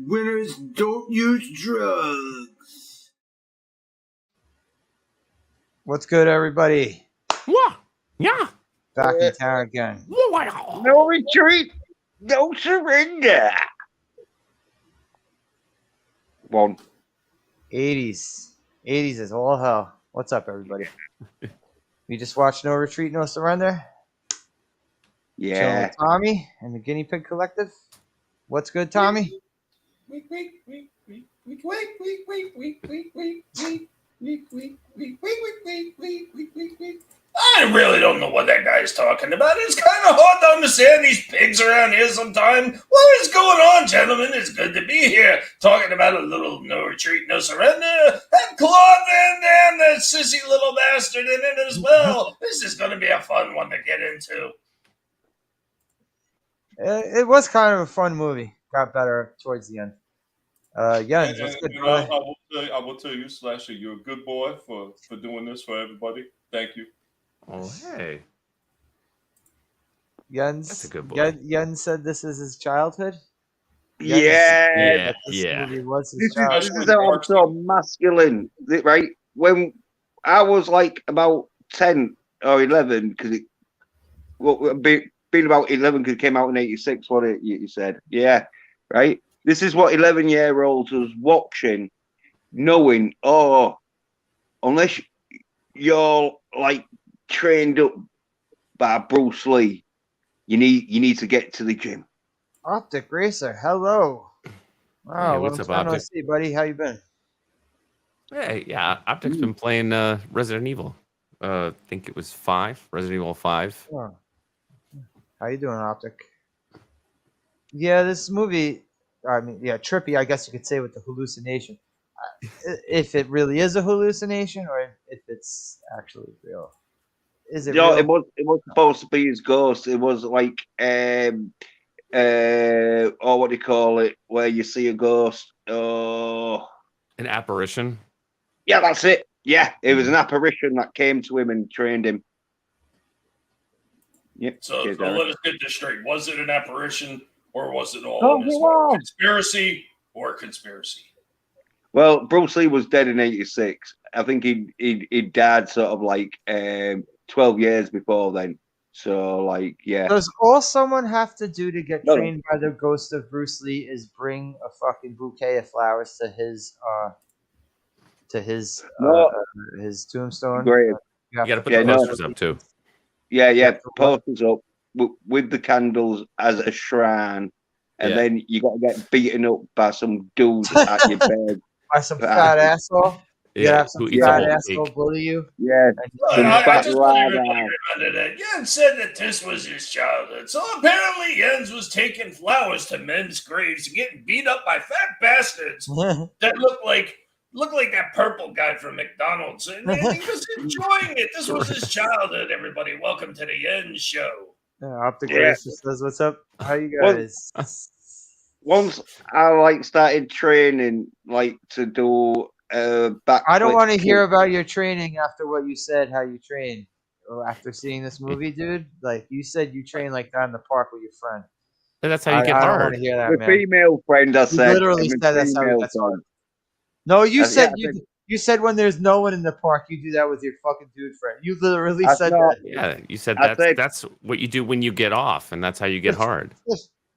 Winners don't use drugs. What's good, everybody? Yeah. Back in town again. No retreat, no surrender. One. 80s. 80s is all hell. What's up, everybody? We just watched No Retreat, No Surrender. Chilling Yeah. with Tommy and the Guinea Pig Collective. What's good, Tommy? I really don't know what that guy's talking about. It's kind of hard to understand these pigs around here sometime. What is going on, gentlemen? It's good to be here talking about a little No Retreat, No Surrender. And Claude Van Damme, that sissy little bastard, in it as well. This is going to be a fun one to get into. It was kind of a fun movie. Got better towards the end. Jens, what's good, brother? I will tell you, Slasher, you're a good boy for doing this for everybody. Thank you. Oh, hey. Jens, That's a good boy. Jens said this is his childhood. Yeah. This movie was his This childhood. is how I'm so masculine, right? When I was like about 10 or 11, because it been about 11 because it came out in 86, what you said. Yeah, right? This is what 11-year-olds was watching, knowing, unless you're like trained up by Bruce Lee, you need to get to the gym. Optic Racer, hello. Wow, Hey, what's up, Optic? See, buddy, how you been? Hey, yeah, Optic's been playing Resident Evil. I think it was 5, Resident Evil 5. Oh. How you doing, Optic? Yeah, this movie, trippy, I guess you could say, with the hallucination. If it really is a hallucination or if it's actually real. Is it real? It was supposed to be his ghost. It was like what do you call it, where you see a ghost. An apparition? Yeah, that's it. Yeah, it was an apparition that came to him and trained him. Yep. So let us get this straight. Was it an apparition or was it all conspiracy or conspiracy? Well, Bruce Lee was dead in 86. I think he died sort of like 12 years before then. So, like, yeah. Does all someone have to do to get trained by the ghost of Bruce Lee is bring a fucking bouquet of flowers to his tombstone? Great. You got to put the posters up, too. Yeah, posters up with the candles as a shrine. And then you got to get beaten up by some dude at your bed. By some fat asshole? You gotta have some fat asshole bully you? Yeah. I just want to remember that Jens said that this was his childhood. So apparently Jens was taking flowers to men's graves and getting beat up by fat bastards that looked like that purple guy from McDonald's. And he was enjoying it. This was his childhood, everybody. Welcome to the Jens show. Optic Racer says, what's up? How you guys? Once I started training to do back. I don't want to hear about your training after what you said, how you train. After seeing this movie, dude. Like, you said you train like that in the park with your friend. And that's how you get hard. I don't want to hear that, man. Female friend, I said. You literally said that's how you get hard. No, you said you said when there's no one in the park, you do that with your fucking dude friend. You literally said that. Yeah, you said that's what you do when you get off, and that's how you get hard.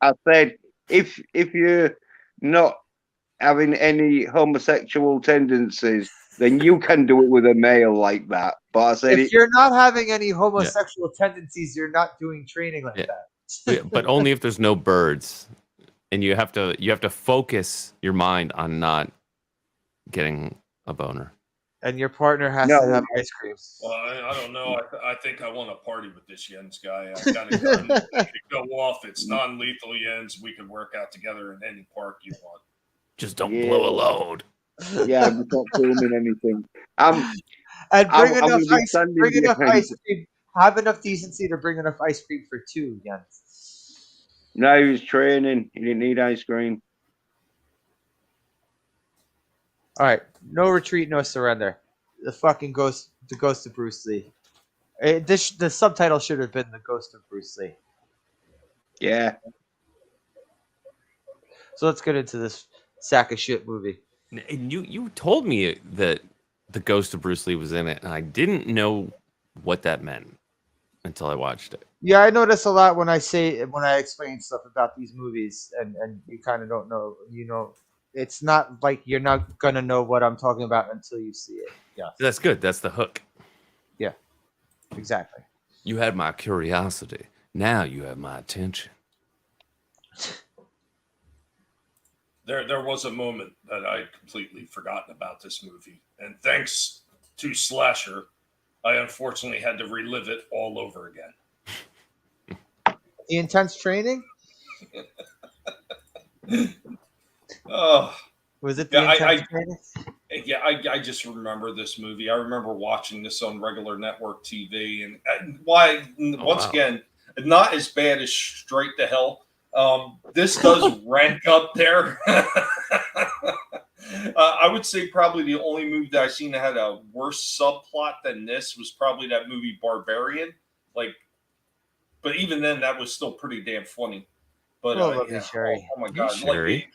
I said if you're not having any homosexual tendencies, then you can do it with a male like that. But I said if you're not having any homosexual tendencies, you're not doing training like that. But only if there's no birds, and you have to focus your mind on not getting a boner. And your partner has to have ice cream. Well, I don't know. I think I want to party with this Jens guy. I've got a gun. It could go off. It's non-lethal, Jens. We could work out together in any park you want. Just don't blow a load. Yeah, I'm not filming anything. And bring enough ice cream. Have enough decency to bring enough ice cream for two, Jens. No, he was training. He didn't need ice cream. All right, No Retreat, No Surrender. The ghost of Bruce Lee. The subtitle should have been The Ghost of Bruce Lee. Yeah. So let's get into this. sack of shit movie. And you told me that the ghost of Bruce Lee was in it, and I didn't know what that meant until I watched it. Yeah, I notice a lot when I explain stuff about these movies, and you kind of don't know. You know, it's not like you're not gonna know what I'm talking about until you see it. Yeah, That's good. That's the hook. yeah, exactly. You had my curiosity. Now you have my attention. There was a moment that I'd completely forgotten about this movie. And thanks to Slasher, I unfortunately had to relive it all over again. The intense training? Oh, Was it the yeah, intense training? I just remember this movie. I remember watching this on regular network TV. And why, once again, not as bad as Straight to Hell. This does rank up there. I would say probably the only movie that I've seen that had a worse subplot than this was probably that movie Barbarian. But even then, that was still pretty damn funny. But Sherry. Oh my god, Sherry.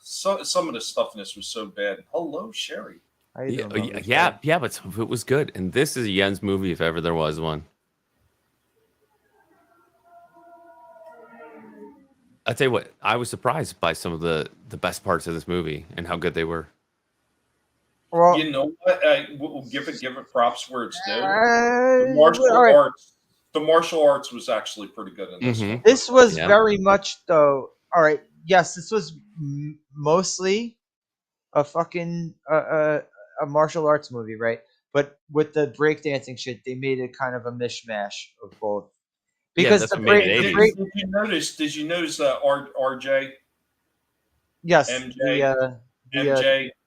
Some of the stuff in this was so bad. Hello, Sherry. How you doing, lovely Yeah, Sherry? but some of it was good. And this is a Jens movie if ever there was one. I'll tell you what, I was surprised by some of the best parts of this movie and how good they were. Well, You know what? We'll give it props where it's due. The martial arts was actually pretty good in this one. this was very much though. All right, yes, this was mostly a fucking a martial arts movie, right? But with the breakdancing shit, they made it kind of a mishmash of both. Because that's the what made it break, 80s. Did you notice RJ? yes, MJ,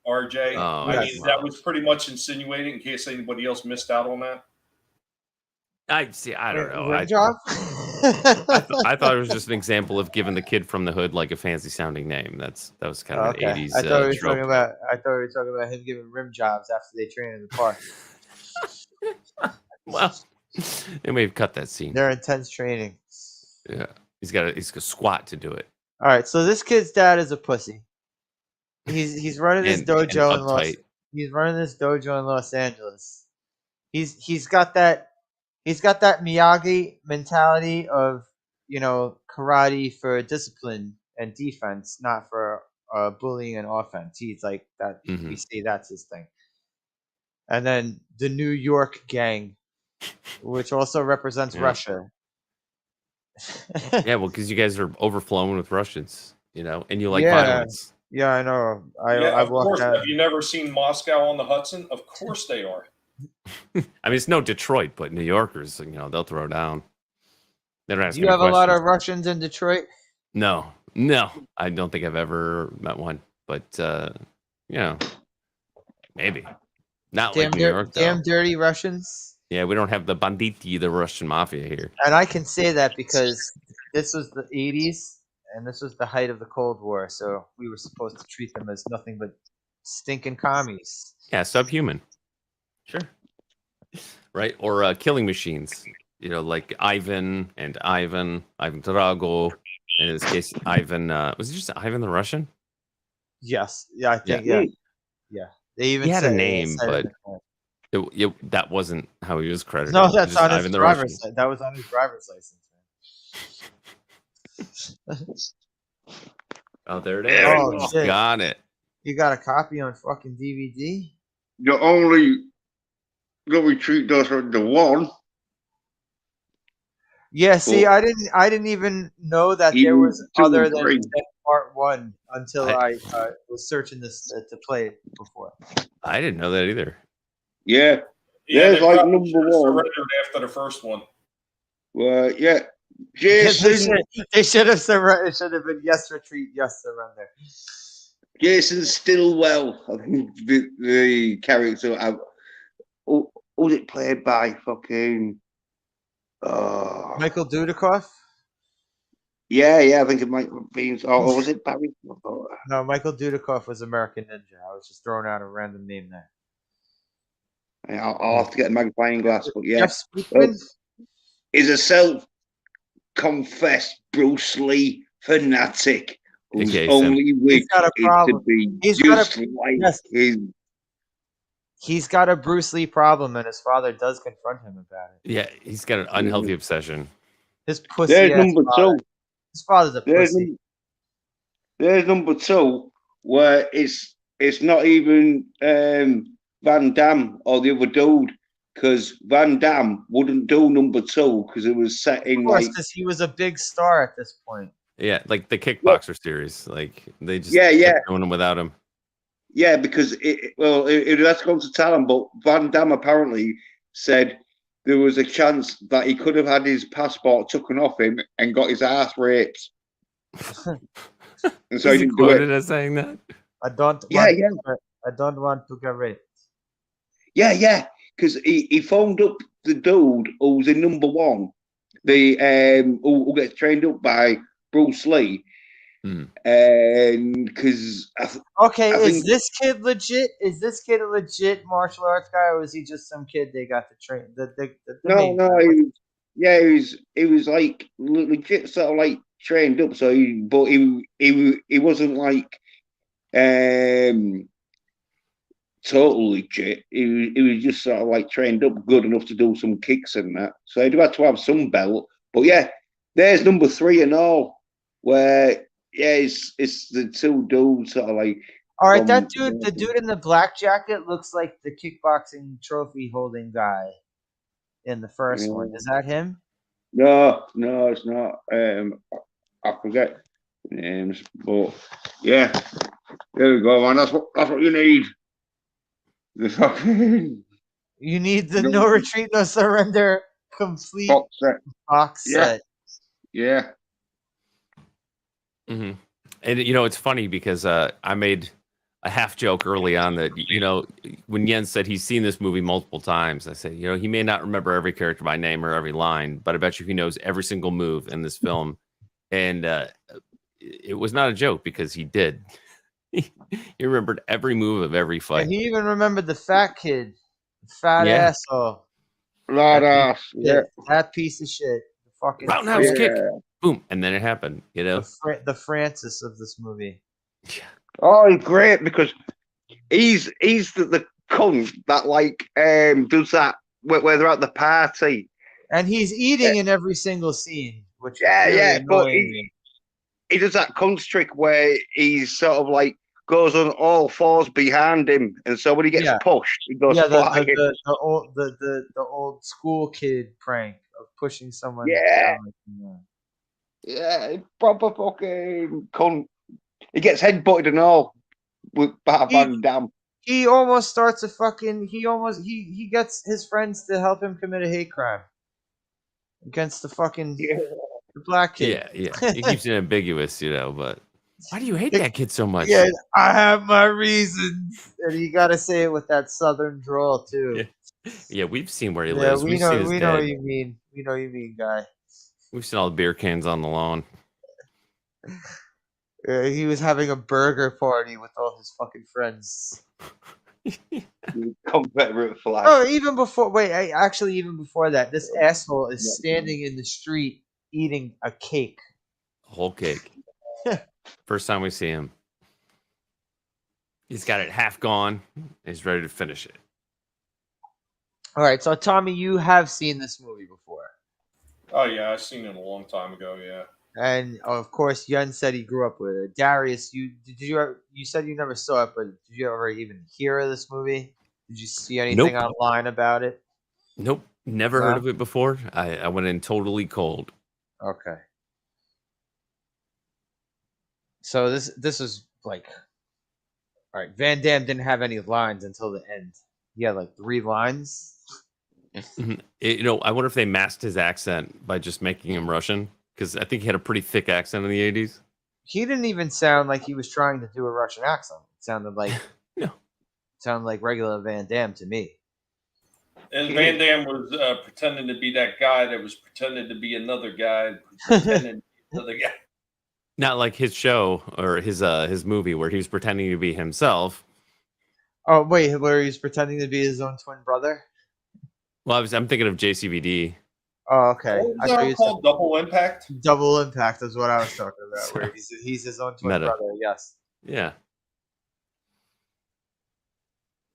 RJ. Oh, I yes. mean, that was pretty much insinuating in case anybody else missed out on that. I don't know. Rim job? I thought it was just an example of giving the kid from the hood like a fancy sounding name. That was kind of an 80s I thought we were trope. talking about him giving rim jobs after they train in the park. Well, they may have cut that scene. They're intense training. Yeah, he's got to squat to do it. All right, so this kid's dad is a pussy. He's running this dojo in Los Angeles. He's got that Miyagi mentality of, you know, karate for discipline and defense, not for bullying and offense. He's like that. We see that's his thing. And then the New York gang, which also represents Russia. Yeah, well, because you guys are overflowing with Russians, you know, and you like violence. Yeah, I know. Of course, have you never seen Moscow on the Hudson? Of course they are. I mean, it's no Detroit, but New Yorkers, you know, they'll throw down. They don't ask Do you any have a lot questions. of Russians in Detroit? No, I don't think I've ever met one. But you know, maybe not like New York. Damn dirty Russians. Yeah, we don't have the banditi, the Russian mafia here. And I can say that because this was the 80s and this was the height of the Cold War, so we were supposed to treat them as nothing but stinking commies. Yeah, subhuman. Sure. Right? Or killing machines. You know, like Ivan Drago. And in this case, Ivan, was it just Ivan the Russian? Yes. Yeah, I think, yeah. They even he had a name, but that wasn't how he was credited. No, that's on his Ivan driver's license. That was on his driver's license, man. Oh, there it is. Oh, shit. Got it. You got a copy on fucking DVD? The only Glory Treat does the one. Yeah, see, I didn't even know that there was other than part one until I was searching this to play it before. I didn't know that either. Yeah, there's like number one. Surrendered after the first one. Well, yeah, Jason. They should have surrendered. It should have been yes retreat, yes surrender. Jason Stillwell, I think the character. Who was it played by? Fucking. Michael Dudikoff? Yeah, I think it might have been. Or was it Barry? No, Michael Dudikoff was American Ninja. I was just throwing out a random name there. I'll have to get a magnifying glass, but yeah. Jeff Speakman? Is a self-confessed Bruce Lee fanatic whose Okay, only wish got a is to problem. be He's got just a like yes. his. He's got a Bruce Lee problem, and his father does confront him about it. yeah, he's got an unhealthy obsession. His pussy There's ass number father. two. His father's a There's pussy. there's number two where it's not even Van Damme or the other dude, because Van Damme wouldn't do number two because it was set in Of course, like because he was a big star at this point. Yeah, like the Kickboxer series. Like they just Yeah, yeah. kept doing them without him. yeah, because that's going to tell him, but Van Damme apparently said there was a chance that he could have had his passport taken off him and got his ass raped. And so he Is he didn't do it. quoted as saying that? I don't Yeah, want. yeah. I don't want to get raped. Yeah, because he phoned up the dude who was in number one, the who gets trained up by Bruce Lee, and because Okay, I is think- this kid legit? Is this kid a legit martial arts guy, or is he just some kid they got to train? The main guy? he was like legit sort of like trained up. So he wasn't like totally legit. He was just sort of like trained up good enough to do some kicks and that. So he'd had to have some belt. But yeah, there's number three and all, where it's the two dudes sort of like. All right, that dude, the dude in the black jacket, looks like the kickboxing trophy holding guy in the first one. Is that him? No, it's not. I forget the names, but yeah, there we go, man. That's what you need. The fucking You need the no retreat, no surrender, complete box set. box Yeah. set. Yeah. Mm-hmm. And it's funny because I made a half joke early on that when Jens said he's seen this movie multiple times, I said he may not remember every character by name or every line, but I bet you he knows every single move in this film. And it was not a joke because he did. He remembered every move of every fight. And he even remembered the fat kid, fat Yeah. asshole. Yeah. That piece of shit. The fucking Roundhouse kick. Boom. And then it happened, the Francis of this movie. Oh, he's great because he's the cunt that like does that where they're at the party. And he's eating in every single scene, which but he does that cunt trick where he's sort of like goes on all fours behind him, and so when he gets pushed, he goes flying. The old school kid prank of pushing someone. Yeah, proper fucking cunt. He gets headbutted and all with Van Damme. He almost starts a fucking. He gets his friends to help him commit a hate crime against the fucking the black kid. Yeah. He keeps it ambiguous, but why do you hate that kid so much? Yeah, I have my reasons, and you got to say it with that southern drawl too. Yeah, we've seen where he lives. We know what you mean. We know what you mean, guy. We've seen all the beer cans on the lawn. He was having a burger party with all his fucking friends. Confederate flag. Oh, even before that, this asshole is standing in the street eating a cake. A whole cake. First time we see him. He's got it half gone. He's ready to finish it. All right, so Tommy, you have seen this movie before. Oh yeah, I've seen it a long time ago. Yeah. And of course, Yun said he grew up with it. Darius, you said you never saw it, but did you ever even hear of this movie? Did you see anything online about it? Nope, never heard of it before. I went in totally cold. Okay. So this is like, all right. Van Damme didn't have any lines until the end. He had like 3 lines. I wonder if they masked his accent by just making him Russian, because I think he had a pretty thick accent in the 80s. He didn't even sound like he was trying to do a Russian accent. It sounded like sounded like regular Van Damme to me. And Van Damme was pretending to be that guy that was pretending to be another guy, pretending to be another guy. Not like his show or his movie where he was pretending to be himself. Oh wait, where he's pretending to be his own twin brother? Well, I'm thinking of JCVD. Oh, okay. What I was thought that you called? Double Impact? said Double Impact is what I was talking about. Where he's his own twin Meta. brother. Yes. Yeah.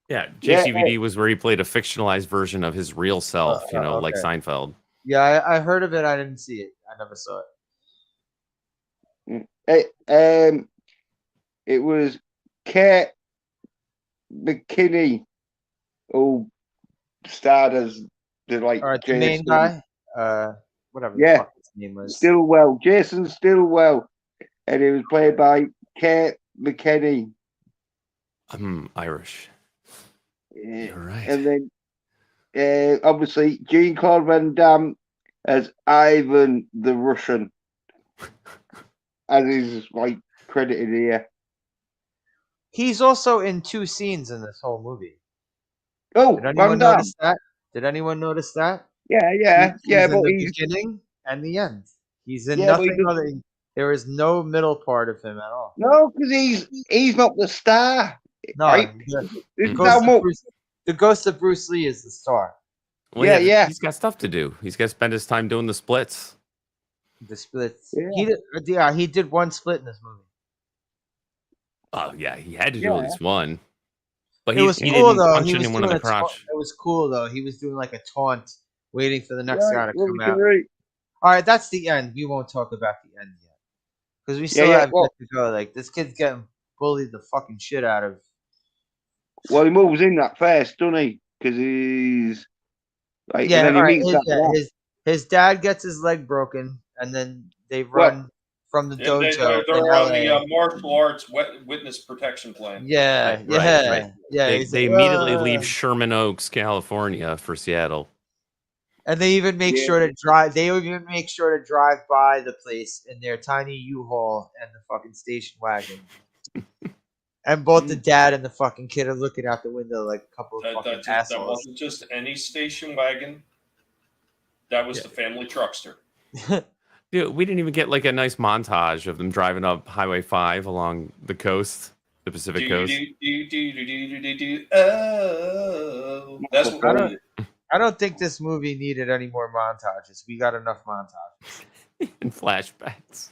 Yeah, Yeah, JCVD was where he played a fictionalized version of his real self, like okay. Seinfeld. Yeah, I heard of it. I didn't see it. I never saw it. it was Kate McKinney who starred as the All right, the Jason. main guy. Whatever the Yeah. fuck his name was. Stillwell, Jason Stillwell, and it was played by Kate McKinney. I'm Irish. Yeah. You're right. And then obviously Jean-Claude Van Damme as Ivan the Russian, as is like credited here. He's also in 2 scenes in this whole movie. Oh, Did anyone Van Damme. notice that? Did anyone notice that? Yeah, He's in but the he's beginning and the end. He's in Yeah, but he nothing doesn't- other. There is no middle part of him at all. no, because he's not the star. No, Right? the It's ghost how much. the ghost of Bruce Lee is the star. Well, Yeah. He's got stuff to do. He's got to spend his time doing the splits. The splits. Yeah. He did 1 split in this movie. Oh, yeah, he had to do at Yeah. least one. But It was he cool didn't though. punch He was anyone in doing the a taunt. crotch. It was cool though. He was doing like a taunt, waiting for the next guy to Right, come out. right. All right, that's the end. We won't talk about the end yet because we still Yeah, have well- yet to go. Like this kid's getting bullied the fucking shit out of. Well, he moves in that first, doesn't he? Because he's like, Yeah, and then he all right. meets that lad. His dad gets his leg broken, and then they run from the And dojo they're in on LA. the martial arts witness protection plan. Yeah, Right, yeah, right. yeah. They he's they like, immediately "Ugh." leave Sherman Oaks, California, for Seattle. And they even make Yeah. sure to drive. They even make sure to drive by the place in their tiny U-Haul and the fucking station wagon. And both the dad and the fucking kid are looking out the window like a couple of fucking That assholes. wasn't just any station wagon. That was the family truckster. Dude, we didn't even get like a nice montage of them driving up Highway 5 along the coast, the Pacific coast. Oh, that's what we needed. I don't think this movie needed any more montages. We got enough montages. And flashbacks.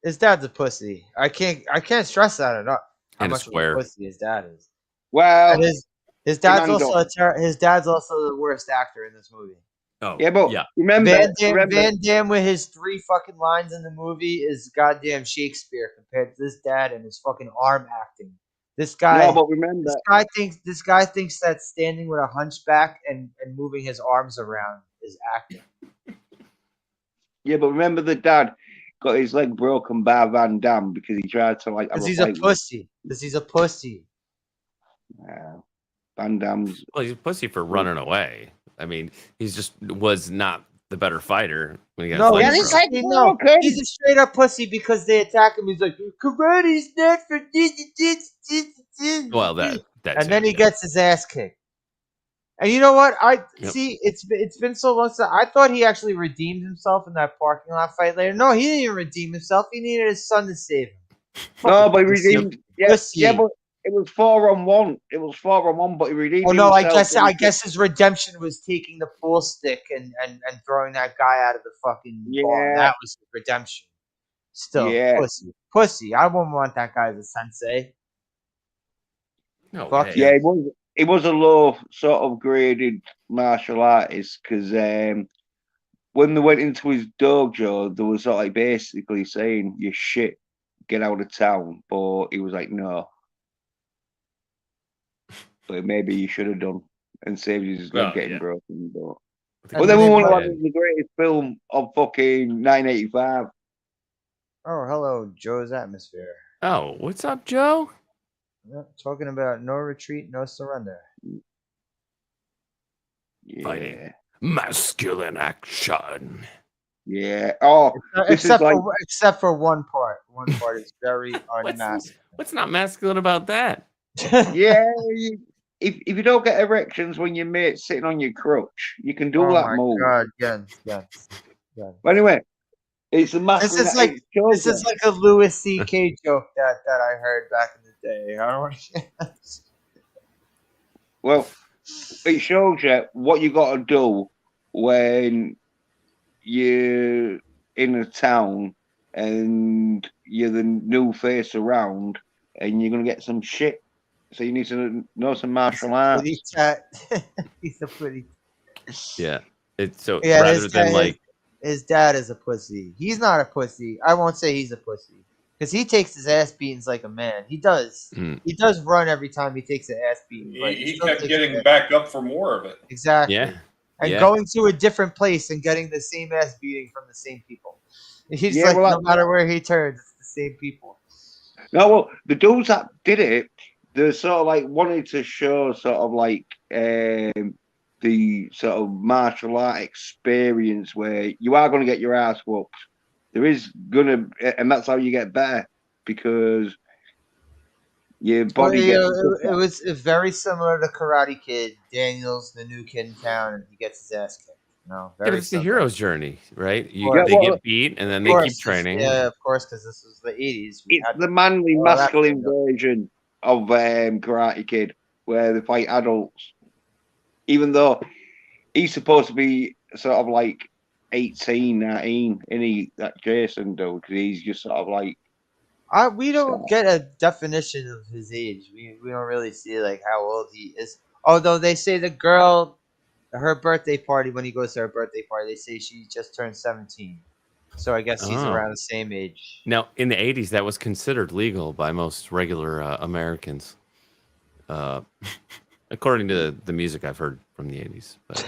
His dad's a pussy. I can't stress that enough. How And a much square. of a pussy his dad is. Well, And his dad's Fernando. also his dad's also the worst actor in this movie. Oh, yeah, but yeah. remember, Van Damme with his 3 fucking lines in the movie is goddamn Shakespeare compared to this dad and his fucking arm acting. This guy, no, but remember, this guy thinks that standing with a hunchback and moving his arms around is acting. yeah, but remember the dad got his leg broken by Van Damme because he tried to like. Because he's a pussy. Because he's a pussy. Van Damme's. Well, he's a pussy for running away. I mean, was not the better fighter when he got No, his he's, leg broken. broken. he's a straight up pussy because they attack him. He's like, karate's not for this. Well, that's And then it, he yeah. gets his ass kicked. And you know what? Yep. See. It's been so long since I thought he actually redeemed himself in that parking lot fight later. No, he didn't even redeem himself. He needed his son to save him. No, but he Pussy. redeemed. Yeah, Pussy. yeah, but it was 4-on-1. It was 4-on-1, but he redeemed. Oh no, himself. I guess his redemption was taking the pool stick and throwing that guy out of the fucking bar. Yeah. That was his redemption. Still, Yeah. pussy. I wouldn't want that guy as a sensei. No Fuck way. Yeah, it was a low sort of graded martial artist because when they went into his dojo, they were sort of like basically saying, "You shit, get out of town." But he was like, "No." But maybe he should have done and saved his leg getting yeah. broken. But And then we they want to might- have the greatest film of fucking 1985. Oh, hello, Joe's Atmosphere. Oh, what's up, Joe? Yep, talking about no retreat, no surrender. Yeah. Fighting. Masculine action. Yeah. Oh, this is like Except for one part. One part is very unmasculine. What's not masculine about that? yeah. If you don't get erections when your mate's sitting on your crutch, you can do Oh that my move. god, yes. But anyway, it's a masculine. This is like a Louis C.K. joke that I heard back in the day. I don't want to. Well, it shows you what you got to do when you're in a town and you're the new face around, and you're gonna get some shit. So you need to know some martial Pretty arts. chat. He's a pretty. Yeah. It's so Yeah, rather than like his dad is a pussy. He's not a pussy. I won't say he's a pussy because he takes his ass beatings like a man. He does. Mm. He does run every time he takes an ass beating. But He still kept takes getting his ass- back up for more of it. exactly. yeah. And Yeah. going to a different place and getting the same ass beating from the same people. He's Yeah, like, well, no matter where he turns, it's the same people. No, well, the dudes that did it, they sort of like wanted to show sort of like the sort of martial art experience where you are going to get your ass whooped. There is gonna, and that's how you get better because your Well, body you gets. know, it was very similar to Karate Kid. Daniel's the new kid in town, and he gets his ass kicked. Yeah, Very it's the similar. hero's journey, right? Yeah, They well, get beat and then Of they course, keep training. Yeah, of course, because this was the 80s. We It's had the manly, all that masculine stuff. version of Karate Kid where they fight adults, even though he's supposed to be sort of like 18, 19, and that Jason dude, because he's just sort of like. We don't get a definition of his age. We don't really see like how old he is. Although they say the girl, her birthday party, when he goes to her birthday party, they say she just turned 17. So I guess he's Oh. around the same age. Now, in the 80s, that was considered legal by most regular Americans, according to the music I've heard from the 80s. But,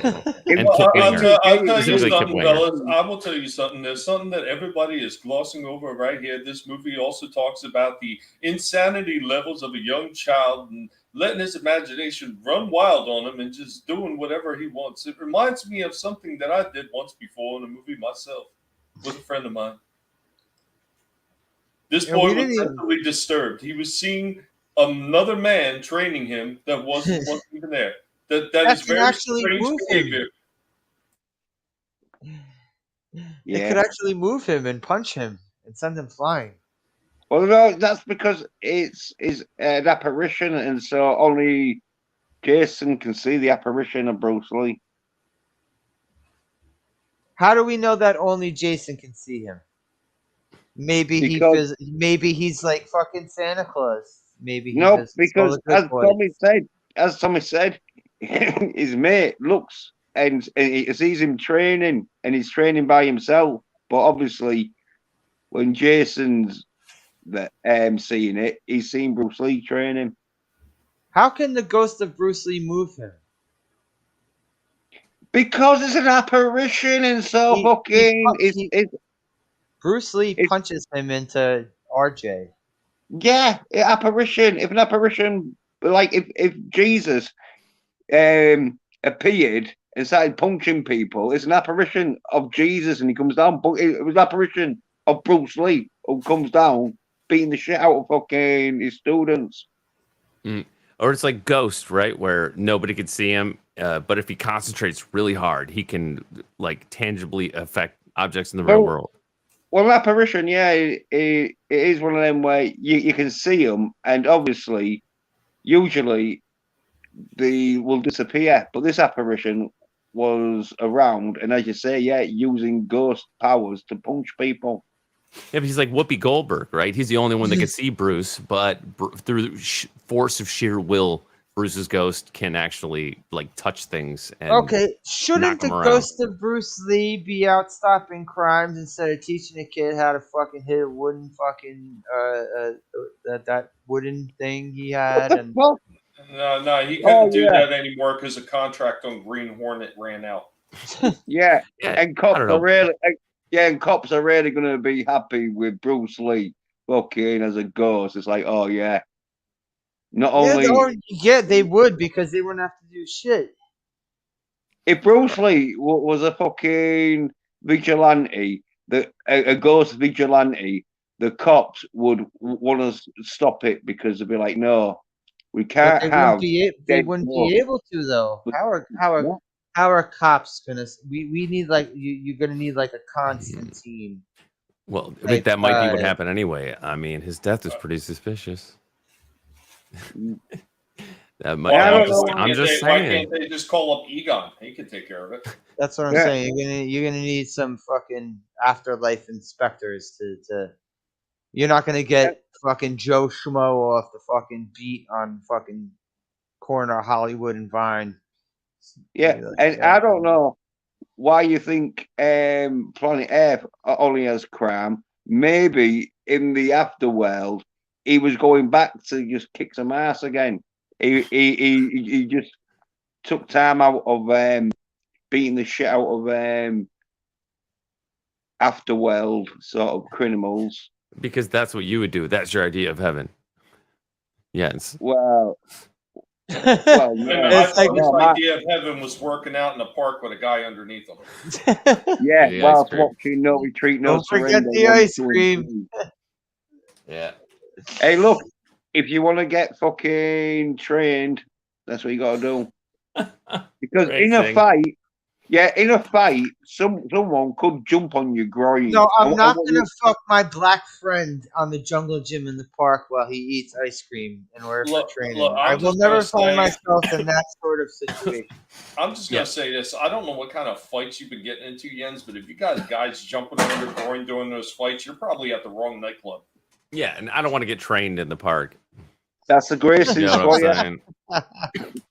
and Well, Kip I'll Winger. tell you Specifically Kip something, Winger. fellas. I will tell you something. There's something that everybody is glossing over right here. This movie also talks about the insanity levels of a young child and letting his imagination run wild on him and just doing whatever he wants. It reminds me of something that I did once before in a movie myself with a friend of mine. This Yeah, boy we was didn't even- mentally disturbed. He was seeing another man training him that wasn't even there. That That is can very actually strange move him. behavior. It could actually move him and punch him and send him flying. Well, no, that's because it's an apparition, and so only Jason can see the apparition of Bruce Lee. How do we know that only Jason can see him? Maybe Because- maybe he's like fucking Santa Claus. Maybe he No, visits all because the good boys. as Tommy said, his mate looks and he sees him training, and he's training by himself. But obviously, when Jason's seeing it, he's seen Bruce Lee training. How can the ghost of Bruce Lee move him? Because it's an apparition, and so He- fucking he- it's Bruce Lee It's- punches him into RJ. yeah, apparition. If an apparition, like if Jesus appeared and started punching people, it's an apparition of Jesus, and he comes down. But it was an apparition of Bruce Lee who comes down beating the shit out of fucking his students. Or it's like Ghost, right? Where nobody could see him, but if he concentrates really hard, he can like tangibly affect objects in the real Well, world. Well, an apparition, yeah, it is one of them where you can see them, and obviously, usually, they will disappear. But this apparition was around, and as you say, yeah, using ghost powers to punch people. Yeah, but he's like Whoopi Goldberg, right? He's the only one that could see Bruce, but through force of sheer will, Bruce's ghost can actually like touch things. And Okay, shouldn't knock him the around. ghost of Bruce Lee be out stopping crimes instead of teaching a kid how to fucking hit a wooden fucking that wooden thing he had? And Well, No, he couldn't do that anymore because the contract on Green Hornet ran out. yeah, Yeah, and I cops don't are know. really, and cops are really going to be happy with Bruce Lee fucking as a ghost. It's like, oh yeah, not only. They would because they wouldn't have to do shit. If Bruce Lee was a fucking vigilante, a ghost vigilante, the cops would want to stop it because they'd be like, no, we But can't have. they wouldn't be able to though. How are cops gonna? We need like you're gonna need like a Constantine. Well, I Like, think that might be what happened anyway. I mean, his death is pretty suspicious. I don't know. I'm just Why saying. can't they just call up Egon? He can take care of it. That's what I'm Yeah. saying. You're gonna need some fucking afterlife inspectors to. You're not gonna get fucking Joe Schmo off the fucking beat on fucking corner of Hollywood and Vine. Yeah, Like, and I don't know why you think Planet Earth only has crime. Maybe in the afterworld, he was going back to just kick some ass again. He just took time out of beating the shit out of afterworld sort of criminals. Because that's what you would do. That's your idea of heaven. Yes. Well, I It's thought like- his no, idea of heaven was working out in the park with a guy underneath him. yeah, The whilst ice cream. watching No Retreat, No Don't forget Surrender. the 1, ice 2, and cream. 3. Yeah. Hey, look, if you want to get fucking trained, that's what you got to do. Because Great in a thing. fight, someone could jump on your groin. No, I'm And not what gonna you- fuck my black friend on the jungle gym in the park while he eats ice cream in order Look, for training. look, I'm I will just never gonna find say- myself in that sort of situation. I'm just gonna Yeah. say this. I don't know what kind of fights you've been getting into, Jens, but if you got guys jumping on your groin doing those fights, you're probably at the wrong nightclub. Yeah, and I don't want to get trained in the park. That's the Gracies You know for what you. I'm saying?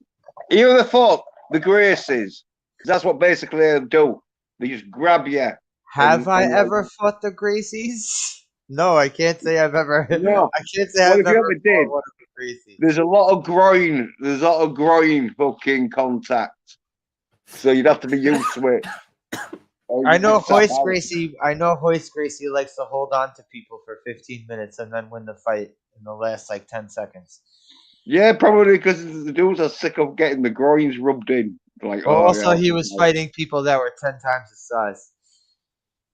You ever thought the Gracies? 'Cause that's what basically they do. They just grab you. Have I and ever fought the Gracies? No, I can't say I've ever. No. I can't say Well, I've if you ever ever fought did, one of the Gracies. There's a lot of groin. There's a lot of groin fucking contact. So you'd have to be used to it. Or I you know just tap Hoist out. Gracie. I know Hoist Gracie likes to hold on to people for 15 minutes and then win the fight in the last like 10 seconds. Yeah, probably because the dudes are sick of getting the groins rubbed in. Like, Well, oh, also, yeah, he was like- fighting people that were 10 times his size.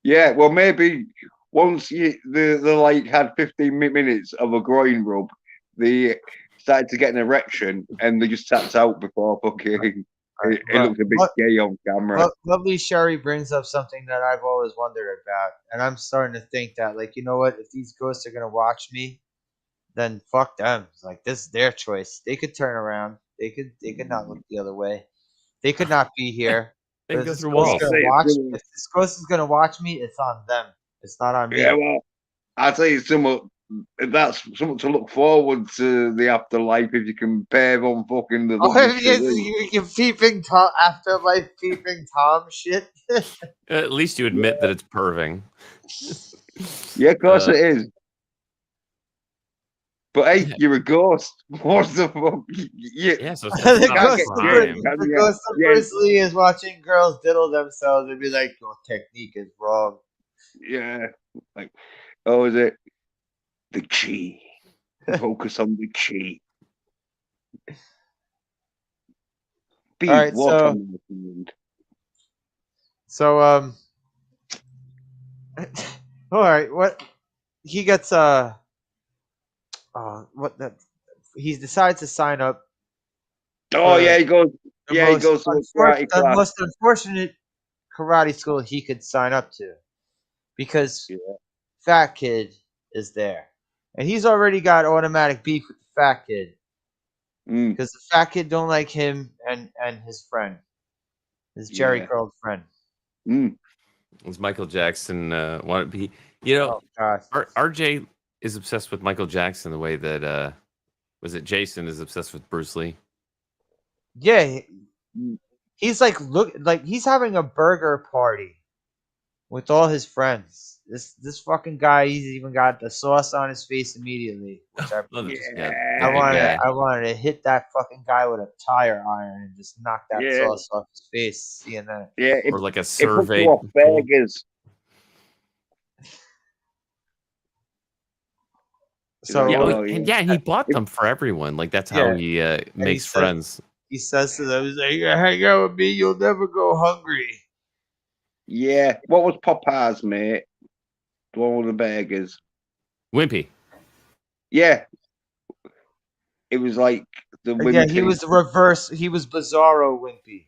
Yeah, well, maybe once they like had 15 minutes of a groin rub, they started to get an erection and they just tapped out before fucking. It looked a bit gay on camera. Lovely Sherry brings up something that I've always wondered about, and I'm starting to think that, like, you know what? If these ghosts are gonna watch me, then fuck them. It's like, this is their choice. They could turn around. They could not look the other way. They could not be here. They can But go if through this ghost walls. is gonna watch- if this ghost is gonna watch me, it's on them. It's not on me. Yeah, well, I'll tell you something. That's something to look forward to the afterlife if you can pair on fucking the. Oh, lovely yes, Cherie. you peeping Tom afterlife peeping Tom shit. At least you admit that it's perving. Yeah, of course Uh, it is. But hey, Yeah. you're a ghost. What the fuck? Yeah. Yeah, so the it's not can't a get crime. jailed. the Yeah, ghost of yeah. Bruce Lee is watching girls diddle themselves and be like, your technique is wrong. Yeah. Like, oh, is it the chi? Focus on the chi. Be All right, what so- on the wind. So all right, what he gets what that he decides to sign up. Oh yeah, he goes. The Yeah, he most goes to a unfor- karate the class. most unfortunate karate school he could sign up to, because Yeah. Fat Kid is there, and he's already got automatic beef with the Fat Kid Mm, because the Fat Kid don't like him and his friend, his Jerry Yeah. curled friend. mm. It's Michael Jackson want to be. You know, Oh gosh. RJ is obsessed with Michael Jackson the way that was it Jason is obsessed with Bruce Lee. Yeah, he's like he's having a burger party with all his friends. This fucking guy, he's even got the sauce on his face immediately. Which I Love it. Yeah. Yeah, big guy. I wanted to hit that fucking guy with a tire iron and just knock that Yeah. sauce off his face. Seeing that, Yeah, Or like a it puts survey. you off burgers. so Yeah, Oh, and he bought them for everyone. Like that's how he makes said- friends. he says to them, he's like, "You hang out with me, you'll never go hungry." Yeah. What was Popeye's, mate? The one with the burgers. Wimpy. Yeah. It was like the Yeah, women. he was the reverse. He was Bizarro Wimpy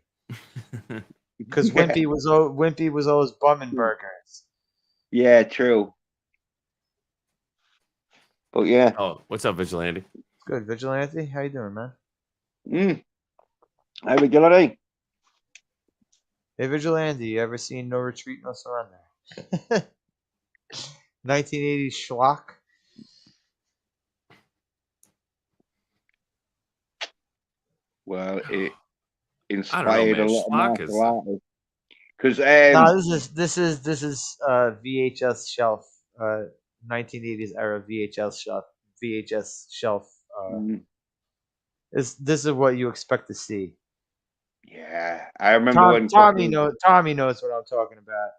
because Yeah. Wimpy was always bumming burgers. Yeah, true. But yeah, Oh, what's up, Vigilante? Good, Vigilante. How you doing, man? Hey, Vigilante. Hey, Vigilante, you ever seen No Retreat, No Surrender? 1980s schlock. Well, it I don't know, inspired man. a lot of Schlock is. martial artists. Because No, this is VHS shelf, 1980s era VHS shelf. This is what you expect to see. yeah, I remember when Tommy knows what I'm talking about.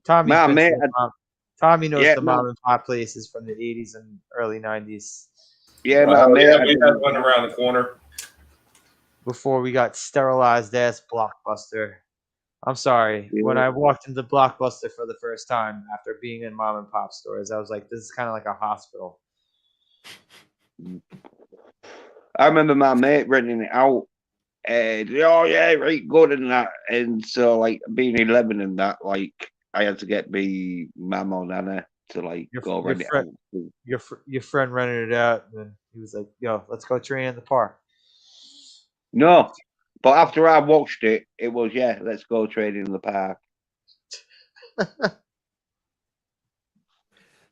Tommy's my been mate, to the Tommy knows yeah, the mom and pop places from the 80s and early 90s yeah, my Oh, mate. yeah, we had one around the corner. before we got sterilized ass Blockbuster. I'm sorry. Yeah. When I walked into Blockbuster for the first time after being in mom and pop stores, I was like, this is kind of like a hospital. I remember my mate renting it out, and oh yeah, right, good and that. And so like being 11 and that, like I had to get me mum or nana to like go Your rent it friend, out. your friend rented it out, and then he was like, "Yo, let's go train in the park." No, but after I watched it, it was yeah, let's go trading in the park.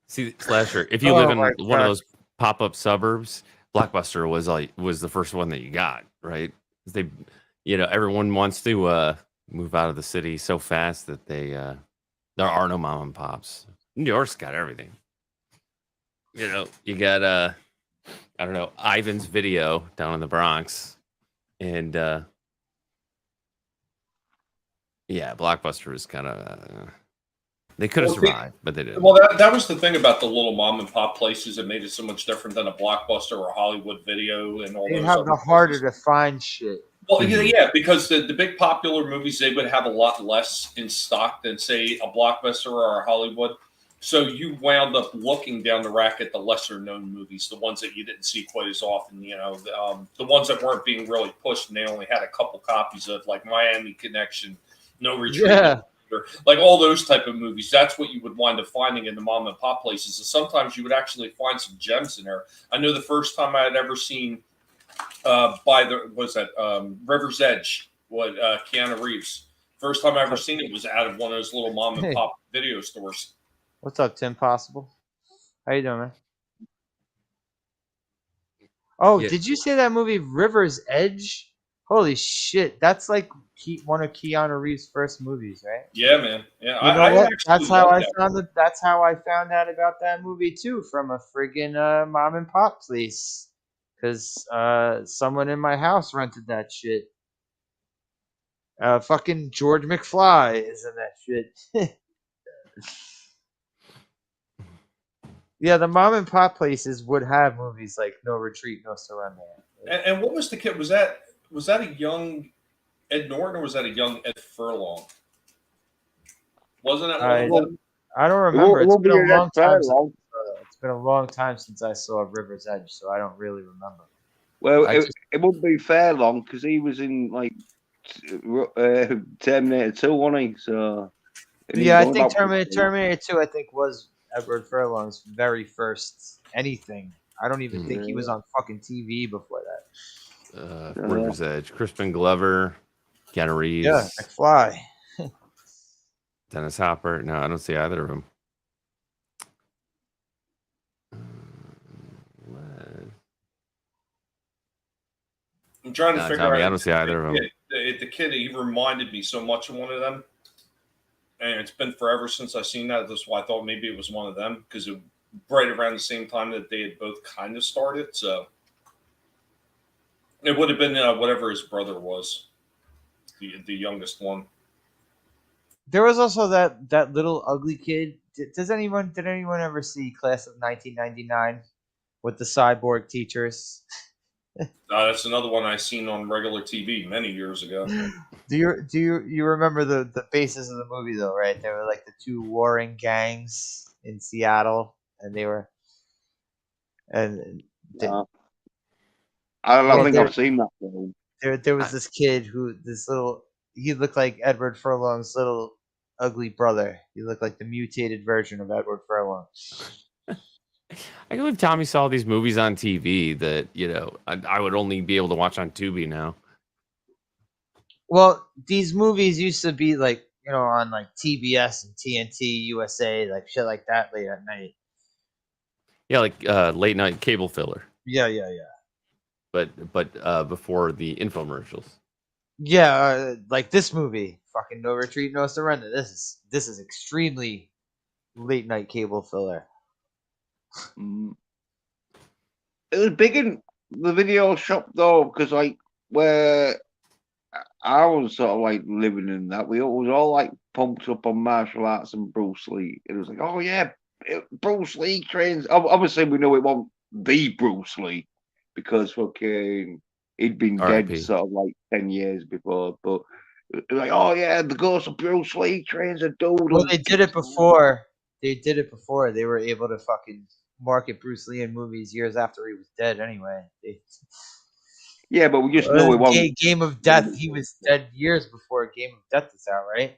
See, Slasher, if you live Oh in my one of God. those pop-up suburbs, Blockbuster was the first one that you got, right? They, everyone wants to move out of the city so fast that there are no mom and pops. New York's got everything. You got I don't know, Ivan's Video down in the Bronx, and yeah, Blockbuster is kind of. They could have survived, but they didn't. Well, that was the thing about the little mom and pop places that made it so much different than a Blockbuster or Hollywood Video and all They those have other the harder places. to find shit. Well, yeah, because the big popular movies, they would have a lot less in stock than, say, a Blockbuster or a Hollywood. So you wound up looking down the rack at the lesser known movies, the ones that you didn't see quite as often, the ones that weren't being really pushed, and they only had a couple copies of, like Miami Connection, No Retreat, Yeah. like all those type of movies. That's what you would wind up finding in the mom and pop places. And sometimes you would actually find some gems in there. I know the first time I had ever seen River's Edge, Keanu Reeves. First time I ever seen it was out of one of those little mom and pop video stores. What's up, Tim Possible? How you doing, man? Oh, Yeah. did you say that movie River's Edge? Holy shit, that's like one of Keanu Reeves' first movies, right? Yeah, man. Yeah, You know what? That's how I found found That's how I found out about that movie too, from a friggin' mom and pop place, because someone in my house rented that shit. Fucking George McFly is in that shit. Yeah, the mom and pop places would have movies like No Retreat, No Surrender. And what was the kid? Was that a young Ed Norton or was that a young Ed Furlong? Wasn't that one of them? I don't remember. It's been a long time since I saw River's Edge, so I don't really remember. Well, it wouldn't be fair long because he was in like Terminator 2, wasn't he? So yeah, I think Terminator 2, I think, was Edward Furlong's very first anything. I don't even think he was on fucking TV before that. River's Edge, Crispin Glover, Keanu Reeves, yeah, McFly, Dennis Hopper. No, I don't see either of them. I'm trying to figure out. I don't see either of them. The kid, he reminded me so much of one of them. And it's been forever since I've seen that. That's why I thought maybe it was one of them, because it right around the same time that they had both kind of started. So it would have been whatever his brother was, the youngest one. There was also that little ugly kid. Did anyone ever see Class of 1999 with the cyborg teachers? That's another one I seen on regular TV many years ago. Do you remember the basis of the movie though? Right, they were like the two warring gangs in Seattle, and they were, and I don't think I've seen that film. There was this kid he looked like Edward Furlong's little ugly brother. He looked like the mutated version of Edward Furlong. I can't believe Tommy saw these movies on TV that, I would only be able to watch on Tubi now. Well, these movies used to be like, on like TBS and TNT USA, like shit like that late at night. Yeah, like late night cable filler. Yeah. But before the infomercials. Yeah, like this movie, fucking No Retreat, No Surrender. This is extremely late night cable filler. It was big in the video shop though, because like where I was sort of like living in that, we was all like pumped up on martial arts and Bruce Lee. It was like, oh yeah, Bruce Lee trains. Obviously, we know it wasn't the Bruce Lee because fucking he'd been R.I.P. dead sort of like 10 years before. But it was like, oh yeah, the ghost of Bruce Lee trains a dude. Well, they did it before. They were able to fucking market Bruce Lee in movies years after he was dead. Anyway. Yeah, but we just know it wasn't. Game of Death. He was dead years before Game of Death is out, right?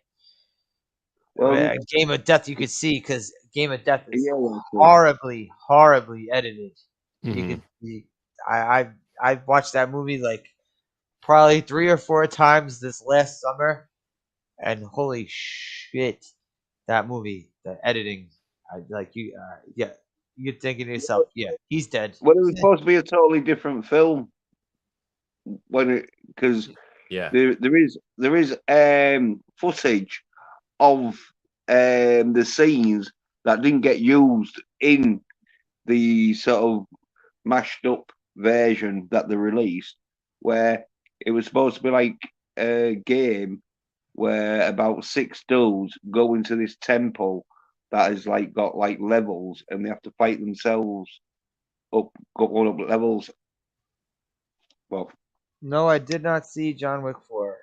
Well, Game of Death you could see because Game of Death is yeah, horribly edited. You Mhm. could see. I've watched that movie like probably 3 or 4 times this last summer, and holy shit, that movie, the editing, you're thinking to yourself, yeah, he's dead. well, it was supposed to be a totally different film because Yeah. there is footage of the scenes that didn't get used in the sort of mashed up version that they released, where it was supposed to be like a game where about 6 dudes go into this temple that has like got like levels and they have to fight themselves going up levels. Well, No, I did not see John Wick 4.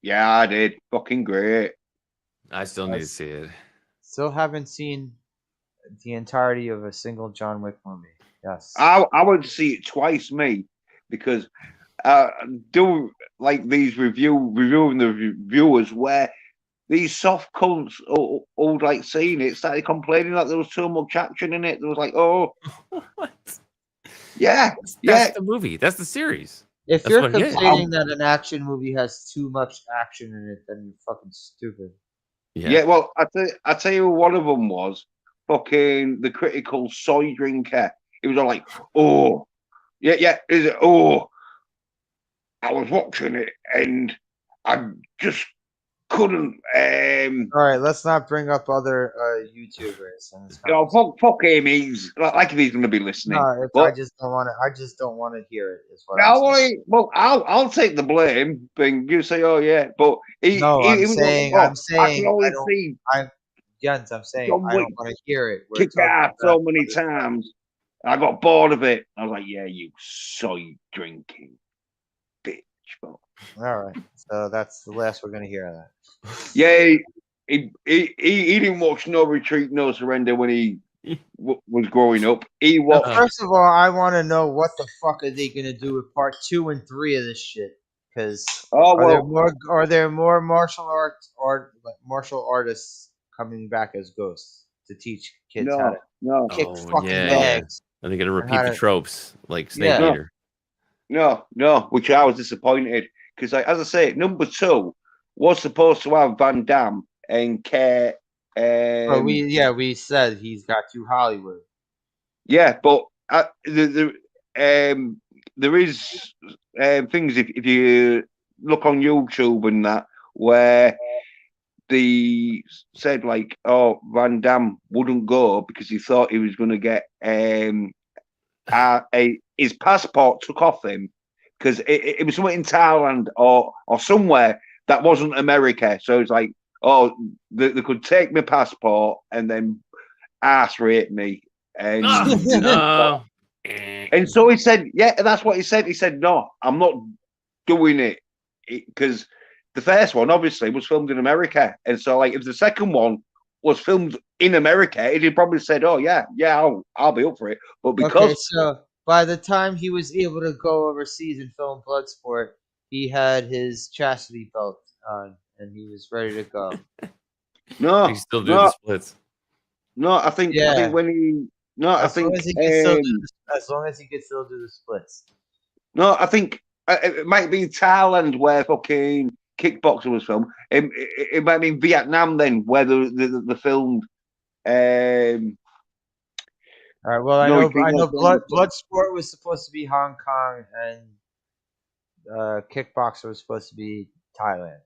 yeah, I did. Fucking great. I still need to see it. Still haven't seen the entirety of a single John Wick movie. Yes. I would see it twice, me, because do like these reviewing the reviewers where these soft cunts all like seeing it started complaining that there was too much action in it. There was like, oh, What? yeah, That's the movie. That's the series. If That's you're what it is. complaining that an action movie has too much action in it, then you're fucking stupid. yeah. Well, I tell you, one of them was fucking the critical soy drinker. It was all like, oh, yeah, is it? Oh, I was watching it and I just couldn't. All right, let's not bring up other YouTubers. In this Fuck him. He's like if he's going to be listening. No, But- I just don't want to. I just don't want to hear it. Is what I'm No, saying. well, I'll take the blame. And you say, oh yeah, but No, I'm was saying- like, I'm saying I can only I don't- see Jens, I'm saying John I Wick don't want to hear it. We're kick talking ass about so many other stuff. times. I got bored of it. I was like, yeah, you soy drinking bitch. But All right, so that's the last we're gonna hear of that. yeah, he didn't watch No Retreat, No Surrender when he was growing up. He watched. First of all, I want to know what the fuck are they gonna do with part 2 and 3 of this shit? Because Oh are there more martial artists coming back as ghosts to teach kids how to no, kick Oh, fucking yeah. bags? Are they going to repeat how the to- tropes like Snake Yeah. Eater? no. Which I was disappointed because, like, as I say, number 2 was supposed to have Van Damme and Care. But we said he's got too Hollywood. Yeah, but there is things if you look on YouTube and that where they said like, oh, Van Damme wouldn't go because he thought he was going to get his passport took off him because it was somewhere in Thailand or somewhere that wasn't America. So it's like, oh, they could take my passport and then ass rape me. And No. and so he said, yeah, that's what he said. He said, no, I'm not doing it because the first one obviously was filmed in America. And so like if the second one was filmed in America, he'd probably said, oh yeah, I'll be up for it. But because Okay, so by the time he was able to go overseas and film Bloodsport, he had his chastity belt on and he was ready to go. no, You still do the splits. no, I think Yeah. when No, I As long think. as he can still do as long as he can still do the splits. No, I think it might be Thailand where fucking Kickboxer was filmed. It might be Vietnam then where the filmed. All right. Well, I No, know Bloodsport was supposed to be Hong Kong, and Kickboxer was supposed to be Thailand.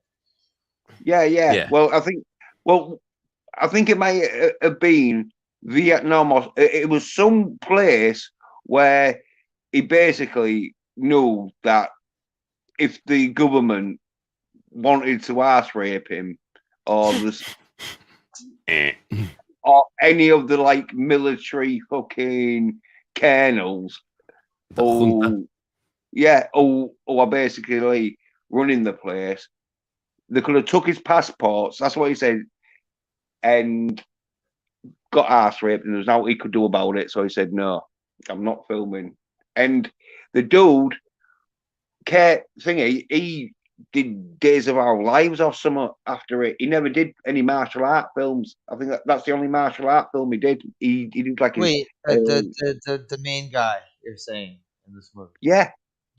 Yeah. Well, I think it might have been Vietnam, or it was some place where he basically knew that if the government wanted to ass rape him, or or any of the like military fucking colonels, The junta. who are basically running the place, they could have took his passports. That's what he said, and got ass raped, and there's nothing he could do about it. So he said, "No, I'm not filming." And the dude, he did Days of Our Lives or something after it. He never did any martial art films. I think that's the only martial art film he did. He did like Wait, the main guy you're saying in this movie? yeah,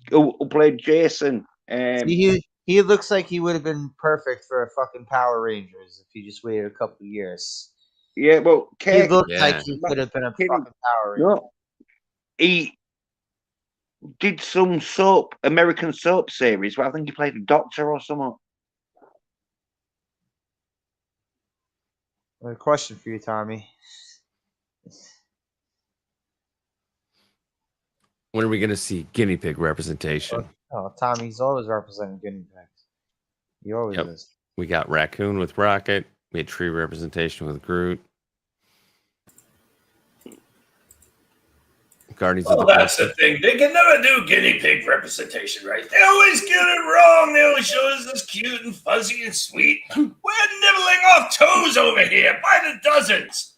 who played Jason. See, he looks like he would have been perfect for a fucking Power Rangers if he just waited a couple of years. Yeah, well, He looked Yeah. like he could have been a fucking Power Ranger. No, he did some American soap series where I think he played a doctor or something. A question for you, Tommy. When are we going to see guinea pig representation? Oh, Tommy's always representing guinea pigs. He always Yep. is. We got raccoon with Rocket. We had tree representation with Groot. Guardians of Well, the that's the thing. They can never do guinea pig representation right. They always get it wrong. They always show us as cute and fuzzy and sweet. We're nibbling off toes over here by the dozens.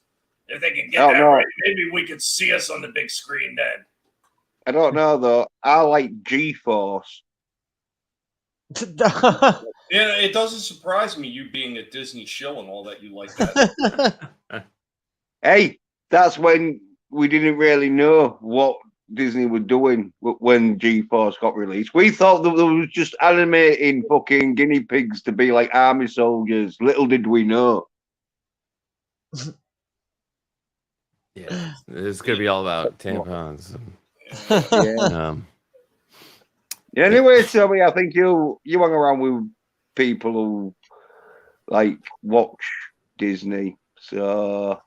If they can get that right, maybe we could see us on the big screen then. I don't know though. I like G-Force. Yeah, it doesn't surprise me, you being a Disney shill and all that, you like that. Hey, that's when we didn't really know what Disney were doing when G-Force got released. We thought that they was just animating fucking guinea pigs to be like army soldiers. Little did we know. Yeah, it's going to be all about tampons. Yeah. Anyway, Tommy, I think you hang around with people who like watch Disney, so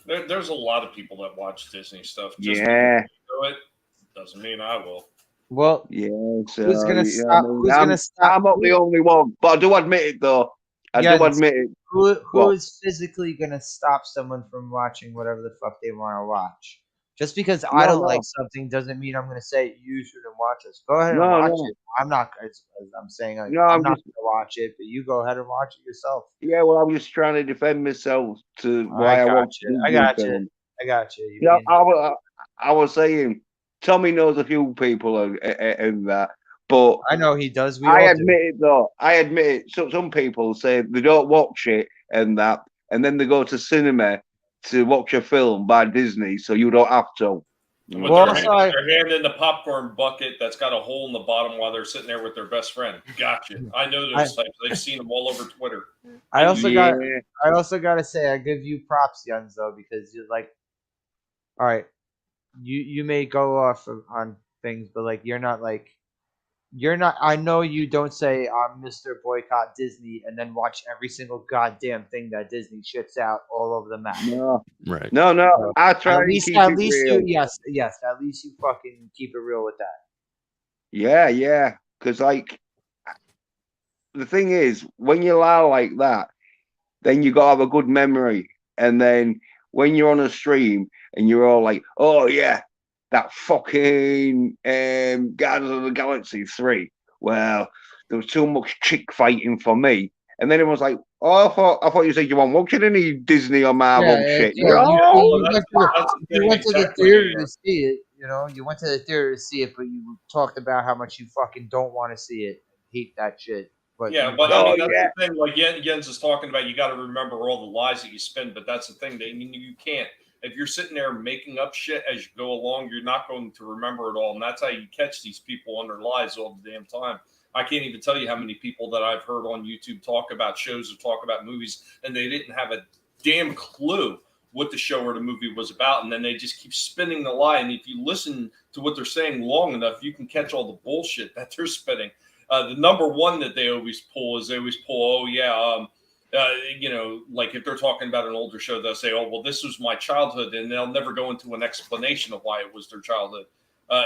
There's a lot of people that watch Disney stuff. Just yeah, because you do it doesn't mean I will. Well, yeah. So, who's gonna you know stop? what I mean? Who's gonna stop? I'm not the only one, but I do admit it though. I do admit it. Who What? is physically gonna stop someone from watching whatever the fuck they want to watch? Just because I don't like something doesn't mean I'm gonna say you shouldn't watch this. Go ahead and watch it. I'm not. I'm saying I'm not gonna watch it, but you go ahead and watch it yourself. Yeah, well, I'm just trying to defend myself to why I watch you. I got you. Yeah, I was saying Tommy knows a few people and that, but I know he does. I admit it though. I admit it. So some people say they don't watch it and that, and then they go to cinema to watch a film by Disney, so you don't have to. Well, their hand in the popcorn bucket that's got a hole in the bottom while they're sitting there with their best friend. Gotcha. I know those types. I've seen them all over Twitter. I also got to say, I give you props, Jens, though, because you're like, all right, you may go off on things, but like you're not. I know you don't say I'm Mr. Boycott Disney and then watch every single goddamn thing that Disney shits out all over the map. No, right? No. I try at to least, keep at it least real. yes. At least you fucking keep it real with that. Yeah. Because like the thing is, when you lie like that, then you gotta have a good memory, and then when you're on a stream and you're all like, "Oh yeah, that fucking Guardians of the Galaxy 3. Well, there was too much chick fighting for me." And then everyone's like, "Oh, I thought you said you weren't watching any Disney or Marvel shit." You went to the theater to see it. You went to the theater to see it, but you talked about how much you fucking don't want to see it, hate that shit. But I mean, that's the thing. Like Jens is talking about, you got to remember all the lies that you spend. But that's the thing. You can't. If you're sitting there making up shit as you go along, you're not going to remember it all. And that's how you catch these people on their lies all the damn time. I can't even tell you how many people that I've heard on YouTube talk about shows or talk about movies, and they didn't have a damn clue what the show or the movie was about. And then they just keep spinning the lie. And if you listen to what they're saying long enough, you can catch all the bullshit that they're spinning. The number one that they always pull is oh, yeah, like if they're talking about an older show, they'll say, oh, well, this was my childhood. And they'll never go into an explanation of why it was their childhood.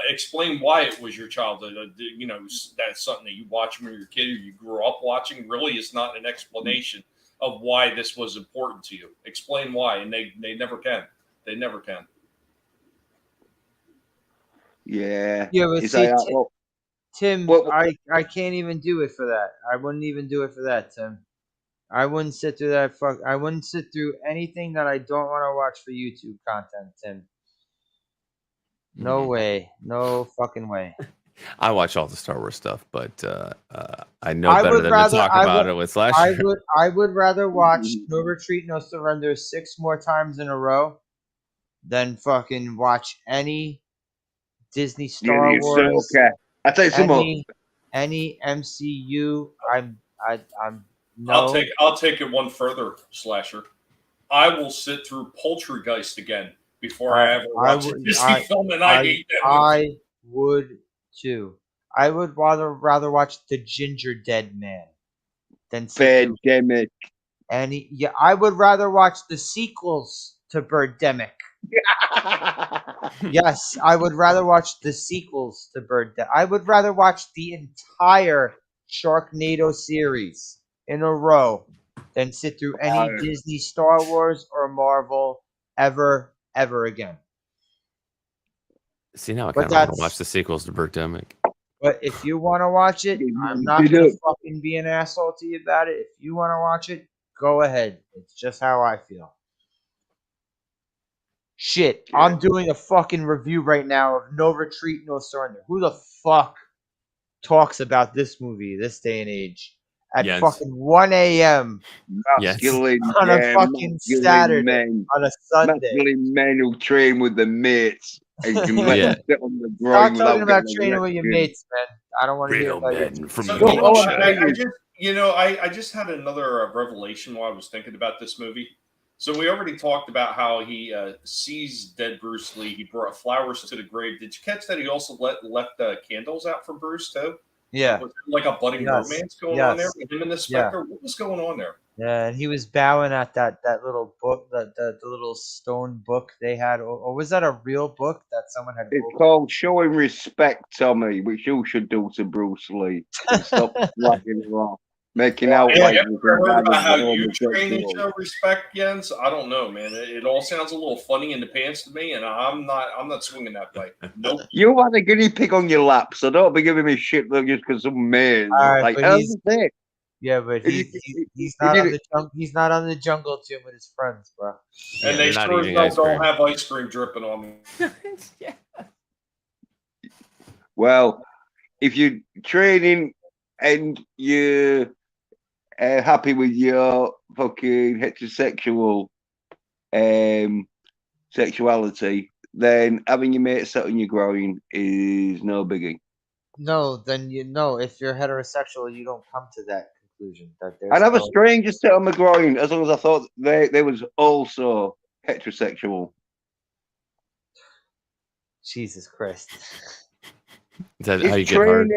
Explain why it was your childhood. That's something that you watch when you're a kid or you grew up watching. Really, it's not an explanation of why this was important to you. Explain why. And they never can. They never can. Yeah. Yeah, but It's see, like, well, Tim, Well- I can't even do it for that. I wouldn't even do it for that, Tim. I wouldn't sit through that. I wouldn't sit through anything that I don't want to watch for YouTube content, Tim. No way. No fucking way. I watch all the Star Wars stuff, but I know better than to talk about it with Slasher. I would rather watch No Retreat, No Surrender 6 more times in a row than fucking watch any Disney Star Wars. Okay. I'll tell you some more. Any MCU. I'm no. I'll take it one further, Slasher. I will sit through Poultrygeist again before I ever watch a Disney film, and I hate that movie. I would too. I would rather watch The Ginger Dead Man than Birdemic. I would rather watch the sequels to Birdemic. Yes, I would rather watch the sequels to Birdemic. I would rather watch the entire Sharknado series in a row than sit through any Disney, Star Wars, or Marvel ever again. See, now I kind of want to watch the sequels to Birdemic. But if you want to watch it, I'm not going to fucking be an asshole to you about it. If you want to watch it, go ahead. It's just how I feel. Shit, I'm doing a fucking review right now of No Retreat, No Surrender. Who the fuck talks about this movie this day and age at fucking 1 a.m. on a fucking Saturday, on a Sunday? Masculine men who train with the mates. And you can let them sit on the Stop talking about training with your mates, man. I don't want to hear about it. I just had another revelation while I was thinking about this movie. So we already talked about how he sees dead Bruce Lee. He brought flowers to the grave. Did you catch that he also left candles out for Bruce too? Yeah. Was there like a budding romance going on there with him and the Spectre? Yeah. What was going on there? Yeah, and he was bowing at that little book, the little stone book they had. Or was that a real book that someone had? It's called Showing Respect, Tommy, which you should do to Bruce Lee. Stop slagging him off. Making out like you ever heard about how you train and show respect, Jens? I don't know, man. It all sounds a little funny in the pants to me, and I'm not swinging that way. Nope. You had a guinea pig on your lap, so don't be giving me shit just because some man. Right, like, yeah, but he's not on the jungle gym with his friends, bro. And they sure don't have ice cream dripping on me. Yeah. Well, if you're training and you're happy with your fucking heterosexual sexuality, then having your mate sit on your groin is no biggie. No, then if you're heterosexual, you don't come to that conclusion. I'd have a stranger sit on my groin as long as I thought they was also heterosexual. Jesus Christ! Is that how you get hard?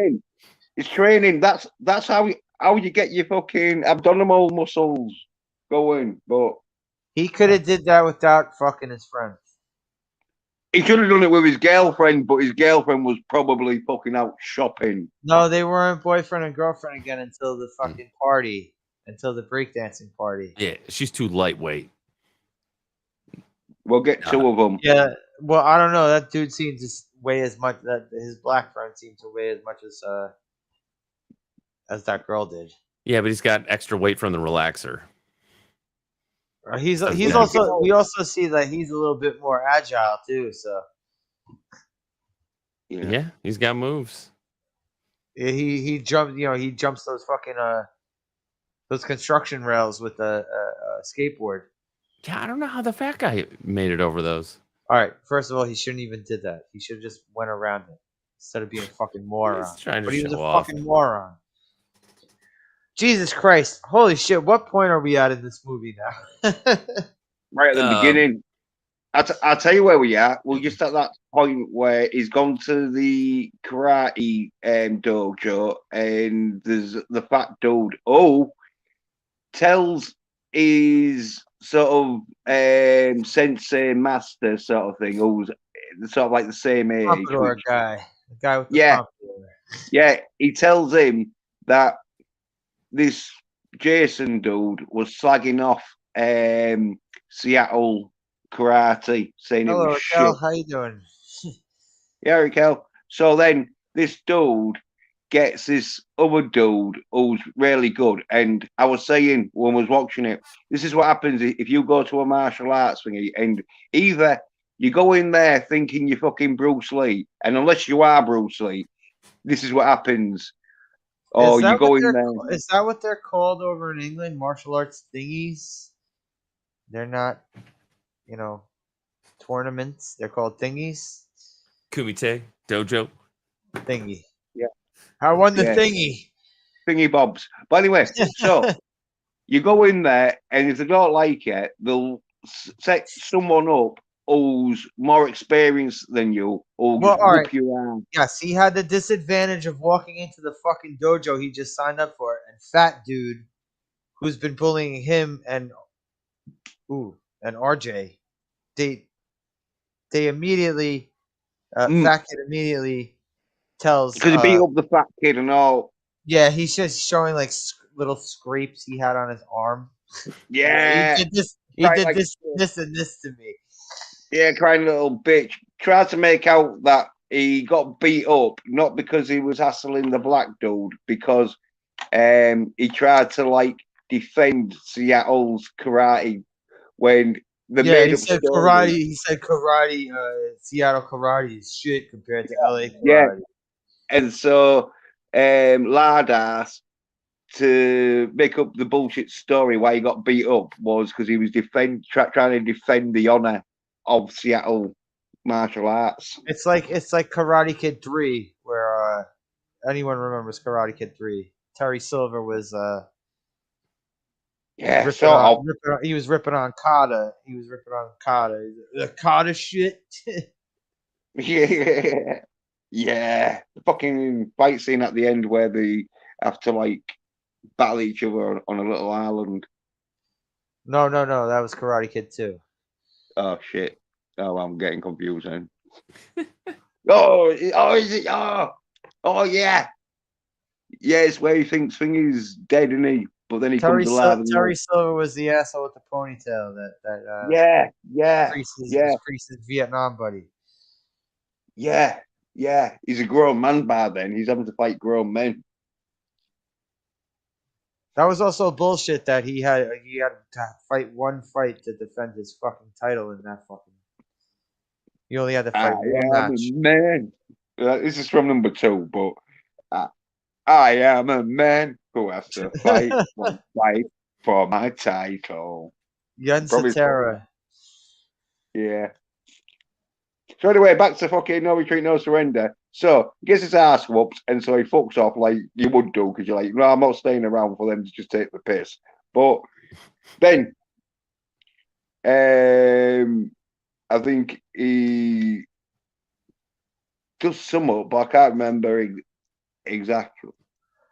It's training. That's how you get your fucking abdominal muscles going. But he could have did that without fucking his friends. He should have done it with his girlfriend, but his girlfriend was probably fucking out shopping. No, they weren't boyfriend and girlfriend again until the fucking party, until the breakdancing party. Yeah, she's too lightweight. We'll get two of them. Yeah, well, I don't know. That dude seems to weigh as much. That his black friend seemed to weigh as much as that girl did. Yeah, but he's got extra weight from the relaxer. He's also we also see that he's a little bit more agile too. So yeah, he's got moves. Yeah, he jumped. He jumps those fucking those construction rails with a skateboard. Yeah, I don't know how the fat guy made it over those. All right. First of all, he shouldn't even did that. He should have just went around it instead of being a fucking moron. He's trying to But he was a show off. fucking moron. Jesus Christ! Holy shit! What point are we at in this movie now? Right at the beginning. I'll tell you where we are. We're just at that point where he's gone to the karate dojo, and there's the fat dude. Tells his sort of sensei master sort of thing, who's sort of like the same age. Pompadour guy, the guy with the pompadour. Yeah, he tells him that this Jason dude was slagging off Seattle karate, saying Hello, it was Raquel. shit. How you doing? Yeah, Raquel. So then this dude gets this other dude who's really good. And I was saying when I was watching it, this is what happens if you go to a martial arts thingy, and either you go in there thinking you're fucking Bruce Lee, and unless you are Bruce Lee, this is what happens. Or you go in there. Is that what they're called over in England? Martial arts thingies? They're not, tournaments. They're called thingies. Kumite, dojo. Thingy. Yeah. I won the thingy. Thingy bobs. But anyway, so you go in there, and if they don't like it, they'll set someone up who's more experienced than you, or whoop you around. Yes, he had the disadvantage of walking into the fucking dojo he just signed up for, and fat dude, who's been bullying him and RJ, they immediately, fat kid immediately tells because he beat up the fat kid and all. Yeah, he's just showing like little scrapes he had on his arm. Yeah, he did this. He did like this and this to me. Yeah, crying little bitch. Tried to make out that he got beat up, not because he was hassling the black dude, because he tried to defend Seattle's karate when the made up said story. Karate. He said karate. Seattle karate is shit compared to LA karate. Yeah, and so Lardass, to make up the bullshit story why he got beat up, was because he was trying to defend the honor of Seattle martial arts. It's like Karate Kid 3, where anyone remembers Karate Kid 3. Terry Silver was he was ripping on Kata. The Kata shit. Yeah. The fucking fight scene at the end where they have to battle each other on a little island. No, that was Karate Kid 2. Oh shit! Oh, I'm getting confused then. Oh, is it? Oh, yeah. Yeah, it's where he thinks Thing is dead, isn't he? But then he comes alive. Terry Silver was the asshole with the ponytail that Kreese's Vietnam buddy. Yeah. He's a grown man by then. He's having to fight grown men. That was also bullshit that he had to fight one fight to defend his fucking title in that fucking. You only had to fight one match. Man, this is from number 2, but I am a man who has to fight one fight for my title. Yun Satara. Yeah. So anyway, back to fucking No Retreat, No Surrender. So he gets his ass whooped, and so he fucks off like you would do, because you're like, no, I'm not staying around for them to just take the piss. But then, I think he does sum up, but I can't remember exactly.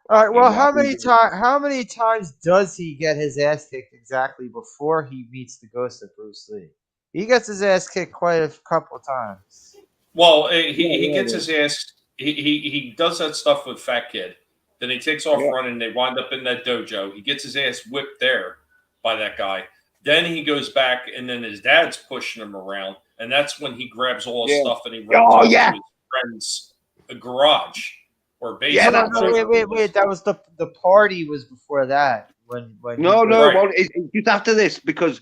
All right. Well, how many times does he get his ass kicked exactly before he meets the ghost of Bruce Lee? He gets his ass kicked quite a couple times. Well, he gets his ass. He does that stuff with Fat Kid. Then he takes off running. They wind up in that dojo. He gets his ass whipped there by that guy. Then he goes back, and then his dad's pushing him around, and that's when he grabs all his stuff and he runs into his friend's garage or basement. Wait. That was the party was before that. When no, it's just after this, because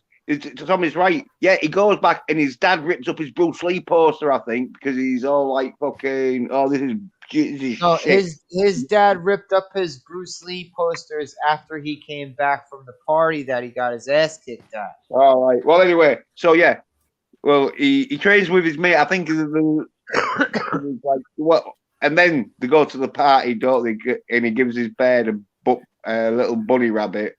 Tommy's right. Yeah, he goes back and his dad rips up his Bruce Lee poster, I think, because he's all like fucking, oh, this is No, shit. his dad ripped up his Bruce Lee posters after he came back from the party that he got his ass kicked at. All right. Well, anyway, so yeah. Well, he trains with his mate. I think like what, and then they go to the party, don't they? And he gives his bear a little bunny rabbit.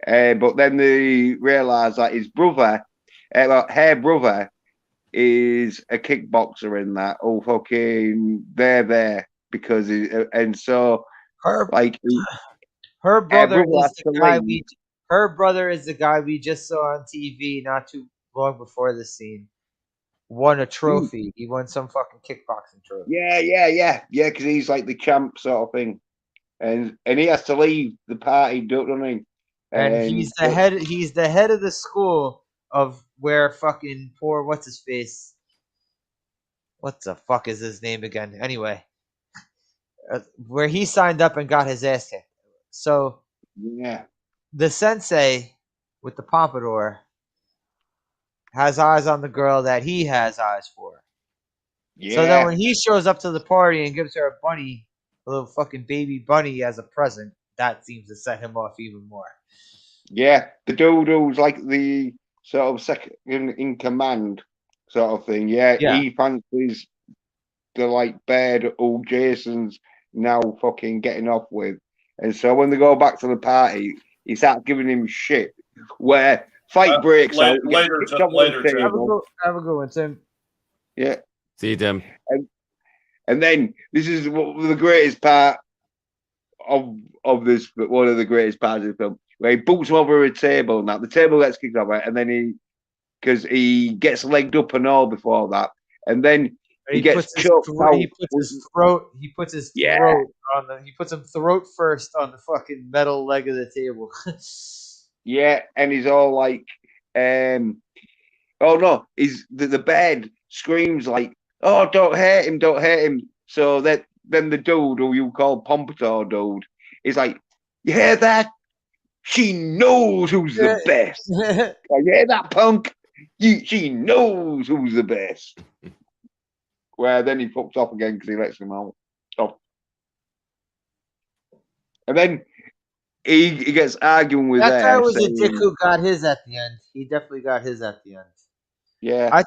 But then they realise that his brother, her brother, is a kickboxer in that. Oh, fucking, they're there because and so Her like her brother brother is the guy her brother is the guy we just saw on TV not too long before this scene. Won a trophy. He won some fucking kickboxing trophy. yeah, because he's like the champ sort of thing, and he has to leave the party, don't he? And he's the head. He's the head of the school of where fucking poor what's his face. What the fuck is his name again? Anyway, where he signed up and got his ass kicked. So Yeah. the sensei with the pompadour has eyes on the girl that he has eyes for. Yeah. So then when he shows up to the party and gives her a bunny, a little fucking baby bunny as a present, that seems to set him off even more. Yeah, the dodo's like the sort of second in command sort of thing. Yeah, Yeah. he fancies the like bear that old Jason's now fucking getting off with. And so when they go back to the party, he starts giving him shit. Where fight breaks out. Later, he gets kicked off the Tim. table. Have a good one, Tim. Yeah. See you, Tim. And then this is the greatest part of this, but one of the greatest parts of the film, where he boots him over a table. Now the table gets kicked over, and then because he gets legged up and all before that, and then he gets choked out. He puts his throat. He puts his throat on the. He puts him throat first on the fucking metal leg of the table. Yeah, and he's all like, oh no, he's the bed screams like, oh, don't hurt him. So that then the dude who you call Pompadour dude is like, you hear that? She knows who's the best. You hear that, punk? She knows who's the best. Where then he fucks off again because he lets him out. Oh. And then he gets arguing with that guy was saying, a dick who got his at the end. He definitely got his at the end. Yeah, I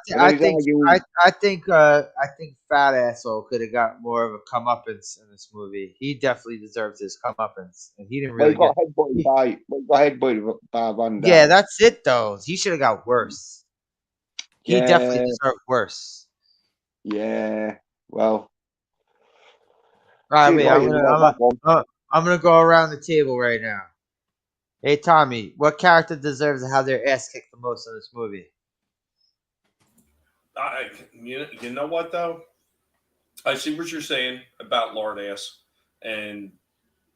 think Fat Asshole could have got more of a comeuppance in this movie. He definitely deserves his comeuppance, and he didn't really got headbutted by Van Damme. Yeah, that's it though. He should have got worse. He definitely deserved worse. Yeah, well. All right, wait. I'm gonna go around the table right now. Hey, Tommy, what character deserves to have their ass kicked the most in this movie? You know what though? I see what you're saying about lard ass, and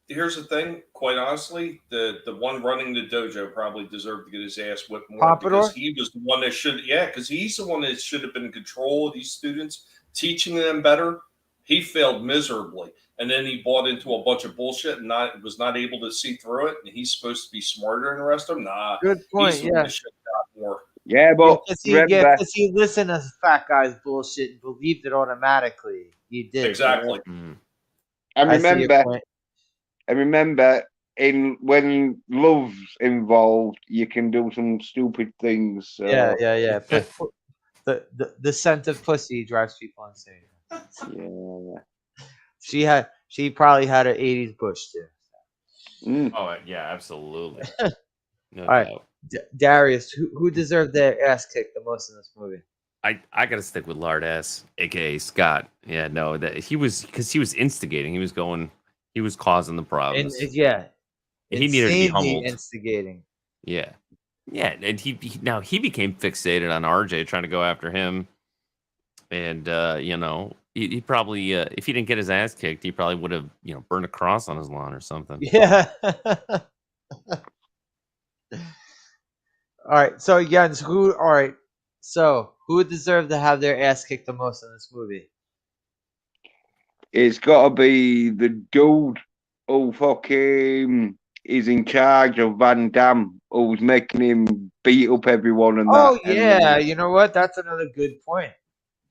here's the thing. Quite honestly, the one running the dojo probably deserved to get his ass whipped more Pompadour? because he was the one that should. Yeah, because he's the one that should have been in control of these students, teaching them better. He failed miserably, and then he bought into a bunch of bullshit and was not able to see through it. And he's supposed to be smarter than the rest of them. Nah, Good point. he's the one that should have got more. Yeah, but because he listened to fat guy's bullshit and believed it automatically. He did Exactly. Mm. I remember when love's involved, you can do some stupid things. So. Yeah. The scent of pussy drives people insane. Yeah. She probably had an 80s bush too. Mm. Oh yeah, absolutely. No All right. doubt. Darius, who deserved their ass kicked the most in this movie? I gotta stick with Lard S, aka Scott. Yeah, no, that he was instigating. He was causing the problems. And he needed to be humbled. Instigating. Yeah, and he became fixated on RJ, trying to go after him. And he probably if he didn't get his ass kicked, he probably would have burned a cross on his lawn or something. Yeah. All right. So Jens, who deserved to have their ass kicked the most in this movie? It's got to be the dude who fucking is in charge of Van Damme, who's making him beat up everyone and Oh that. yeah, you know what? That's another good point.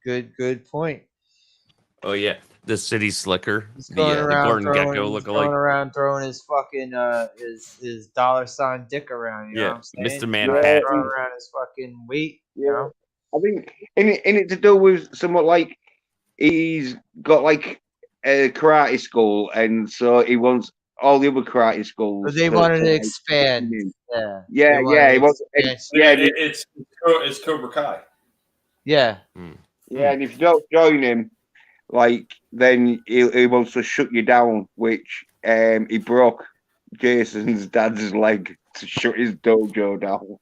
Good point. Oh yeah, the city slicker, He's going the around Gordon throwing. Gecko He's going lookalike. around throwing his fucking his $sign dick around. You know what Yeah, I'm saying? Mr. He's Man not Pat. throwing around his fucking weight. You Yeah, know? I think in it to do with somewhat like he's got like a karate school, and so he wants all the other karate schools But they to wanted to like, expand. him. Yeah. Yeah, They yeah, he wanted wants, expansion. yeah, It's Cobra Kai. Yeah. yeah, and if you don't join him, like then he wants to shut you down, which he broke Jason's dad's leg to shut his dojo down.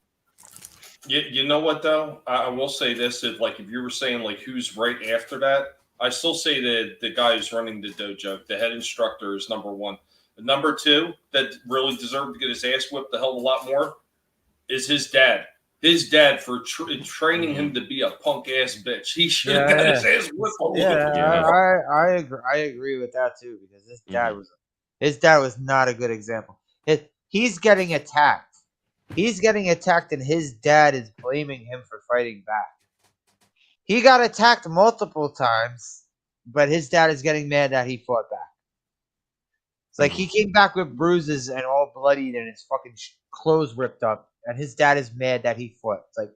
You know what though? I will say this: if you were saying like who's right after that, I still say that the guy who's running the dojo, the head instructor, is number one. Number two, that really deserved to get his ass whipped a hell of a lot more, is his dad. His dad for training him to be a punk ass bitch. He should have got his ass whipped a little bit more. I agree. I agree with that too because his dad was not a good example. He's getting attacked. He's getting attacked, and his dad is blaming him for fighting back. He got attacked multiple times, but his dad is getting mad that he fought back. It's like he came back with bruises and all bloodied and his fucking clothes ripped up, and his dad is mad that he fought. It's like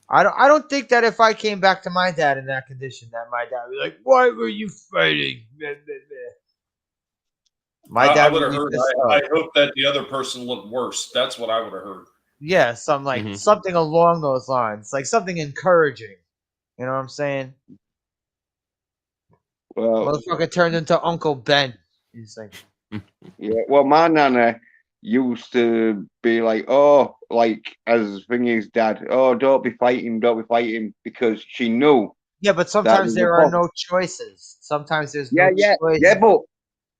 I don't think that if I came back to my dad in that condition, that my dad would be like, "Why were you fighting?" My dad I would have be heard. pissed off. I hope that the other person looked worse. That's what I would have heard. Yeah, something along those lines, like something encouraging. You know what I'm saying? Well, Motherfucker turned into Uncle Ben. He's like, yeah. Well, my nana used to be like, oh, like as Thingy's dad, oh, don't be fighting, because she knew. yeah, but sometimes there are no choices. Sometimes there's no choices. Yeah, but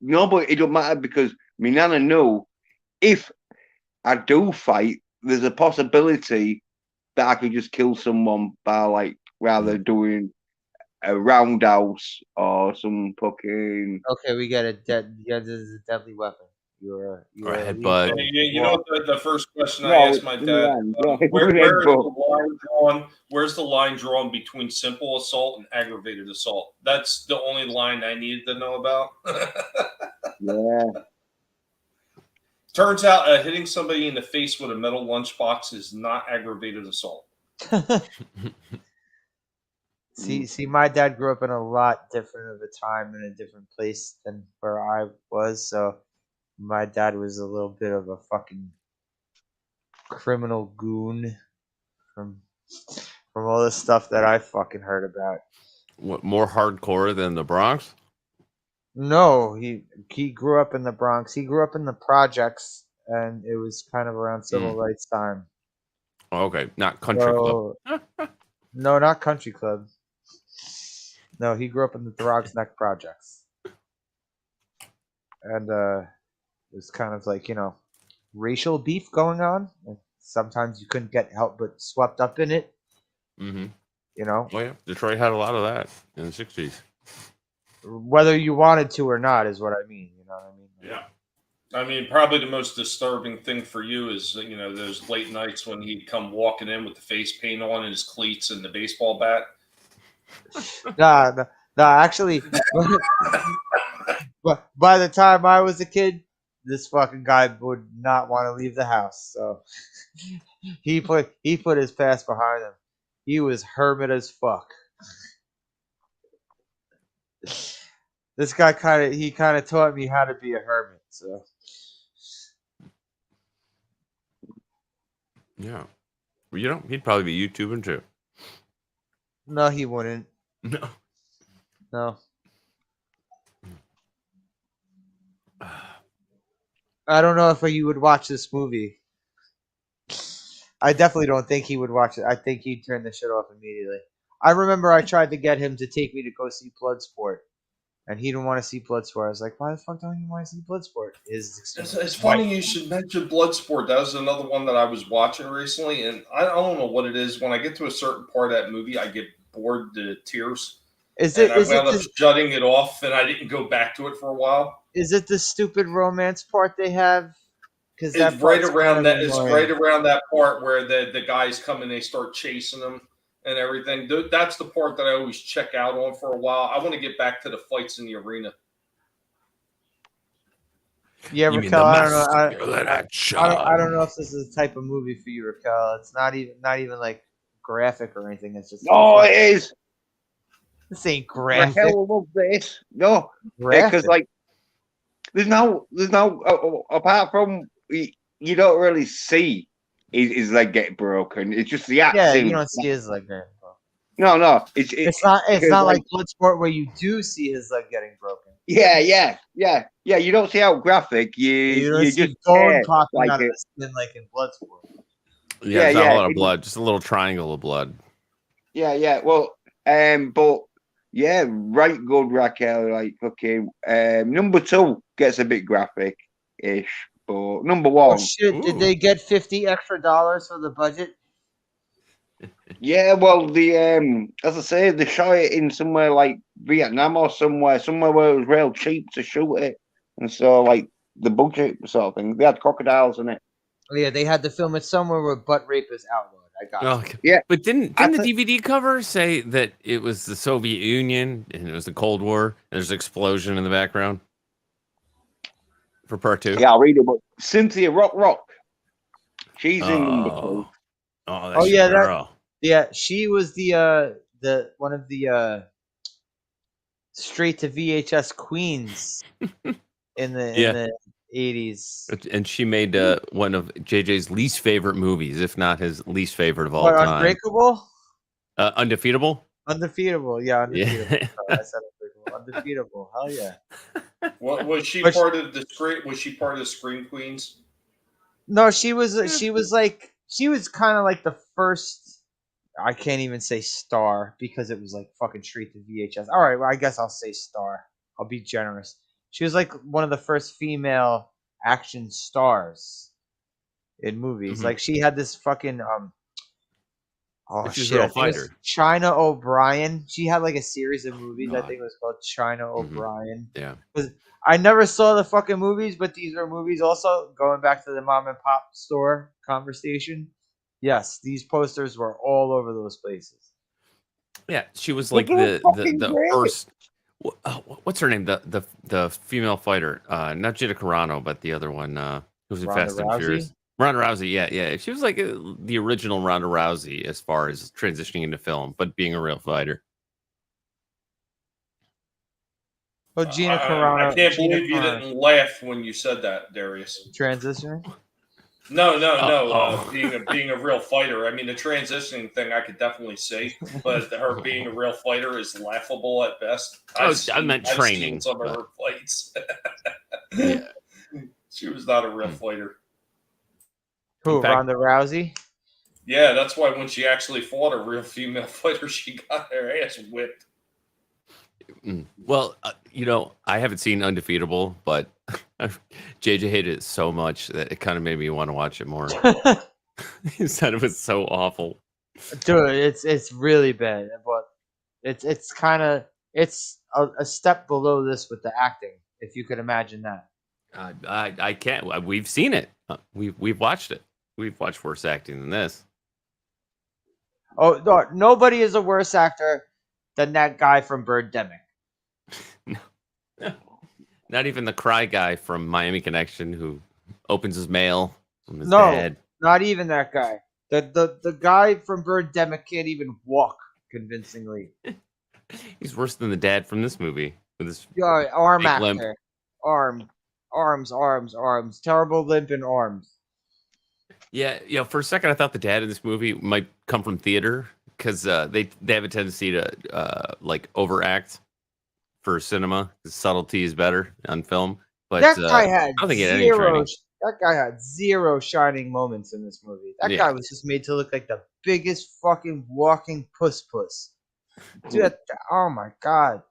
no, but it don't matter because my nana knew if I do fight, there's a possibility that I could just kill someone by like rather doing a roundhouse or some fucking. Okay, we get it. Yeah, this is a deadly weapon. You're Or a a headbutt. You know what the first question I No, asked my in the dad, end, yeah, where is headbutt. the line drawn? Where's the line drawn between simple assault and aggravated assault? That's the only line I needed to know about. Yeah. Turns out hitting somebody in the face with a metal lunchbox is not aggravated assault. See, my dad grew up in a lot different of a time in a different place than where I was, so my dad was a little bit of a fucking criminal goon from all the stuff that I fucking heard about. What, more hardcore than the Bronx? No, he grew up in the Bronx. He grew up in the projects, and it was kind of around civil rights time. Oh, okay, not country club. No, not country club. No, he grew up in the Throgs Neck projects, and it was kind of like racial beef going on. And sometimes you couldn't get help but swept up in it. Mm-hmm. Oh yeah, Detroit had a lot of that in the 60s. Whether you wanted to or not is what I mean. You know what I mean? Yeah. I mean, probably the most disturbing thing for you is, those late nights when he'd come walking in with the face paint on and his cleats and the baseball bat. Nah, actually, but by the time I was a kid, this fucking guy would not want to leave the house. So he put his past behind him. He was hermit as fuck. This guy kind of taught me how to be a hermit. So yeah, well, he'd probably be YouTubing too. No, he wouldn't. No. I don't know if he would watch this movie. I definitely don't think he would watch it. I think he'd turn the shit off immediately. I remember I tried to get him to take me to go see Bloodsport, and he didn't want to see Bloodsport. I was like, why the fuck don't you want to see Bloodsport? It's funny you should mention Bloodsport. That was another one that I was watching recently, and I don't know what it is. When I get to a certain part of that movie, I get bored to tears. I wound up shutting it off, and I didn't go back to it for a while. Is it the stupid romance part they have? Because It's that right part's around kind of that. It's annoying. right around that part where the guys come and they start chasing them and everything. That's the part that I always check out on for a while. I want to get back to the fights in the arena. Yeah, You mean Raquel, the I don't know. masculine action? I don't know if this is the type of movie for you, Raquel. It's not even like graphic or anything. It's just Oh, it is. this ain't The graphic. hell of this. No, Graphic. because like there's no apart from you don't really see his leg get broken. It's just the Yeah, acting. you don't see his leg getting broken. No, It's not because, like Bloodsport where you do see his leg getting broken. yeah. You don't see how graphic. You don't You see just bone care, popping like out of it. the skin like in Bloodsport. Yeah, Yeah, it's not a yeah, lot of it- blood, just a little triangle of blood. Yeah. Well, but yeah, right, good Raquel. Like, okay, number 2 gets a bit graphic ish, but number Oh 1, shit! Did Ooh. they get $50 extra for the budget? yeah. Well, the as I say, they shot it in somewhere like Vietnam or somewhere where it was real cheap to shoot it, and so like the budget sort of thing. They had crocodiles in it. Oh, yeah, they had to film it somewhere where butt rape is outlawed. I got it. Okay. Yeah. But didn't I the DVD cover say that it was the Soviet Union and it was the Cold War? And there's an explosion in the background for part 2. Yeah, I'll read it. But Cynthia Rock, she's in number 2. Oh, that's Oh, your yeah, girl. Yeah, she was the one of the straight to VHS queens in the 80s. And she made one of JJ's least favorite movies, if not his least favorite of all What, time. Unbreakable? Undefeatable? Undefeatable, yeah, Undefeatable. Yeah. Sorry, I said Unbreakable. Undefeatable, hell yeah. What was she But part of the screen? Was she part of the Scream Queens? No, she was kind of like the first. I can't even say star because it was like fucking straight to VHS. All right, well, I guess I'll say star. I'll be generous. She was like one of the first female action stars in movies. Mhm. Like she had this fucking oh She's a shit, real I think it was fighter. China O'Brien. She had like a series of movies. I God. think it was called China O'Brien. Yeah. I never saw the fucking movies, but these are movies also. Going back to the mom and pop store conversation. Yes, these posters were all over those places. Yeah, she was They're like the fucking great. first. What's her name? The female fighter, not Gina Carano, but the other one who was in Ronda Fast and Rousey? Furious. Ronda Rousey, yeah. She was like the original Ronda Rousey as far as transitioning into film, but being a real fighter. Well, Gina Carano. I can't Gina believe you Carano. didn't laugh when you said that, Darius. Transitioning. No. Oh. Being a real fighter. I mean, the transitioning thing I could definitely see, but her being a real fighter is laughable at best. I meant training, I've seen some of but- her fights. Yeah. She was not a real fighter. Who? In fact- Ronda Rousey. Yeah, that's why when she actually fought a real female fighter, she got her ass whipped. Well, I haven't seen Undefeatable, but JJ hated it so much that it kind of made me want to watch it more. He said it was so awful. Dude, it's really bad, but it's kind of a step below this with the acting, if you could imagine that. I can't. We've seen it. We've watched it. We've watched worse acting than this. Oh, no, nobody is a worse actor than that guy from Birdemic. Not even the cry guy from Miami Connection who opens his mail from his No, dad. not even that guy. The guy from Birdemic can't even walk convincingly. He's worse than the dad from this movie with his Yeah, arm Fake actor. limp. Arms. Terrible limp in arms. Yeah. For a second, I thought the dad in this movie might come from theater because they have a tendency to like overact for cinema. The subtlety is better on film. But That guy had I don't think he had any zero. training. That guy had zero shining moments in this movie. That Yeah. guy was just made to look like the biggest fucking walking puss. Dude, oh my god.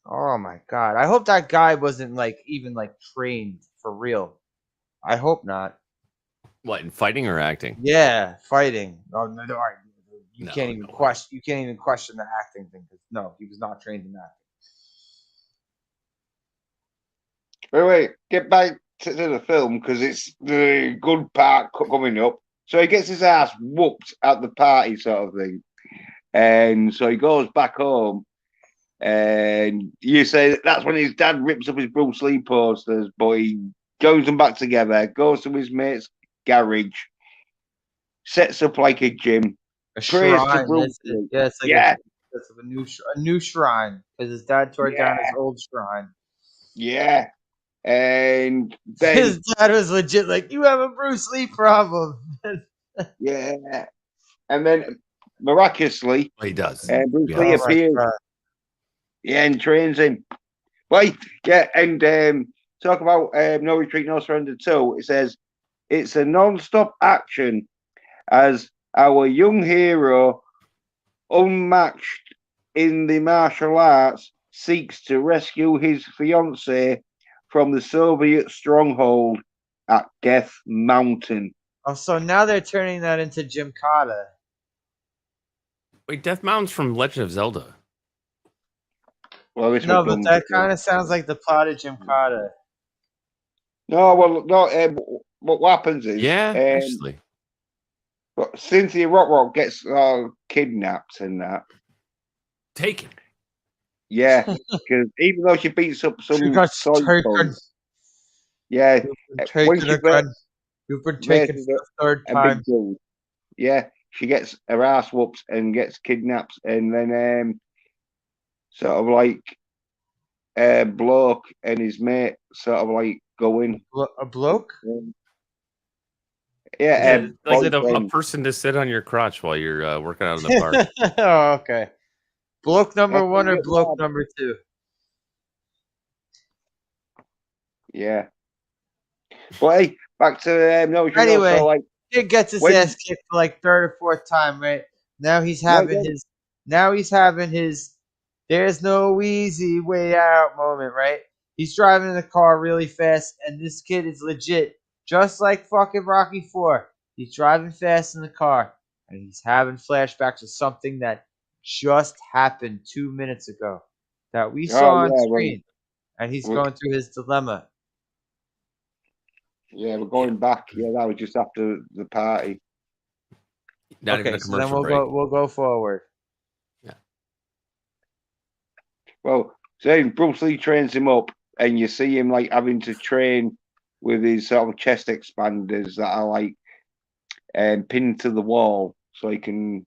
I hope that guy wasn't even trained for real. I hope not. What, in fighting or acting? Yeah, fighting. Oh no, all right. You No, can't even no way. question. You can't even question the acting thing. No, he was not trained in acting. Wait, get back to the film because it's the good part coming up. So he gets his ass whooped at the party, sort of thing, and so he goes back home. And you say that's when his dad rips up his Bruce Lee posters, but he joins them back together, goes to his mate's garage, sets up like a gym, A prays to shrine. Bruce That's it. Lee. Yeah, it's like Yeah, a new shrine because his dad tore down his old shrine. yeah. And then His dad was legit like, "You have a Bruce Lee problem." yeah, and then miraculously, He does. Bruce Yeah. Lee Oh my appears. God. Yeah, and trains him. Well, yeah, and talk about No Retreat, No Surrender 2. It says it's a non-stop action as our young hero, unmatched in the martial arts, seeks to rescue his fiancée from the Soviet stronghold at Death Mountain. Oh, so now they're turning that into Jim Carter. Wait, Death Mountain's from Legend of Zelda. Well, this No, was but done that before. kind of sounds like the plot of Jim Carter. No, well, no. What happens is, Yeah, actually. but Cynthia Rock gets kidnapped and that. Taken. Yeah, because even though she beats up some She got soy taken. cons, yeah, You've been when taken she again. You've been taken raises for the third a time. big dude, yeah, she gets her ass whooped and gets kidnapped, and then sort of like bloke and his mate sort of like go in. A bloke? Yeah, Is it a boyfriend. person to sit on your crotch while you're working out in the park? Oh, okay. Bloke number That's one or it, bloke lad. number two? Yeah. But hey, back to no. Anyway, so, like, he gets his when- ass kicked for like third or fourth time, right? Now he's having yeah. his. Now he's having his. There's no easy way out moment, right? He's driving the car really fast, and this kid is legit, just like fucking Rocky 4. He's driving fast in the car, and he's having flashbacks of something that just happened 2 minutes ago that we saw on screen, and he's going through his dilemma. Yeah, we're going back. Yeah, that was just after the party. Not even Okay, a so then commercial we'll break. go forward. Well, saying Bruce Lee trains him up, and you see him like having to train with his sort of chest expanders that are like pinned to the wall, so he can,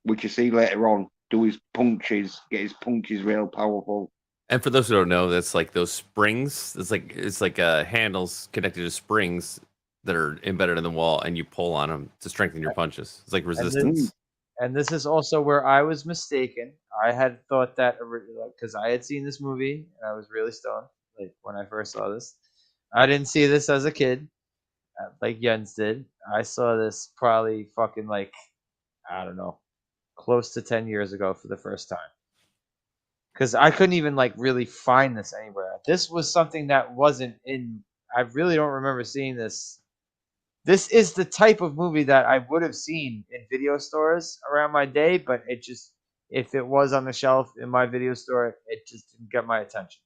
which you see later on, do his punches, get his punches real powerful. And for those who don't know, that's like those springs. It's like handles connected to springs that are embedded in the wall, and you pull on them to strengthen your punches. It's like resistance. And this is also where I was mistaken. I had thought that because I had seen this movie and I was really stoned, like when I first saw this. I didn't see this as a kid, like Jens did. I saw this probably fucking like, I don't know, close to 10 years ago for the first time. Because I couldn't even like really find this anywhere. This was something that wasn't in. I really don't remember seeing this. This is the type of movie that I would have seen in video stores around my day, but it just, if it was on the shelf in my video store, it just didn't get my attention.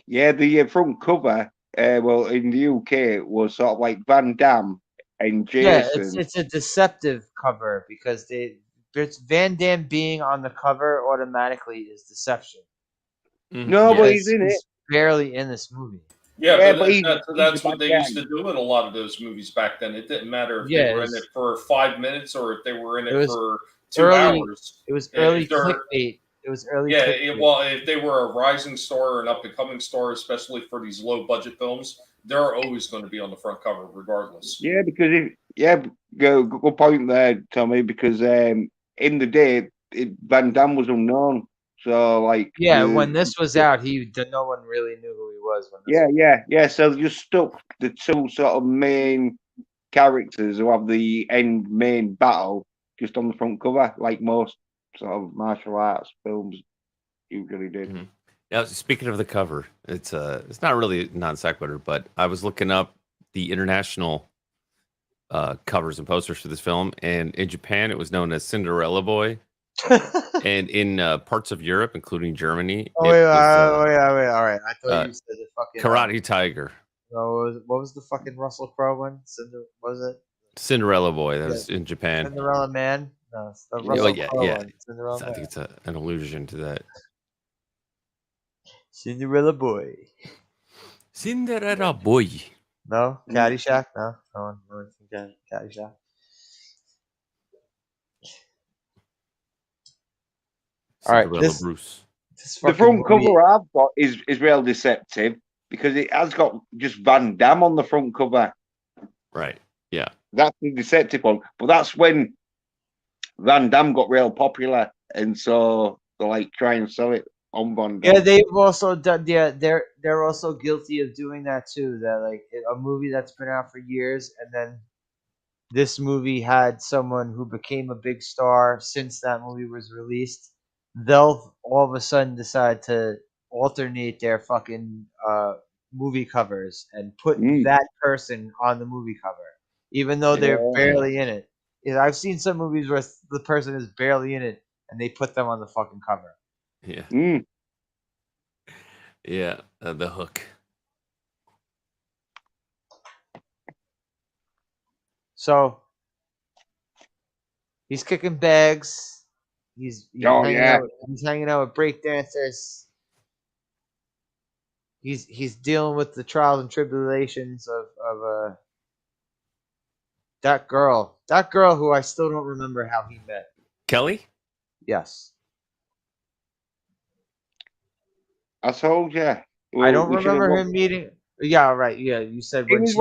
Yeah, the front cover, well, in the UK, was sort of like Van Damme and Jason. Yeah, it's a deceptive cover because it's Van Damme being on the cover automatically is deception. No, but he's in it. He's barely in this movie. Yeah, but that's what they used to do in a lot of those movies back then. It didn't matter if they were in it for 5 minutes or if they were in it for 2 hours. It was early clickbait. It was early. Yeah, well, if they were a rising star or an up and coming star, especially for these low budget films, they're always going to be on the front cover, regardless. Yeah, because good point there, Tommy. Because in the day, Van Damme was unknown. So like, when this was out, no one really knew who he was. Yeah. So you stuck the two sort of main characters who have the end main battle just on the front cover, like most sort of martial arts films usually did. Mm-hmm. Now, speaking of the cover, it's not really non sequitur, but I was looking up the international covers and posters for this film, and in Japan, it was known as Cinderella Boy. and in parts of Europe, including Germany, Oh, it wait, was wait, all right. I thought you said the fucking Karate Tiger, No, what was the fucking Russell Crowe one? Was it Cinderella Boy. That was in Japan. Cinderella Man? No, it's the Yeah, Russell yeah, Crowe yeah. one. Cinderella I Man. think it's an allusion to that. Cinderella Boy. Cinderella Boy. No? Caddyshack? No? No one from Caddyshack. All right, Cinderella this Bruce. The front cover I've got is real deceptive because it has got just Van Damme on the front cover. Right. Yeah. That's the deceptive one. But that's when Van Damme got real popular, and so they like try and sell it on Van Damme. Yeah, they've also done. Yeah, they're also guilty of doing that too. That like a movie that's been out for years, and then this movie had someone who became a big star since that movie was released. They'll all of a sudden decide to alternate their fucking movie covers and put that person on the movie cover, even though they're barely in it. Yeah, I've seen some movies where the person is barely in it and they put them on the fucking cover. Yeah. Yeah. The Hook. So he's kicking bags. He's hanging out. He's hanging out with breakdancers. He's dealing with the trials and tribulations of that girl. That girl who I still don't remember how he met. Kelly? Yes. I told you. I don't remember him meeting. Yeah, right. Yeah, you said when he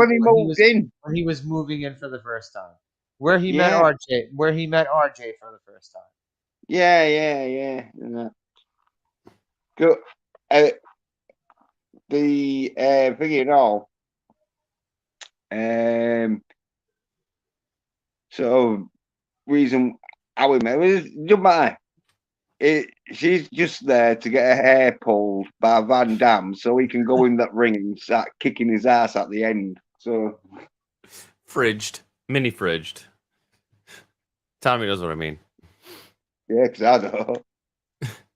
was moving in for the first time. Where he met RJ. Where he met RJ for the first time. Yeah. Good. The thing you know, so reason I would met was doesn't matter. She's just there to get her hair pulled by Van Damme so he can go in that ring and start kicking his ass at the end. So fridged, mini fridged. Tommy knows what I mean. Yeah, because I don't.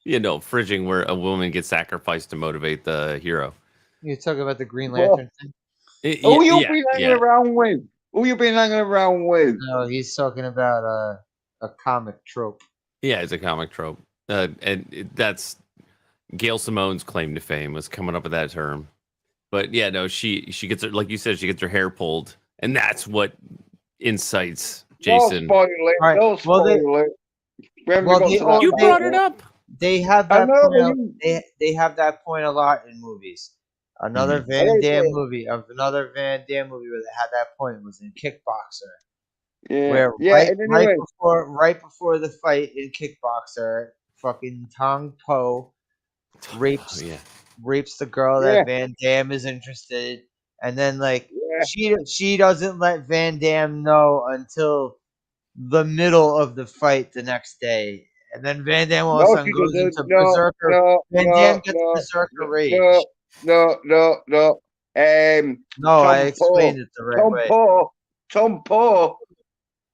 You know, fridging where a woman gets sacrificed to motivate the hero. You're talking about the Green Lantern thing? Who you been hanging around with? Who you been hanging around with? No, he's talking about a comic trope. Yeah, it's a comic trope. And that's Gail Simone's claim to fame was coming up with that term. But yeah, no, she gets her, like you said, she gets her hair pulled, and that's what incites Jason. Don't spoil it. Right. Don't spoil it. You brought it up. They have that point. They have that point a lot in movies. Another Van Damme movie where they had that point was in Kickboxer. Yeah. Where right before the fight in Kickboxer, fucking Tong Po rapes the girl that Van Damme is interested in, and then she doesn't let Van Damme know until the middle of the fight the next day. And then Van Damme all of a sudden goes into berserker. Van Damme gets berserker rage. No. I explained it the right way. Tom Poe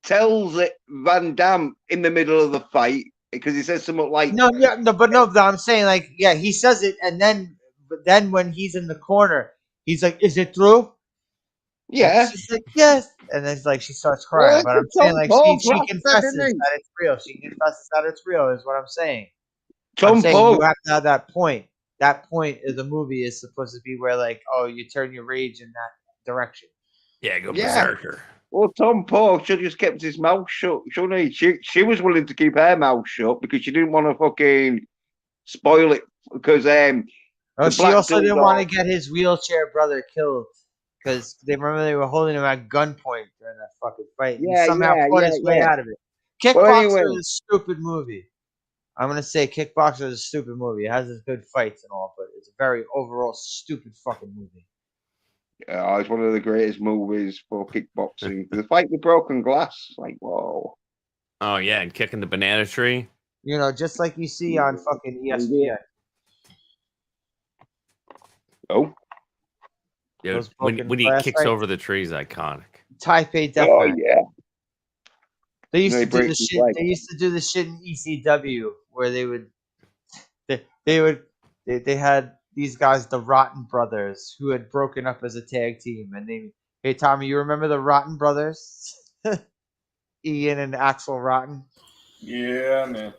tells it Van Damme in the middle of the fight because he says something like but I'm saying he says it, and then when he's in the corner, he's like, "Is it true?" Yeah. And she's like, "Yes," and then she starts crying. But I'm saying she confesses that it's real. She confesses that it's real. Is what I'm saying. You have to have that point. That point of the movie is supposed to be where you turn your rage in that direction. Yeah, go berserker. Well, Tom Poe should have just kept his mouth shut, shouldn't he? She was willing to keep her mouth shut because she didn't want to fucking spoil it. Because she also didn't want to get his wheelchair brother killed because they were holding him at gunpoint during that fucking fight. He somehow fought his way out of it. Kickboxer is a stupid movie. I'm gonna say Kickboxer is a stupid movie. It has its good fights and all, but it's a very overall stupid fucking movie. It's one of the greatest movies for kickboxing. The fight with broken glass, whoa. Oh yeah, and kicking the banana tree. Just like you see on fucking ESPN. Oh. Yeah, when he kicks over the tree is iconic. Taipei Death. Oh yeah. They used No, he to do the breaks his shit. leg. They used to do the shit in ECW where they had these guys, the Rotten Brothers, who had broken up as a tag team, and hey Tommy, you remember the Rotten Brothers? Ian and Axel Rotten. Yeah, man.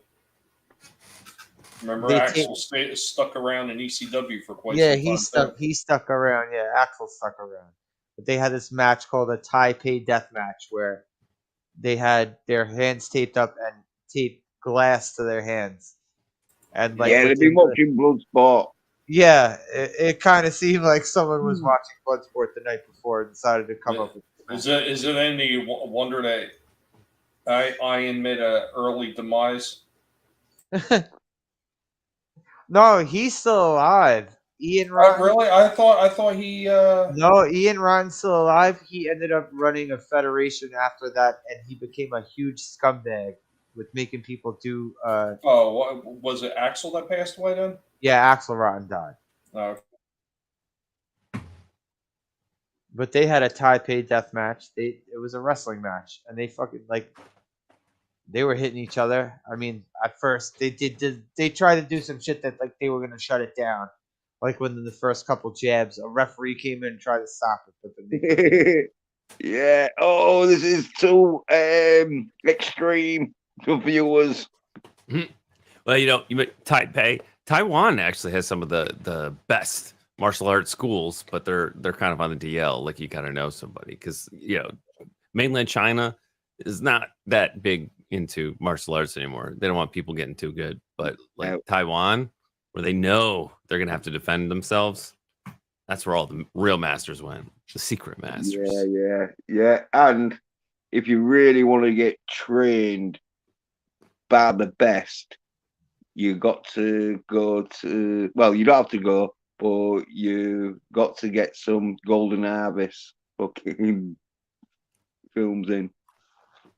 Remember, They Axel stuck around in ECW for quite Yeah, some time. he stuck around. Yeah, Axel stuck around. But they had this match called a Taipei Death Match where they had their hands taped up and taped glass to their hands, and like Yeah, they've been watching Bloodsport. yeah, it kind of seemed like someone was watching Bloodsport the night before and decided to come up with Is it any wonder that Ian made an early demise? No, he's still alive. Ian Rotten. Really? I thought he. No, Ian Rotten's still alive. He ended up running a federation after that, and he became a huge scumbag with making people do. Oh, was it Axel that passed away then? Yeah, Axel Rotten died. But they had a Taipei death match. It was a wrestling match, and they fucking they were hitting each other. I mean, at first they tried to do some shit that like they were gonna shut it down. Like when the first couple jabs, a referee came in and tried to stop it, but then Yeah. Oh, this is too extreme for viewers. Well, you Taipei. Taiwan actually has some of the best martial arts schools, but they're kind of on the DL. Like you gotta know somebody because mainland China is not that big into martial arts anymore. They don't want people getting too good, but like Taiwan, where they know they're gonna have to defend themselves, that's where all the real masters went. The secret masters. Yeah. And if you really want to get trained by the best, you got to go to. Well, you don't have to go, but you got to get some Golden Harvest fucking films in.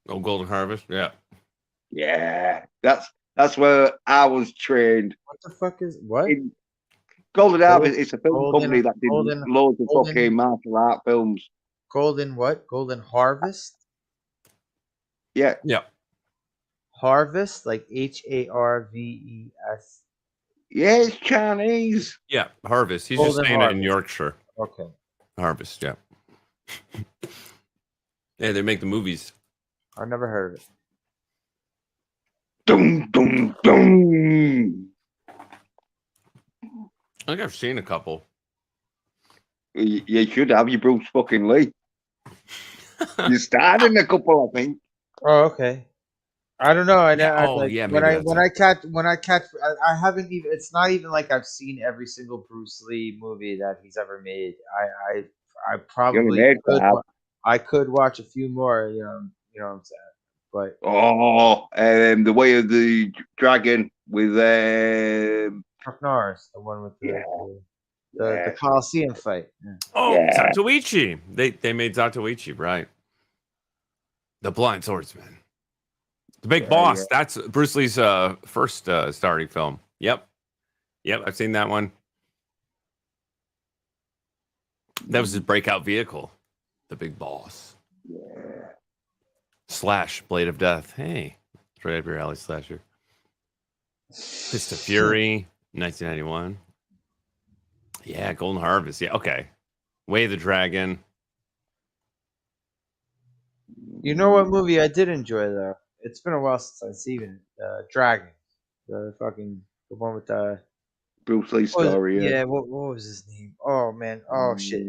Oh, Golden Harvest, yeah. Yeah, that's where I was trained. what the fuck is what? Golden Harvest, it's a film company that did Golden- loads of Golden- fucking martial art films. Golden what? Golden Harvest? Yeah. Harvest, like HARVES. Yeah, it's Chinese. Yeah, Harvest. He's Golden just saying it in Harvest. Yorkshire. Okay. Harvest, yeah. Yeah, they make the movies. I've never heard of it. Dum dum dum. I think I've seen a couple. You should have your Bruce fucking Lee. You starred in a couple, I think. Oh, okay. I don't know. I haven't even. It's not even like I've seen every single Bruce Lee movie that he's ever made. I probably could. I could watch a few more. You know what I'm saying. But the Way of the Dragon with Chuck Norris, the one with the Yeah. Coliseum fight. Yeah. Oh, Yeah. Zatoichi. They made Zatoichi, right? The Blind Swordsman. The Big Boss. yeah. That's Bruce Lee's first starring film. Yep, I've seen that one. That was his breakout vehicle. The Big Boss. Yeah. Slash, Blade of Death. Hey, it's right up your alley, Slasher. Fist of Fury, 1991. Yeah, Golden Harvest. Yeah, okay. Way of the Dragon. You know what movie I did enjoy though? It's been a while since I've seen it. Dragon, the one with the Bruce Lee story. Yeah. What was his name? Oh man. Oh shit.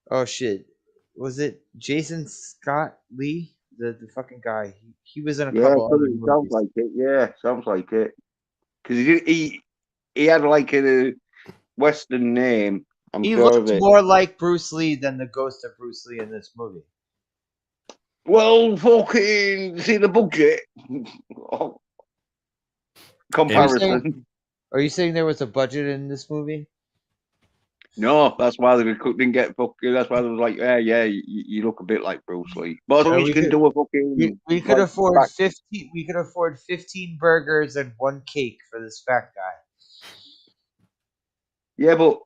Oh shit. Was it Jason Scott Lee? The fucking guy. He was in a couple other movies. Sounds like it. Yeah, sounds like it. Because he had like a Western name. He looked more like Bruce Lee than the ghost of Bruce Lee in this movie. Well, fucking see the budget. Comparison. Are you saying there was a budget in this movie? No, that's why they didn't get fucking. That's why they was like, you look a bit like Bruce Lee. But as long as you can do a fucking. We could afford 15. We could afford 15 burgers and one cake for this fat guy. Yeah, but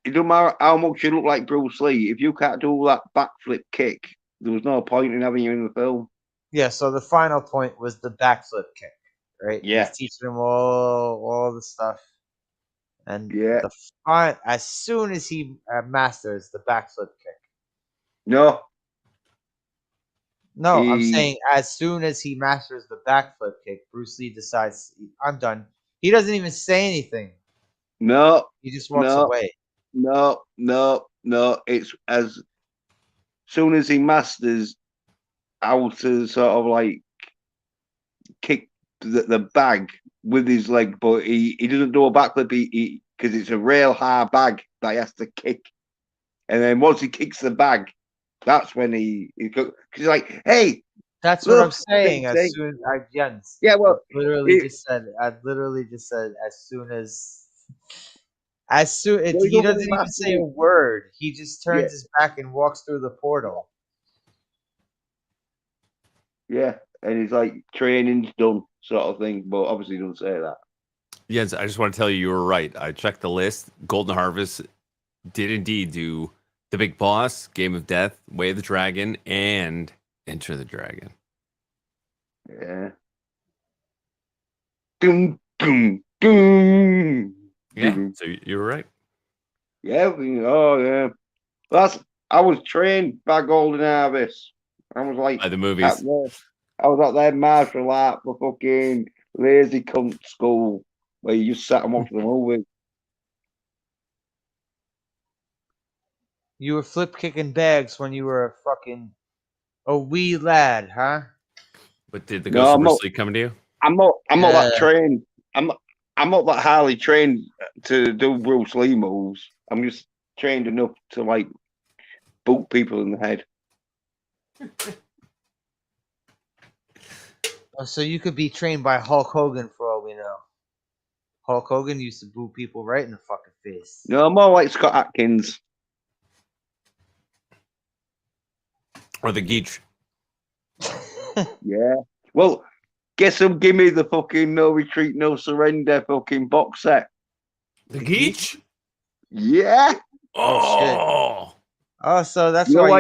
it doesn't matter how much you look like Bruce Lee. If you can't do that backflip kick, there was no point in having you in the film. Yeah, so the final point was the backflip kick, right? Yeah. He's teaching him all the stuff. And Yeah. as soon as he masters the backflip kick. No. No, I'm saying as soon as he masters the backflip kick, Bruce Lee decides, I'm done. He doesn't even say anything. No. He just walks No. away. No. It's as soon as he masters how to sort of like kick the bag with his leg, but he doesn't do a backflip because it's a real hard bag that he has to kick. And then once he kicks the bag, that's when he's like, hey. That's look, what I'm saying. As soon as Jens, yeah, well, I literally just said as soon as he doesn't even say a word. He just turns his back and walks through the portal. Yeah, and he's like, training's done, sort of thing. But obviously, he doesn't say that. Yes, I just want to tell you were right. I checked the list. Golden Harvest did indeed do The Big Boss, Game of Death, Way of the Dragon, and Enter the Dragon. Yeah. Doom, doom, doom. Yeah, so you were right. Yeah, yeah. I was trained by Golden Harvest. I was like, By the movies. I was at their martial art for fucking lazy cunt school where you just sat and watched the movie. You were flip kicking bags when you were a wee lad, huh? But did the Ghost of Bruce Lee come to you? I'm not that trained. I'm not that highly trained to do Bruce Lee moves. I'm just trained enough to like boot people in the head. So you could be trained by Hulk Hogan for all we know. Hulk Hogan used to boot people right in the fucking face. No, more like Scott Atkins. Or the Geech. Yeah. Well, guess who'll give me the fucking No Retreat, No Surrender fucking box set? The Geech? Yeah. Oh shit. Oh, so that's why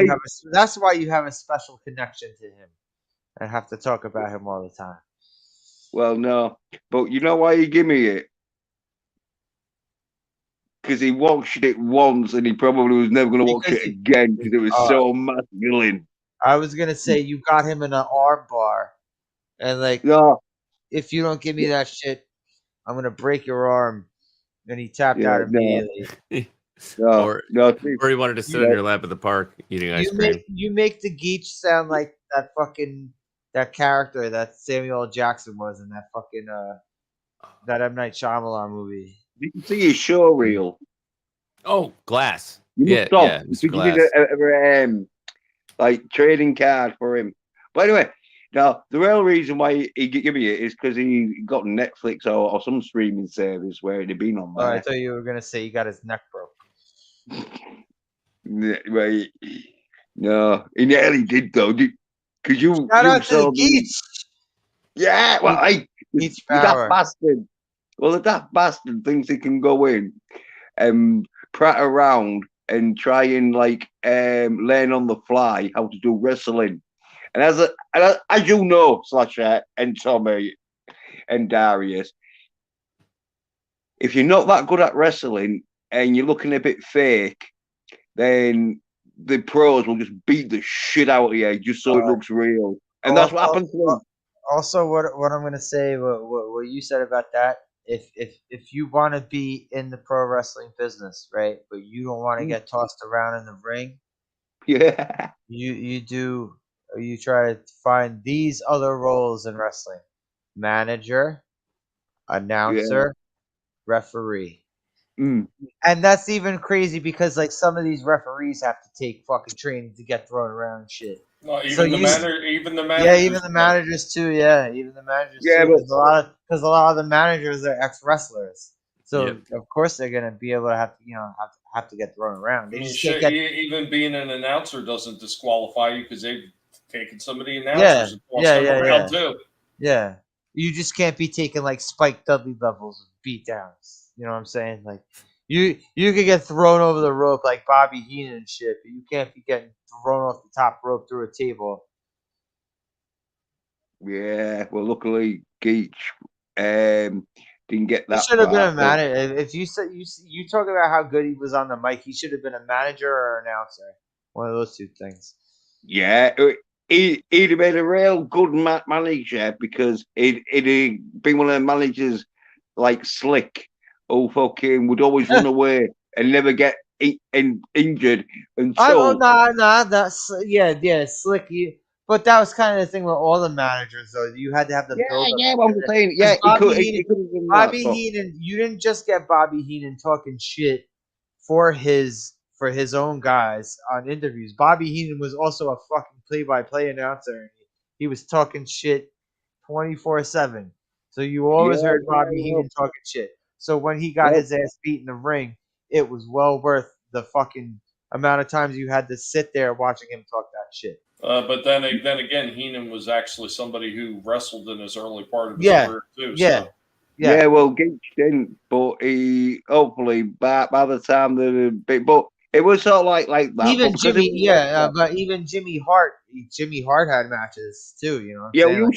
you have a special connection to him. I have to talk about him all the time. Well, no, but you know why he give me it? Because he watched it once and he probably was never going to watch it again because it was so masculine. I was gonna say you got him in an arm bar, and like, no, if you don't give me that shit, I'm gonna break your arm. And he tapped out immediately. Or he wanted to sit on your lap at the park eating ice cream. You make the Geech sound like that character that Samuel L. Jackson was in that fucking that M. Night Shyamalan movie. You can see his show reel. Oh, Glass. Yeah, Mr. Glass. You like trading card for him. But anyway, now the real reason why he give me it is because he got Netflix or some streaming service where he'd been on there. Oh, I thought you were gonna say he got his neck broke. Right. No, he nearly did though. Because you shout out to the Geech. Yeah, well, that bastard. Well, that bastard thinks he can go in and prat around and try and like learn on the fly how to do wrestling. And as you know, Slasher and Tommy and Darius, if you're not that good at wrestling and you're looking a bit fake, then the pros will just beat the shit out of you just so it looks real. And that's what happens to them. Also, what I'm gonna say, what you said about that, if you want to be in the pro wrestling business, right, but you don't want to get tossed around in the ring, yeah, you try to find these other roles in wrestling: manager, announcer, referee. And that's even crazy because like some of these referees have to take fucking training to get thrown around and shit. No, even the managers. Yeah, even the managers too. Yeah, even the managers too. Because a lot of the managers are ex wrestlers, so of course they're gonna be able to have to get thrown around. They even being an announcer doesn't disqualify you because they've taken some of the announcers and tossed them around too. Yeah, you just can't be taking like Spike Dudley levels of beatdowns. You know what I'm saying? Like You could get thrown over the rope like Bobby Heenan and shit, but you can't be getting thrown off the top rope through a table. Yeah, well, luckily Geach didn't get He that should have been far. a manager. If you said you talk about how good he was on the mic, he should have been a manager or announcer. One of those two things. Yeah, he'd have been a real good manager because he'd been one of the managers like Slick, who fucking would always run away and never get injured until. That's Slick. But that was kind of the thing with all the managers, though. You had to have the build up. Yeah, what I'm saying, yeah, he could have done Bobby that. Heenan, you didn't just get Bobby Heenan talking shit for his own guys on interviews. Bobby Heenan was also a fucking play-by-play announcer. He was talking shit 24/7. So you always heard Bobby Heenan talking shit. So when he got his ass beat in the ring, it was well worth the fucking amount of times you had to sit there watching him talk that shit. But then again, Heenan was actually somebody who wrestled in his early part of his career too. Yeah, well, Geach didn't, but he hopefully by the time but it was sort of like that. Even Jimmy, but even Jimmy Hart had matches too. You know. Yeah, you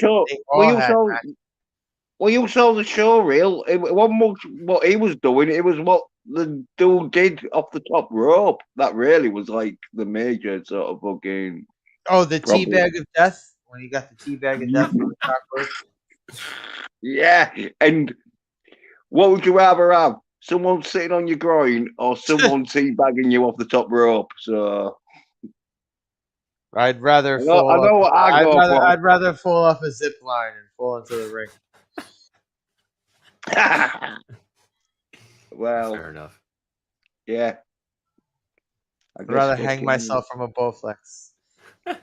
saw the show reel. It wasn't much what he was doing. It was what the dude did off the top rope. That really was like the major sort of fucking. Oh, the teabag of death when he got the teabag of death from the top rope. Yeah, and what would you rather have? Someone sitting on your groin or someone teabagging you off the top rope? So I'd rather I'd rather fall off a zip line and fall into the ring. Well, fair enough. Yeah. I'd rather hang myself from a Bowflex.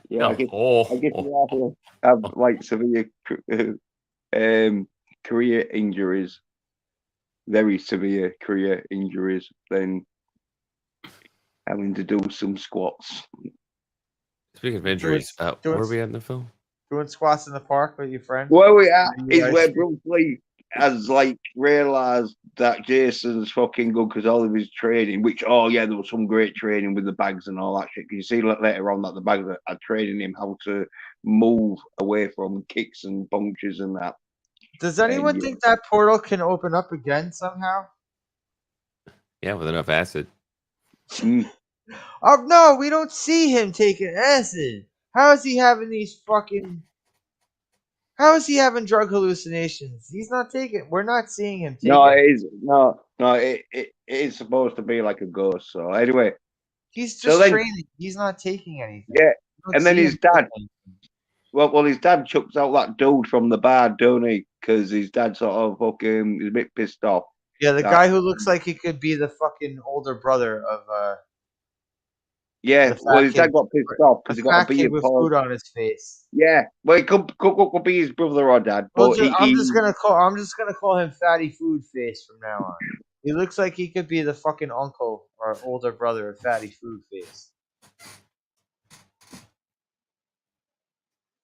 Yeah, I guess you have like severe career injuries, very severe career injuries, then having to do some squats. Speaking of injuries, where are we at in the film? Doing squats in the park with your friend? Where we at is where Bruce Lee has like realised that Jason's fucking good because all of his training, there was some great training with the bags and all that shit. Because you see later on that the bags are training him how to move away from kicks and punches and that. Does anyone think that portal can open up again somehow? Yeah, with enough acid. Oh no, we don't see him taking acid. How is he having drug hallucinations? He's not taking. We're not seeing him take it is supposed to be like a ghost. So anyway, he's just training. He's not taking anything. Yeah, and then his dad. Well, his dad chucks out that dude from the bar, don't he? Because his dad sort of fucking is a bit pissed off. Yeah, the guy who looks like he could be the fucking older brother of. Yeah, well, his dad got pissed off because he got a beard with food on his face. Yeah, well, he could be his brother or dad. But I'm just gonna call him Fatty Food Face from now on. He looks like he could be the fucking uncle or older brother of Fatty Food Face.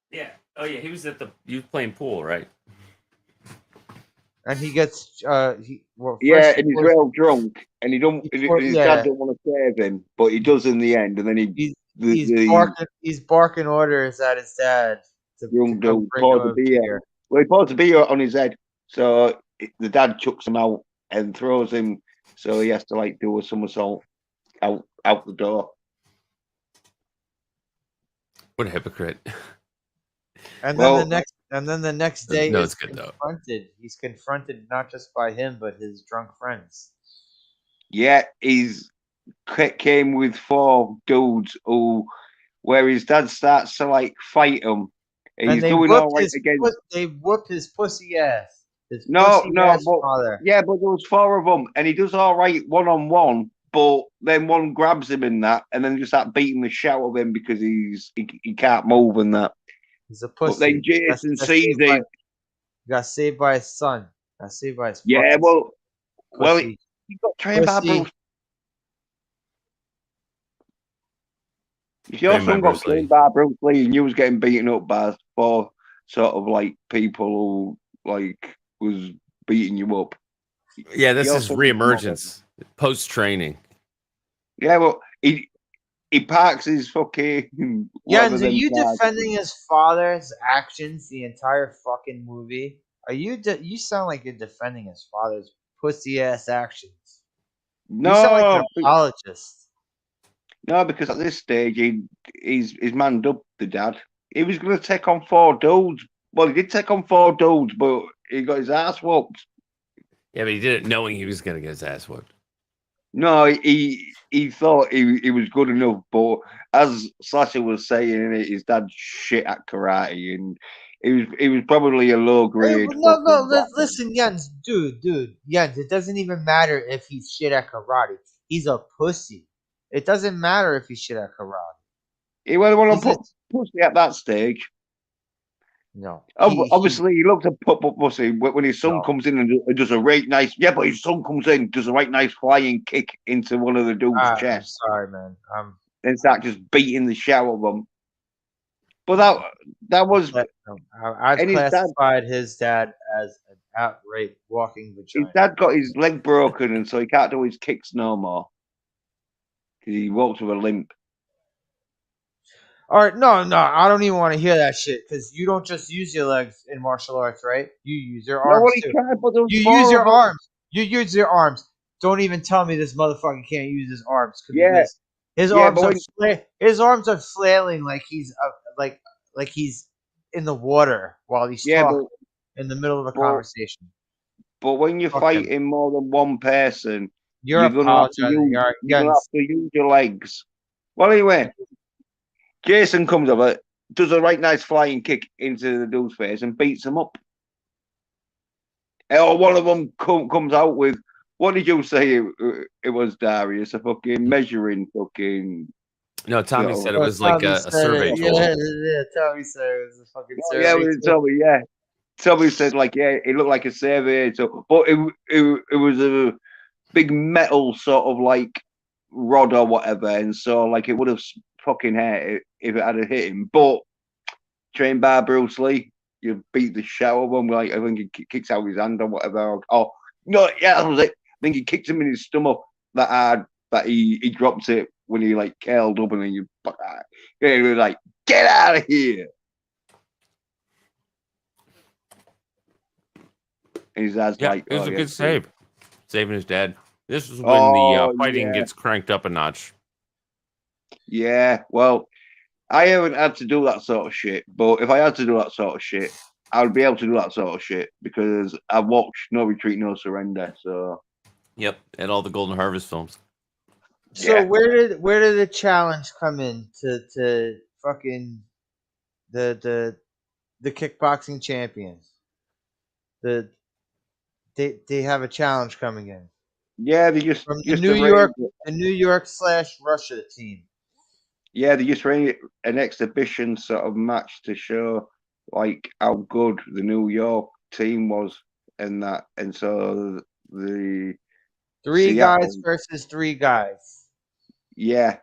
Yeah. Oh yeah, he was playing pool, right? And he gets and he's real drunk, and his dad don't want to save him, but he does in the end, and then he's barking orders at his dad. Young dude pours a beer. Well, he pours a beer on his head, so the dad chucks him out and throws him, so he has to like do a somersault out the door. What a hypocrite! And then the next day, no, it's good though. He's confronted not just by him but his drunk friends. Yeah, he's came with 4 dudes where his dad starts to like fight him. And he's doing all right against. They whoop his pussy ass. But there was 4 of them, and he does all right 1-on-1. But then one grabs him in that, and then just start beating the shit out of him because he can't move and that. He's a pussy. But then Jason sees it. He got saved by his son. Got saved by his he got trained by Bruce. If your son got trained by Bruce Lee and you was getting beaten up by 4 sort of like people who like was beating you up. Yeah, this is reemergence. Post training. Yeah, well, he parks his fucking whatever Jens, are them you cars. defending his father's actions the entire fucking movie? Are you? You sound like you're defending his father's pussy ass actions. You sound like an No, apologist. no, because at this stage he's manned up the dad. He was going to take on 4 dudes. Well, he did take on 4 dudes, but he got his ass whooped. Yeah, but he did it knowing he was gonna get his ass whooped. No, he thought he was good enough, but as Sasha was saying, his dad's shit at karate, and he was probably a low Hey, grade. no, listen, Jens, dude, Jens. It doesn't even matter if he's shit at karate. He's a pussy. It doesn't matter if he's shit at karate. He won't want He's to put pussy at that stage. no. Obviously, he looked at put pussy when his son No. comes in and does a right nice. Yeah, but his son comes in, does a right nice flying kick into one of the dude's I'm chest, sorry, man. and start just beating the shit out of them. But that was I've and his dad. classified his dad as an outright walking His vagina. dad got his leg broken, and so he can't do his kicks no more because he walks with a limp. All right, no, I don't even want to hear that shit because you don't just use your legs in martial arts, right? You use your No, arms what he too. tried, but there was You 4 use your of them. arms. You use your arms. Don't even tell me this motherfucker can't use his arms. Yeah, Because his yeah, arms but are his arms are flailing like he's like he's in the water while he's yeah, talking in the middle of a but conversation. when you're Fuck him. fighting more than one person, You're you're gonna have to apologizing. use your legs. Well, anyway, Jason comes over, does a right nice flying kick into the dude's face and beats him up. Or one of them comes out with, what did you say it was, Darius? A fucking measuring fucking. No, Tommy You know, said it was like a survey tool. Yeah, Tommy said it was a fucking survey. yeah, tool. Tommy said like, yeah, it looked like a survey. So, but it was a big metal sort of like rod or whatever, and so like it would have fucking hurt if it had hit him. But trained by Bruce Lee, you beat the shit out of him. Like I think he kicks out his hand or whatever. Oh no, yeah, that was it. I think he kicked him in his stomach that hard that he dropped it when he like curled up, and then he was like, get out of here. And his dad's Yeah, like, it was a yeah, good save. Saving his dad. This is when the fighting gets cranked up a notch. Yeah, well, I haven't had to do that sort of shit, but if I had to do that sort of shit, I would be able to do that sort of shit because I've watched No Retreat, No Surrender. So Yep, and all the Golden Harvest films. So yeah. where did the challenge come in to fucking the kickboxing champions? They have a challenge coming in Yeah, they just from the just New arranged York /Russia team. Yeah, they just ran an exhibition sort of match to show like how good the New York team was and that, and so the 3 Seattle, guys versus 3 guys. yeah,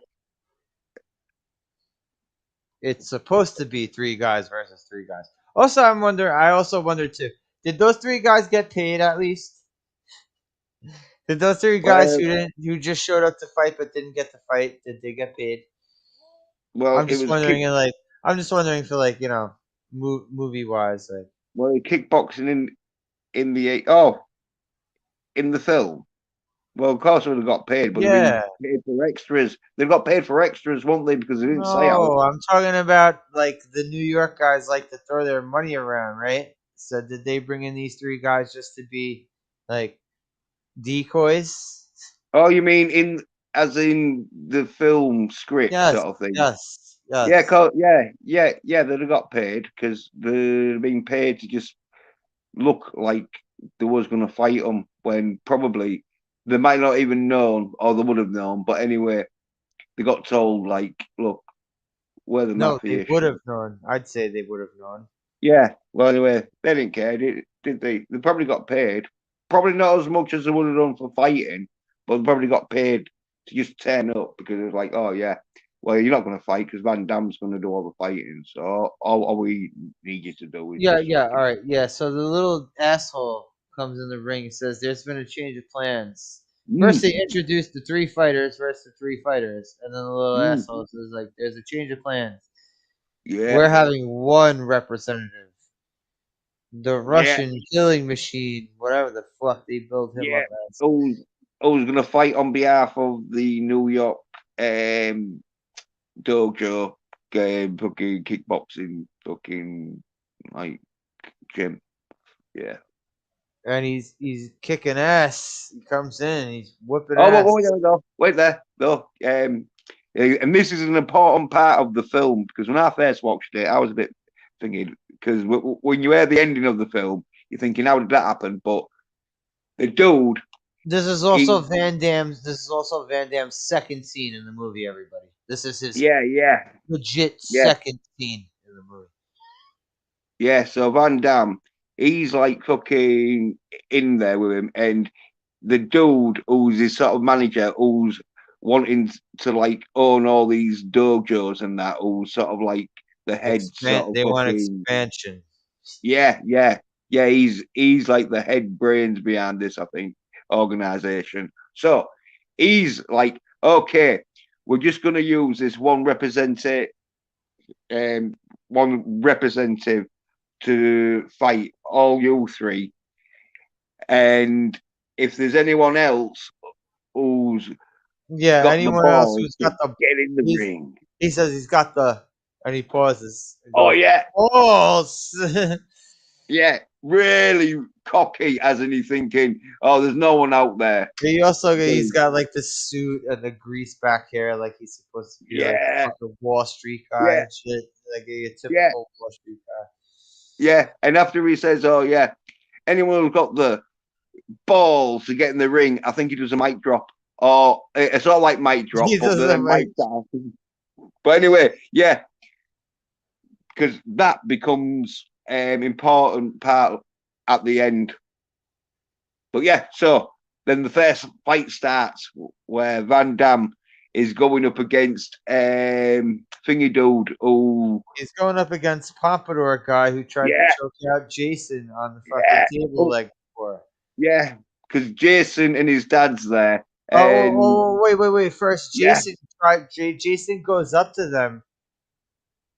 It's supposed to be 3 guys versus 3 guys. Also, I also wonder too. Did those 3 guys get paid at least? Did those 3 guys who just showed up to fight but didn't get to fight? Did they get paid? well, I'm just wondering, I'm just wondering for like movie wise, like. well, kickboxing in the in the film. Well, of course, they would have got paid, but Yeah. they've been paid for extras. They've got paid for extras, won't they? Because they didn't say how. No, I'm talking about like the New York guys like to throw their money around, right? So did they bring in these 3 guys just to be like decoys? Oh, you mean as in the film script Yes, sort of thing? yes. Yeah, they'd have got paid because they're being paid to just look like they was going to fight them when probably they might not even known or they would have known. But anyway, they got told like, look, we're the No, mafia. they would have known. I'd say they would have known. Yeah. Well, anyway, they didn't care, did they? They probably got paid. Probably not as much as they would have done for fighting, but they probably got paid to just turn up because it was like, oh yeah, well you're not going to fight because Van Damme's going to do all the fighting. So all we need you to do is Yeah. All right. Yeah. So the little asshole comes in the ring and says, "There's been a change of plans. First, they introduced the 3 fighters versus the 3 fighters, and then the little assholes was like, "There's a change of plans. Yeah. We're having one representative, the Russian killing machine, whatever the fuck they built him up as." Who's gonna fight on behalf of the New York dojo fucking kickboxing fucking like gym. Yeah. And he's kicking ass. He comes in, he's whipping Oh, ass. wait there. No. And this is an important part of the film because when I first watched it, I was a bit thinking because when you hear the ending of the film, you're thinking, how did that happen? But the dude. This is also Van Damme's. This is also Van Damme's second scene in the movie. Everybody, this is his legit second scene in the movie. Yeah, so Van Damme, he's like fucking in there with him, and the dude who's his sort of manager, who's wanting to like own all these dojos and that, who's sort of like the head sort of They want fucking expansion. Yeah. He's like the head brains behind this, I think, organization. So he's like, okay, we're just gonna use this one representative to fight all you 3. And if there's anyone else who's got anyone the else balls who's got the get in the ring. He says he's got the, and he pauses. And Oh goes, yeah. Balls. Yeah, really cocky, hasn't he? Thinking, oh, there's no one out there. He's got like the suit and the grease back hair, like he's supposed to be like a fucking Wall Street guy and shit, like a typical Wall Street guy. Yeah, and after he says, oh yeah, anyone who's got the balls to get in the ring, I think he does a mic drop. Or it's not like mic drop, but the mic drop. But anyway, yeah, because that becomes important part at the end. But yeah, so then the first fight starts where Van Damme is going up against Thingy Dude who he's going up against Pompadour guy who tried to choke out Jason on the fucking table leg before. Yeah, because Jason and his dad's there. Wait. First, Jason goes up to them,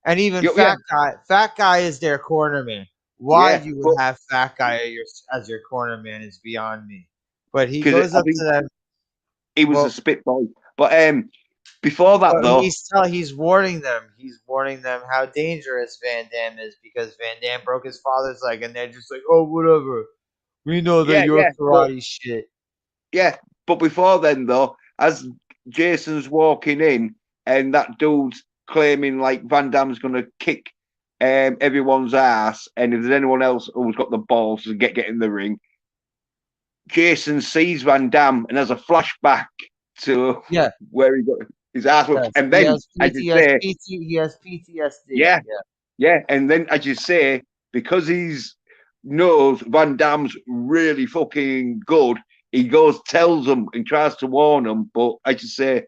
and even Fat Guy is their cornerman. Why you would have Fat Guy as your cornerman is beyond me. But he goes up to them. He was a spit boy. But before that, though, he's warning them. He's warning them how dangerous Van Damme is because Van Damme broke his father's leg, and they're just like, "Oh, whatever. We know that you're karate shit." Yeah, but before then, though, as Jason's walking in, and that dude's claiming like Van Damme's gonna kick everyone's ass, and if there's anyone else who's got the balls to get in the ring, Jason sees Van Damme and has a flashback to where he got his ass whipped. And then, he has PTSD. Yeah. And then, as you say, because he's knows Van Damme's really fucking good, he goes, tells them, and tries to warn them. But as you say,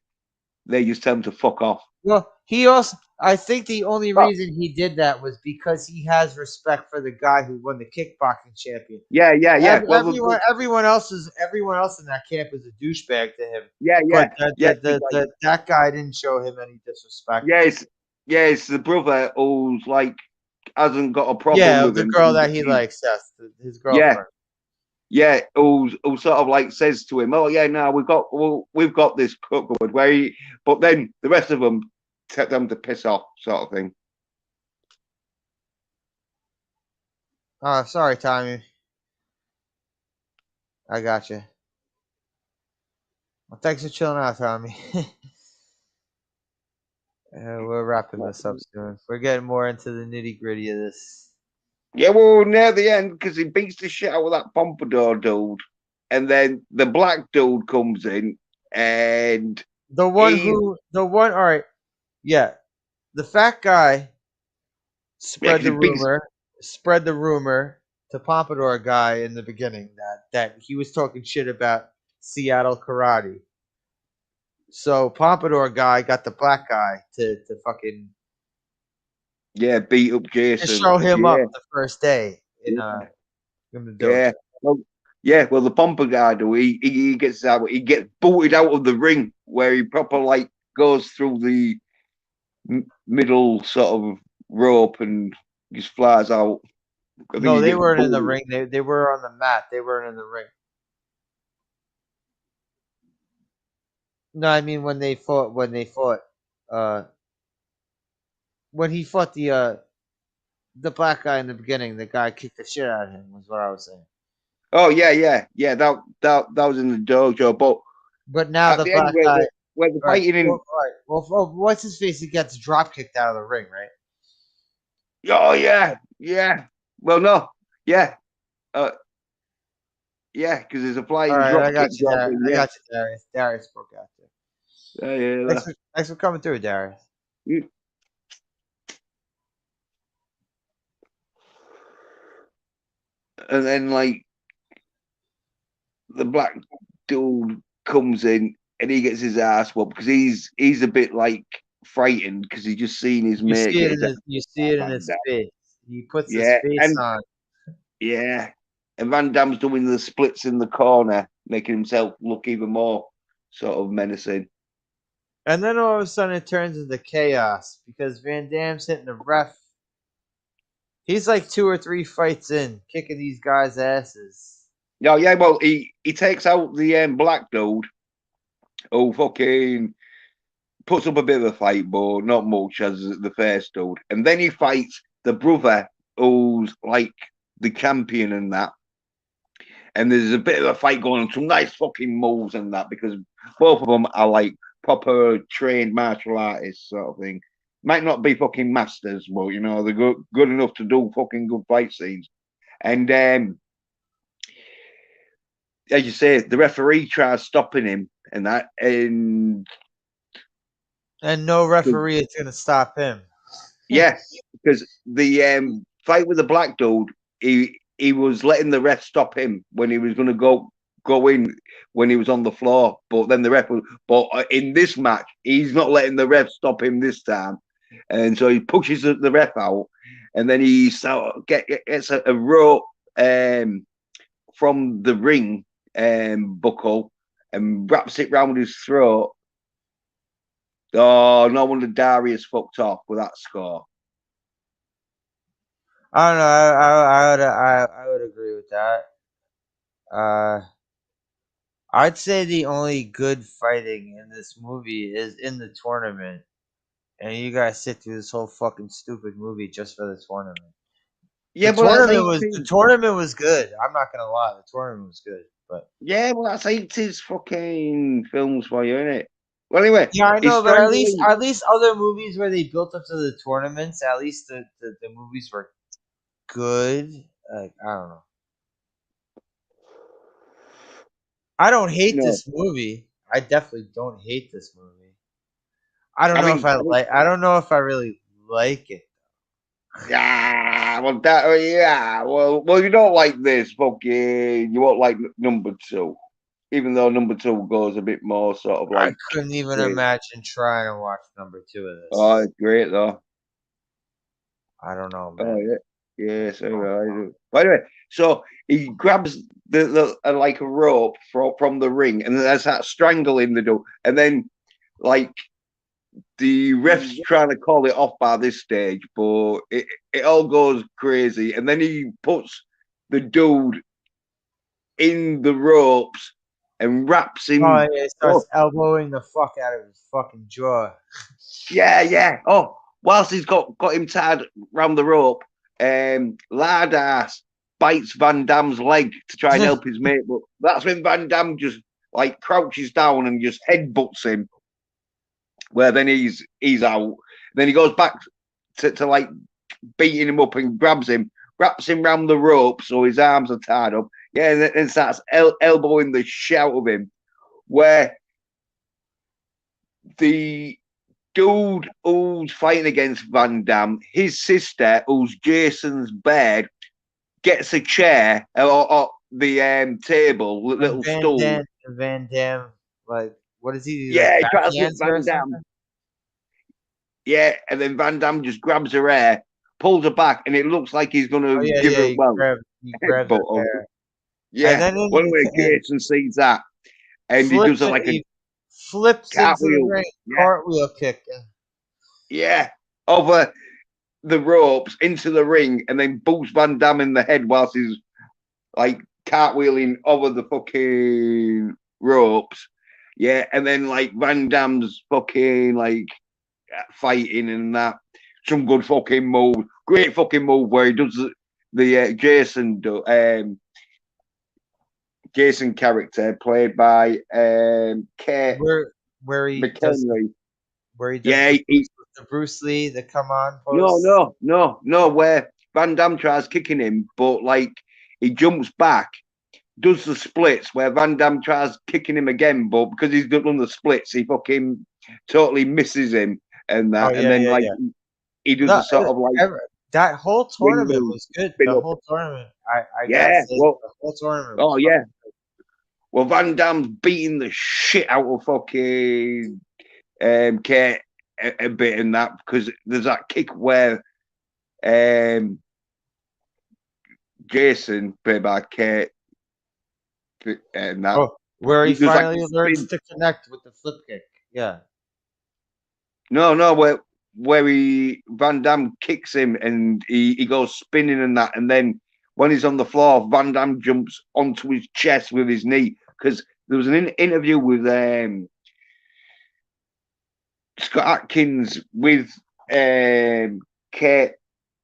they just tell him to fuck off. Well, I think the only reason he did that was because he has respect for the guy who won the kickboxing champion. Yeah. Everyone else in that camp is a douchebag to him. But that guy didn't show him any disrespect. It's the brother who's like hasn't got a problem with the him. girl that he likes, his girlfriend. Yeah, who sort of like says to him, "Oh yeah, no, we've got this covered." But then the rest of them tell them to piss off, sort of thing. Oh, sorry, Tommy. I got you. Well, thanks for chilling out, Tommy. We're wrapping this up soon. We're getting more into the nitty gritty of this. Yeah, well, near the end, because he beats the shit out of that Pompadour dude, and then the black dude comes in, and the fat guy spread the rumor to Pompadour guy in the beginning that he was talking shit about Seattle karate. So Pompadour guy got the black guy to fucking beat up Jason. To show him up the first day in the dojo. Yeah. Yeah, well, the Pomper guy, do he gets out, he gets booted out of the ring where he proper like goes through the middle sort of rope and just flies out. I think No, he they gets weren't in the booted. ring. They were on the mat. They weren't in the ring. No, I mean when they fought. Uh, when he fought the black guy in the beginning, the guy kicked the shit out of him. Was what I was saying. Oh yeah. That was in the dojo, but But now at the the end black guy. where they're All right. fighting in. Well, all right. Well, what's his face? He gets drop kicked out of the ring, right? Oh yeah. Well, no, yeah, uh, yeah, because there's a All flying right, drop I got kick you, drop Darius. in. I Yeah, got you, Darius. Darius broke out there. yeah. Thanks for coming through, Darius. And then like the black dude comes in and he gets his ass whooped because he's a bit like frightened because he's just seen his You mate see it get in his ass his. You see it in Van his Damme. face. He puts his Yeah, face and on. yeah, and Van Damme's doing the splits in the corner, making himself look even more sort of menacing. And then all of a sudden it turns into chaos because Van Damme's hitting the ref. He's like 2 or 3 fights in, kicking these guys' asses. Yeah. Well, he takes out the black dude. Oh, fucking puts up a bit of a fight, but not much as the first dude. And then he fights the brother who's like the champion and that. And there's a bit of a fight going on, some nice fucking moves and that, because both of them are like proper trained martial artists sort of thing. Might not be fucking masters, but you know, they're good enough to do fucking good fight scenes. And as you say, the referee tries stopping him and that, and And no referee is going to stop him. yeah, because the fight with the black dude, he was letting the ref stop him when he was going to go in when he was on the floor. But then the ref, but in this match, he's not letting the ref stop him this time, and so he pushes the ref out, and then he gets a rope from the ring buckle and wraps it round his throat. Oh, no wonder Darius fucked off with that score. I don't know. I would agree with that. I'd say the only good fighting in this movie is in the tournament, and you guys sit through this whole fucking stupid movie just for the tournament. Yeah, but that's The tournament was good. I'm not gonna lie, the tournament was good. But yeah, well, that's 80s fucking films for you, isn't it? Well, anyway, yeah, I he's know, but strangling. at least other movies where they built up to the tournaments, at least the movies were good. Like I don't know. I don't hate No, this movie. I definitely don't hate this movie. I don't I know if mean, I don't know if I really like it. yeah, well, yeah, well, you don't like this, fucking, you won't like number two, even though number two goes a bit more sort of I like, couldn't even yeah. imagine trying to watch number 2 of Oh, this. it's great though. I don't know, Oh man. yeah, so right. By the way, so he grabs the like a rope from the ring, and then there's that strangling the door, and then like the ref's trying to call it off by this stage, but it all goes crazy, and then he puts the dude in the ropes and wraps Oh, him. yeah, he Oh starts elbowing the fuck out of his fucking jaw. yeah. Oh, whilst he's got him tied round the rope, Lardass bites Van Damme's leg to try and help his mate, but that's when Van Damme just like crouches down and just headbutts him. Where then he's out. Then he goes back to like beating him up and grabs him, wraps him round the rope so his arms are tied up. Yeah, and then starts elbowing the shit out of him. Where the dude who's fighting against Van Damme, his sister, who's Jason's bed, gets a chair or the table, little stool. Van Damme, like, what does he do? Yeah, Like, he tries to hit backhands her or Van Damme. something? Yeah, and then Van Damme just grabs her hair, pulls her back, and it looks like he's going Oh, to yeah, give her, he well, grabs headbutt her hair. Yeah. And then Well, anyway, Jason sees that, and he does like a he flips into the cartwheel. ring, Yeah. cartwheel kick. Yeah, over the ropes into the ring, and then boots Van Damme in the head whilst he's like cartwheeling over the fucking ropes. Yeah, and then like Van Damme's fucking like fighting and that. Some good fucking move, great fucking move where he does the Jason character played by Kate Where he does McKinley. where he does Yeah, the Bruce Lee, the come on pose. no. Where Van Damme tries kicking him, but like he jumps back, does the splits. Where Van Damme tries kicking him again, but because he's done the splits, he fucking totally misses him and that. Oh, And then like he does a sort of like that whole tournament window was good. spin The up. whole tournament, I Yeah, gotta say, well, the whole tournament. oh Was yeah. Well, Van Damme's beating the shit out of fucking Kate a bit in that because there's that kick where Jason, played by Kate, and that where he does, finally like, learns spin. to connect with the flip kick. Yeah. No, where Van Damme kicks him and he goes spinning and that, and then when he's on the floor, Van Damme jumps onto his chest with his knee because there was an interview with Scott Atkins with Kate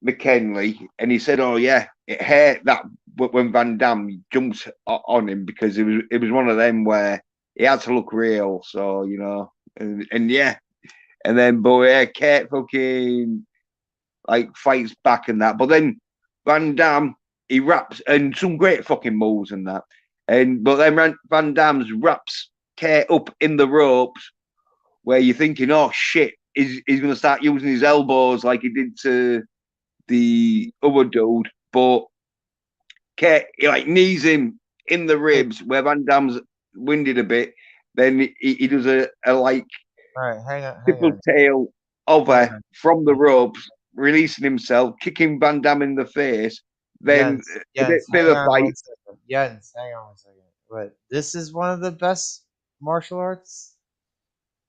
McKinley, and he said, "Oh yeah, it hurt that when Van Damme jumps on him because it was one of them where he had to look real." So you know, and yeah, and then but yeah, Kate fucking like fights back and that, but then Van Damme he wraps and some great fucking moves and that, and but then Van Damme's wraps Kate up in the ropes where you're thinking, oh shit, he's going to start using his elbows like he did to the other dude, but Kate he like knees him in the ribs where Van Damme's winded a bit. Then he does a like All right, hang triple on. tail over from the ropes, releasing himself, kicking Van Damme in the face. Then Jens, bit of a fight. Jens, hang on 1 second. But this is one of the best martial arts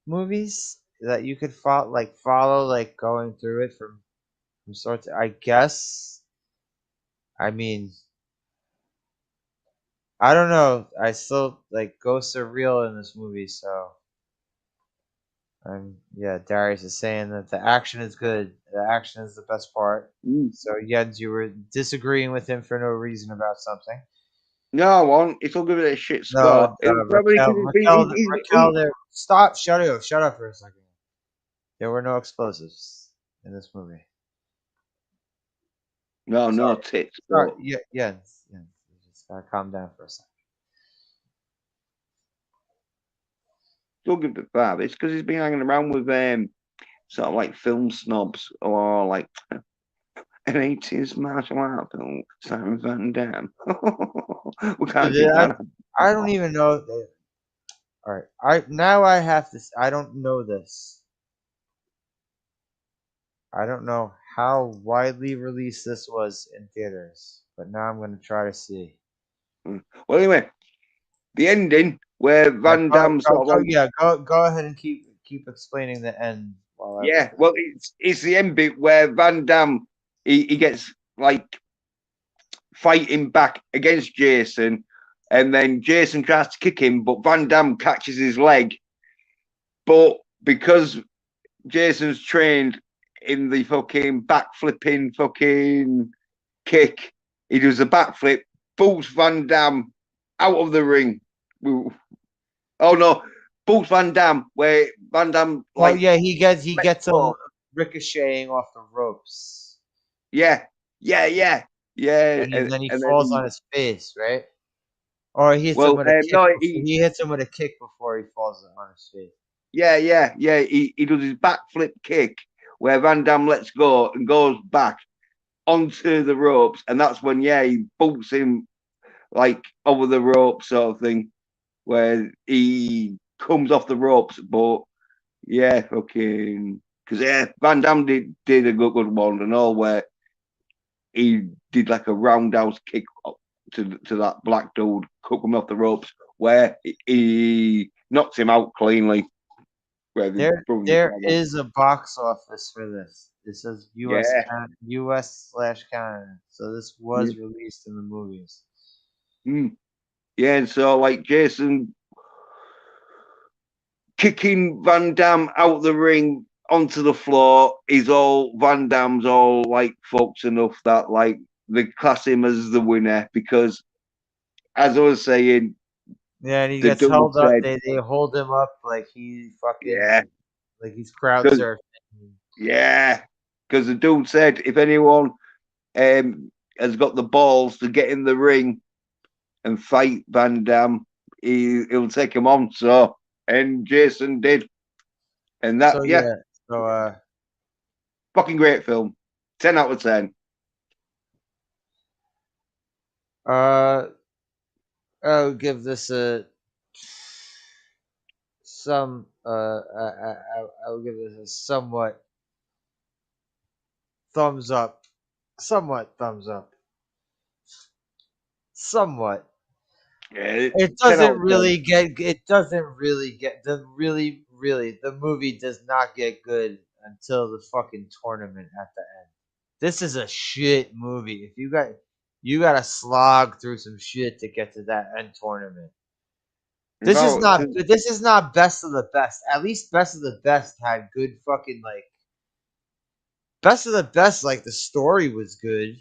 movies that you could follow like going through it from start to, I guess. I mean, I don't know. I still like ghosts are real in this movie, so yeah, Darius is saying that the action is good. The action is the best part. So Jens, you were disagreeing with him for no reason about something. No, I won't. He'll give it a shit score. Raquel, there. Stop. Shut up for a second. There were no explosives in this movie. No tits. Sorry. Yeah. You just gotta calm down for a second. Still give it 5. It's because he's been hanging around with sort of like film snobs or like an 80s martial art film, Simon Van Damme. We can't keep that. I don't even know. All right. I have to. I don't know this. I don't know how widely released this was in theaters, but now I'm going to try to see. Well, anyway, the ending where Van Damme sort of like go ahead and keep explaining the end. Well, it's the end bit where Van Damme he gets like fighting back against Jason, and then Jason tries to kick him, but Van Damme catches his leg. But because Jason's trained in the fucking backflipping fucking kick, he does a backflip, boots Van Damme out of the ring. Oh no, boots Van Damme where Van Damme like he gets him ricocheting off the ropes. Yeah. And then he falls on his face, right? Or he hits him with a kick. No, he hits him with a kick before he falls on his face. Yeah. He does his backflip kick where Van Damme lets go and goes back onto the ropes, and that's when he boots him like over the rope sort of thing, where he comes off the ropes. But fucking because Van Damme did a good one and all where he did like a roundhouse kick to that black dude coming off the ropes, where he knocks him out cleanly. Where they throw him in the There table. is a box office for this. It says US Yeah. US/Canada. So this was released in the movies. Yeah, and so like Jason kicking Van Damme out the ring onto the floor, Van Damme's all like fucked enough that like they class him as the winner because, as I was saying, Yeah, and he the gets dude held up. said, They hold him up like he fucking yeah, like he's crowd 'cause- surfing. yeah, because the dude said if anyone has got the balls to get in the ring and fight Van Damme, he'll take him on. So, and Jason did, and that So yeah, so fucking great film, 10 out of 10. I'll give this I'll give this a somewhat thumbs up. Somewhat thumbs up. Somewhat. Yeah, It 10 out doesn't of 10. really get. It doesn't really get. The movie does not get good until the fucking tournament at the end. This is a shit movie. If you got to slog through some shit to get to that end tournament. This is not good. This is not best of the best. At least best of the best had good fucking like. Best of the best, like the story was good.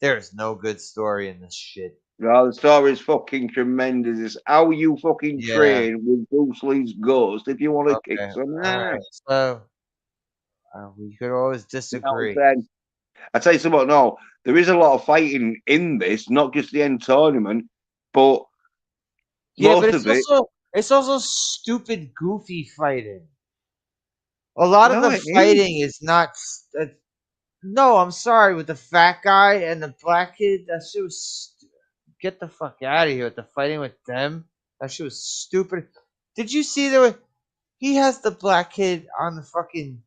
There's no good story in this shit. No, the story's fucking tremendous. It's how you fucking Yeah. train with Bruce Lee's ghost if you want to kick Okay. some All right. ass. So we could always disagree. I tell you something, no, there is a lot of fighting in this, not just the end tournament, but Yeah, most but of it. it's also stupid, goofy fighting. A lot of No, the it is. fighting is not. No, I'm sorry. With the fat guy and the black kid, that shit was. Get the fuck out of here with the fighting with them. That shit was stupid. Did you see he has the black kid on the fucking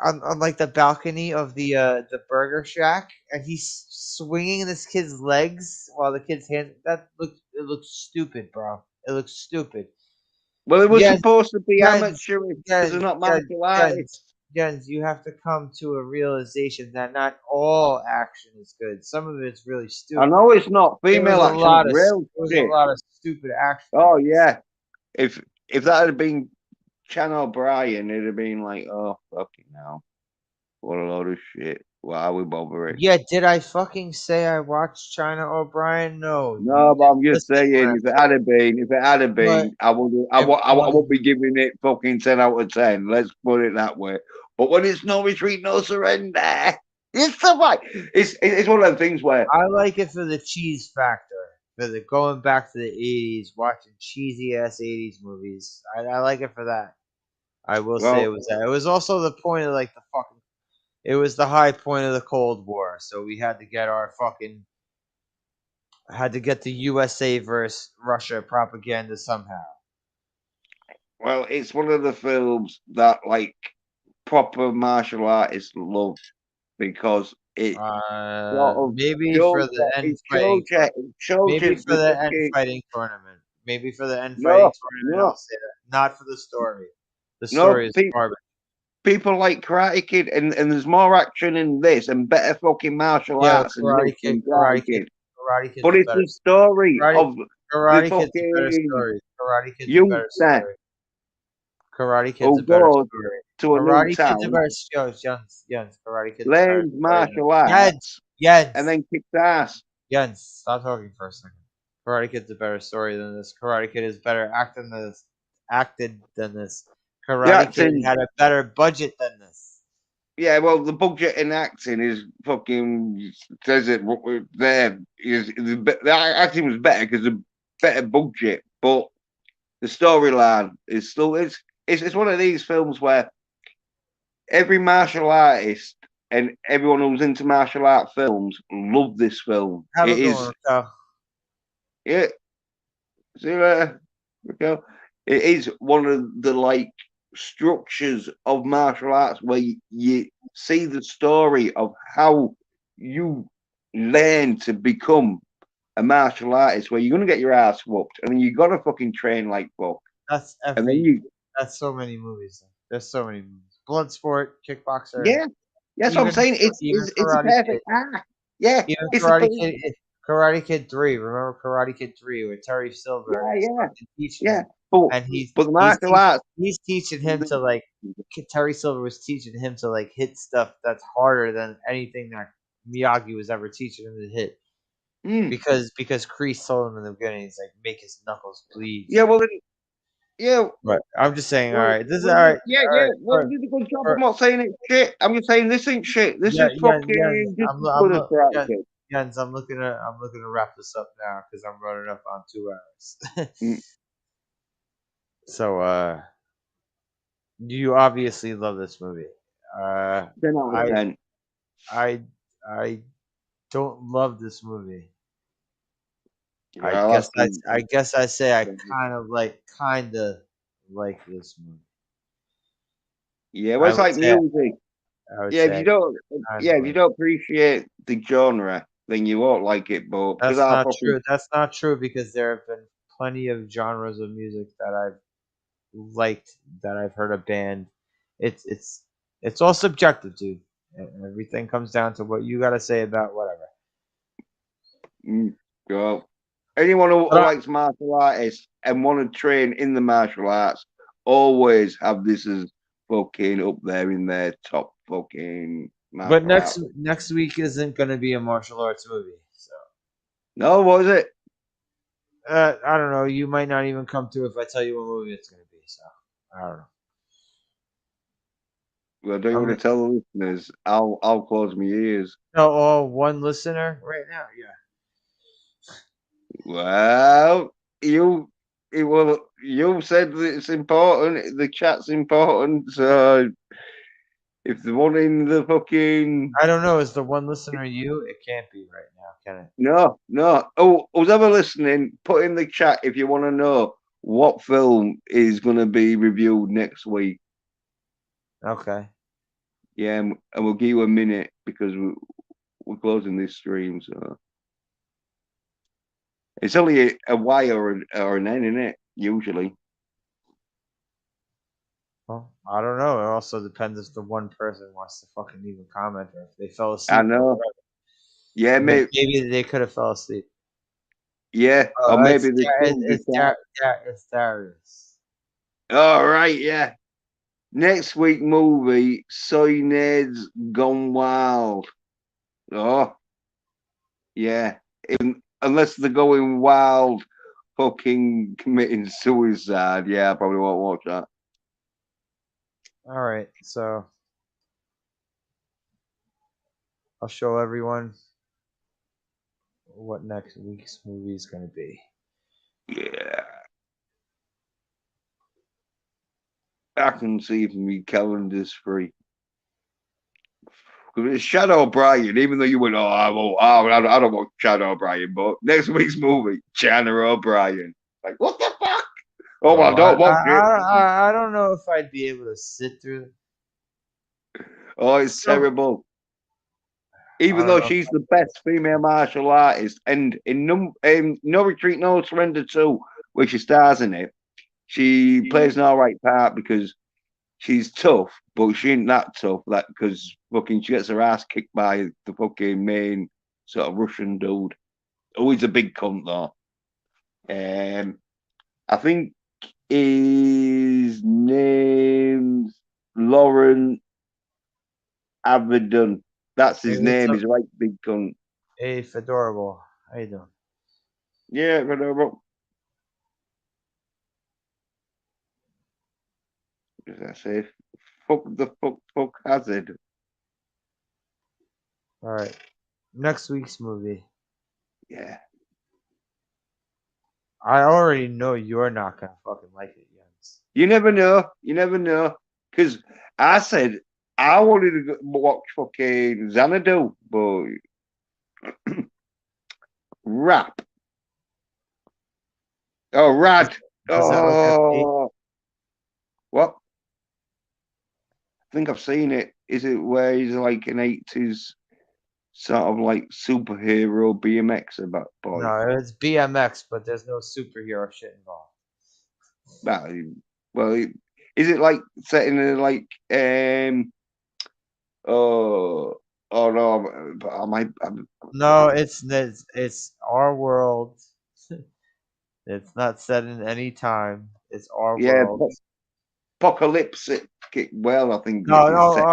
on like the balcony of the burger shack, and he's swinging this kid's legs while the kid's hand. It looks stupid, bro. It looks stupid. Well, it was Yes, supposed to be Jens, amateurish because they're not martial artists. Jens, you have to come to a realization that not all action is good. Some of it's really stupid. I know it's not There female was action. There was a lot of stupid action. Oh yeah, if that had been Chan O'Brien, it'd have been like, oh fucking hell, what a load of shit. Why are we bothering? Yeah, did I fucking say I watched China O'Brien? No. No, but I'm just Listen, saying, if it had been, I would be giving it fucking 10 out of 10. Let's put it that way. But when it's no retreat, no surrender, it's the fight. It's one of them things where I like it for the cheese factor. For the going back to the 80s, watching cheesy ass 80s movies. I like it for that. I will say it was that. It was also the point of like the fucking. It was the high point of the Cold War, so we had to get the USA versus Russia propaganda somehow. well, it's one of the films that like proper martial artists love because it Maybe for the end fighting. Maybe for the end fighting tournament. Maybe for the end fighting tournament. I'll say that. Not for the story. The story is garbage. People like Karate Kid, and there's more action in this and better fucking martial arts than Karate Kid. But it's the story of Karate Kid's a better story. Karate Kid's a better story. Karate Kid's a better story. Karate Kid's a better story. Jens, Karate Kid's a better story. Martial arts. Jens. And then kicks ass. Jens, stop talking for a second. Karate Kid's a better story than this. Karate Kid is better acted than this. Karate Kid had a better budget than this. Yeah, well, the budget in acting is fucking says it there. The acting was better because of better budget, but the storyline is still it's one of these films where every martial artist and everyone who's into martial art films love this film. It is. Yeah. See you later. Okay. It is one of the like structures of martial arts where you see the story of how you learn to become a martial artist where you're gonna get your ass whooped, and then you gotta fucking train like fuck, That's and then every. you, That's so many movies. There's so many movies. Bloodsport, Kickboxer, yeah, that's what I'm saying. even It's a Karate Kid. perfect yeah, Even it's a Karate Kid, Karate Kid 3. Remember Karate Kid 3, where Terry Silver yeah, is yeah, fucking teaching yeah. him, But and the martial arts, he's teaching him to like. Terry Silver was teaching him to like hit stuff that's harder than anything that Miyagi was ever teaching him to hit. mm, Because Kreese told him in the beginning, he's like, make his knuckles bleed. yeah, well, yeah, But I'm just saying, all well, right, this is all right. yeah, All yeah. right, Well, you did a good job. I'm for, not saying it's shit. I'm just saying this ain't shit. This yeah, is yeah, fucking just as good as Karate Kid. Jens, I'm looking to wrap this up now because I'm running up on 2 hours. Mm. So, you obviously love this movie. 10 out of I 10. I I don't love this movie. Well, that's the, I guess I say I kind of like this movie. yeah, well, I it's would like say music. I would Yeah, if say you don't, kind yeah, of if you like. don't appreciate the genre, then you won't like it. But because That's I not fucking, true. That's not true because there have been plenty of genres of music that I've liked, that I've heard a band. It's it's it's all subjective, dude. And everything comes down to what you got to say about whatever. go. Anyone who But likes martial artists and want to train in the martial arts always have this as fucking up there in their top fucking but martial arts. next week isn't going to be a martial arts movie, so No, what is it? I don't know. You might not even come to if I tell you what movie it's going to be. So I don't know. Well, don't you I'm want to tell the listeners? I'll close my ears. one listener right now. Yeah. Well, you said that it's important. The chat's important. So if the one in the fucking I don't know. Is the one listener you? It can't be right now, can it? no. Oh, who's ever listening? Put in the chat if you want to know what film is going to be reviewed next week. Okay. Yeah, and we'll give you a minute because we're closing this stream. So it's only a Y or an N in it usually. Well, I don't know. It also depends if the one person wants to fucking leave a comment or if they fell I asleep. know. Yeah, Maybe they could have fell asleep. yeah, or maybe the film just It's Darius. all right, yeah. Next week movie, Soy Gone Wild. Oh, yeah. Unless they're going wild, fucking committing suicide. Yeah, I probably won't watch that. All right, so I'll show everyone what next week's movie is going to be. Yeah. I can see if my calendar's free. Because it's Shadow O'Brien, even though you went, I don't want Shadow O'Brien, but next week's movie, Shadow O'Brien. Like, what the fuck? Oh, well, I don't watch it. I don't know if I'd be able to sit through it. Oh, it's terrible. Even though she's the best female martial artist, and in No Retreat, No Surrender 2, where she stars in it, she plays an alright part because she's tough, but she ain't that tough. That because fucking she gets her ass kicked by the fucking main sort of Russian dude. Oh, he's a big cunt though. I think his name's Lauren Avedon. That's his name. He's a right big cunt. Hey, Fedorable. How you doing? Yeah, whatever. What does that say? Fuck the fuck hazard. All right. Next week's movie. Yeah. I already know you're not gonna fucking like it, Jens. You never know. You never know. Because I said I wanted to go watch fucking Xanadu, but rap. Oh, Rad. Oh, what? I think I've seen it. Is it where he's like an 80s sort of like superhero BMX about boy. No, it's BMX, but there's no superhero shit involved. Well, is it like set in a like oh no, but I might. No, it's our world. It's not set in any time. It's our Yeah, world. apocalyptic. Well, I think No, it is no. set.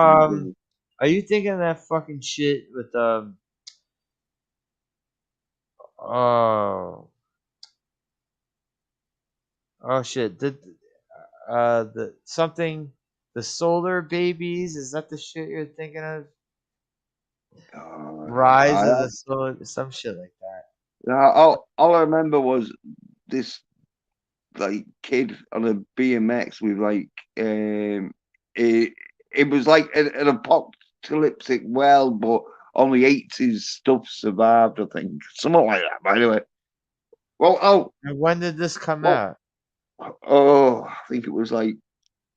Are you thinking of that fucking shit with oh oh shit the something the solar babies, is that the shit you're thinking of? Rise of the solar, some shit like that. All I remember was this like kid on a BMX with like it was like an apocalyptic world, but only 80s stuff survived. I think something like that. By the way, well, And when did this come well, out? I think it was like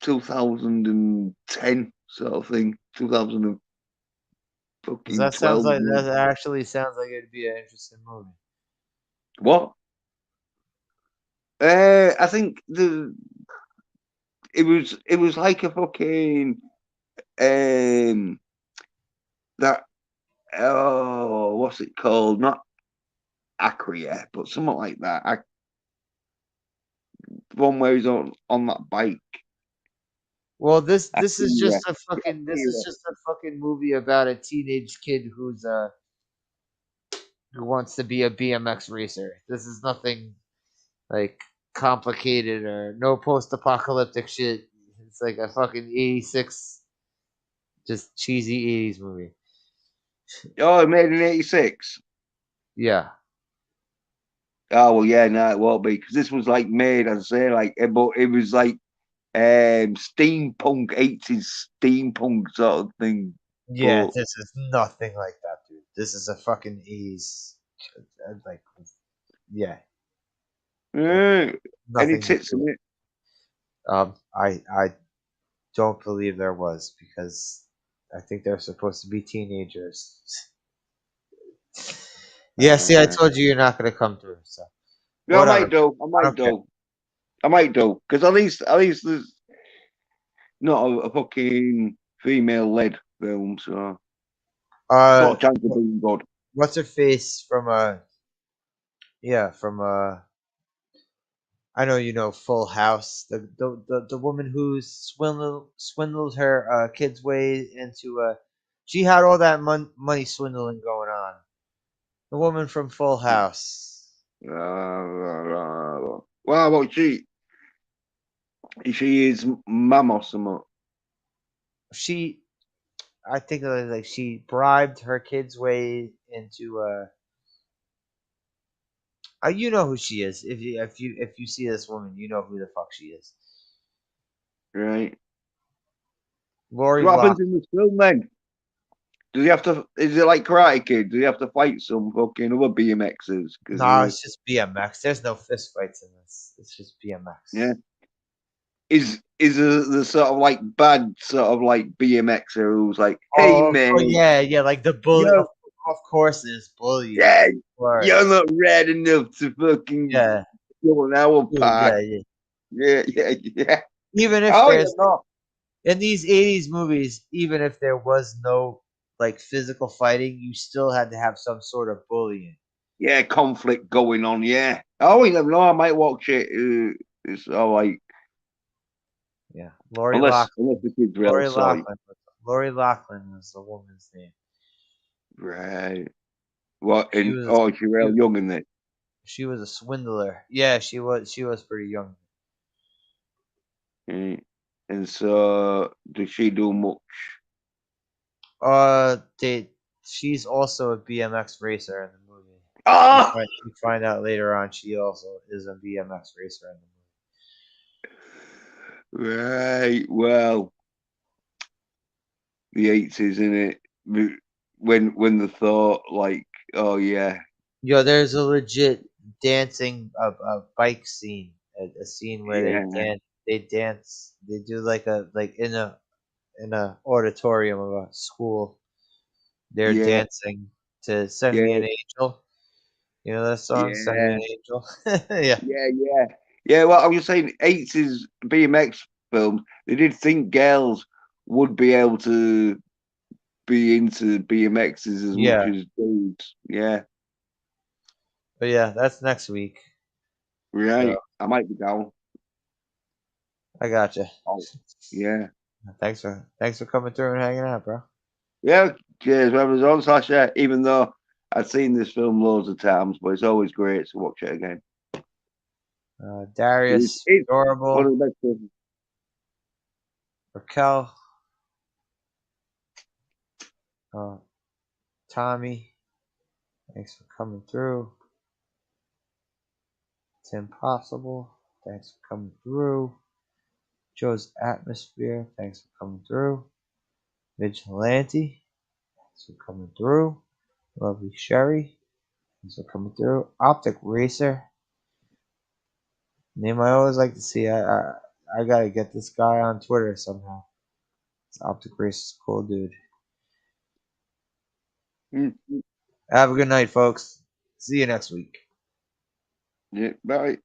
2010 sort of thing. 'Cause that sounds 2012. like that actually sounds like it'd be an interesting movie. What? I think it was like a fucking that what's it called? Not Acria, but something like that. One where he's on that bike. Well, this is Acria. just a fucking movie about a teenage kid who wants to be a BMX racer. This is nothing like complicated or no post-apocalyptic shit. It's like a fucking 86 just cheesy 80s movie. Oh, it made in '86. Yeah. Oh well, yeah, no, it won't be because this was like made, as I say, like, but it was like steampunk '80s steampunk sort of thing. Yeah, But this is nothing like that, dude. This is a fucking 80s like yeah, any nothing to tits do. in it? I don't believe there was because I think they're supposed to be teenagers. Yeah, see, I told you you're not gonna come through. So No, I whatever. might do. I might Okay. do. I might do because at least there's not a fucking female led film, so got a chance of being good. What's her face from I know you know Full House, the woman who swindled her kid's way into she had all that money swindling going on. The woman from Full House. Well, what she is mum or something. She, I think like she bribed her kid's way into you know who she is. If you see this woman, you know who the fuck she is. Right. Lori So what happens Loughlin. in this film then? Does he have to? Is it like Karate Kid? Does he have to fight some fucking other BMXers? No, it's just BMX. There's no fist fights in this. It's just BMX. Yeah. Is the sort of like bad sort of like BMXer who's like, hey man, yeah, like the bully. Of course, there's bullying. yeah, Right. you're not rad enough to fucking go an hour park. Yeah. Even if Oh, there's you're not. in these 80s movies, even if there was no like physical fighting, you still had to have some sort of bullying. Yeah, conflict going on. Yeah. Oh, you never know. I might watch it. It's all like. Yeah, Lori Unless Loughlin. the kid's real. Lori Loughlin was the woman's name. Right. What? She And was she's real young in it. she was a swindler. Yeah, she was pretty young. Mm. And so, does she do much? She's also a BMX racer in the movie. Ah, You find out later on she also is a BMX racer in the movie. right. Well, the '80s, in it. When the thought like, oh yeah, Yo, there's a legit dancing a bike scene, a scene where they dance, they do like in a auditorium of a school. They're yeah. dancing to Send Me Yeah. an Angel. You know that song, Send Me Yeah. an Angel? Yeah. Yeah. Well, I was saying, 80s BMX films, they did think girls would be able to be into BMXs as much Yeah. as dudes. Yeah, But yeah, that's next week. right. So I might be down. I gotcha. Oh, yeah. Thanks for coming through and hanging out, bro. Yeah, cheers. Well, it was on Sasha, even though I've seen this film loads of times, but it's always great to watch it again. Darius, It's one Adorable, of the best films. Raquel, Tommy, thanks for coming through. Tim Possible, thanks for coming through. Joe's Atmosphere, thanks for coming through. Vigilante, thanks for coming through. Lovely Sherry, thanks for coming through. Optic Racer, name I always like to see. I gotta get this guy on Twitter somehow. This Optic Racer's a cool dude. Mm. Have a good night, folks. See you next week. Yeah, bye.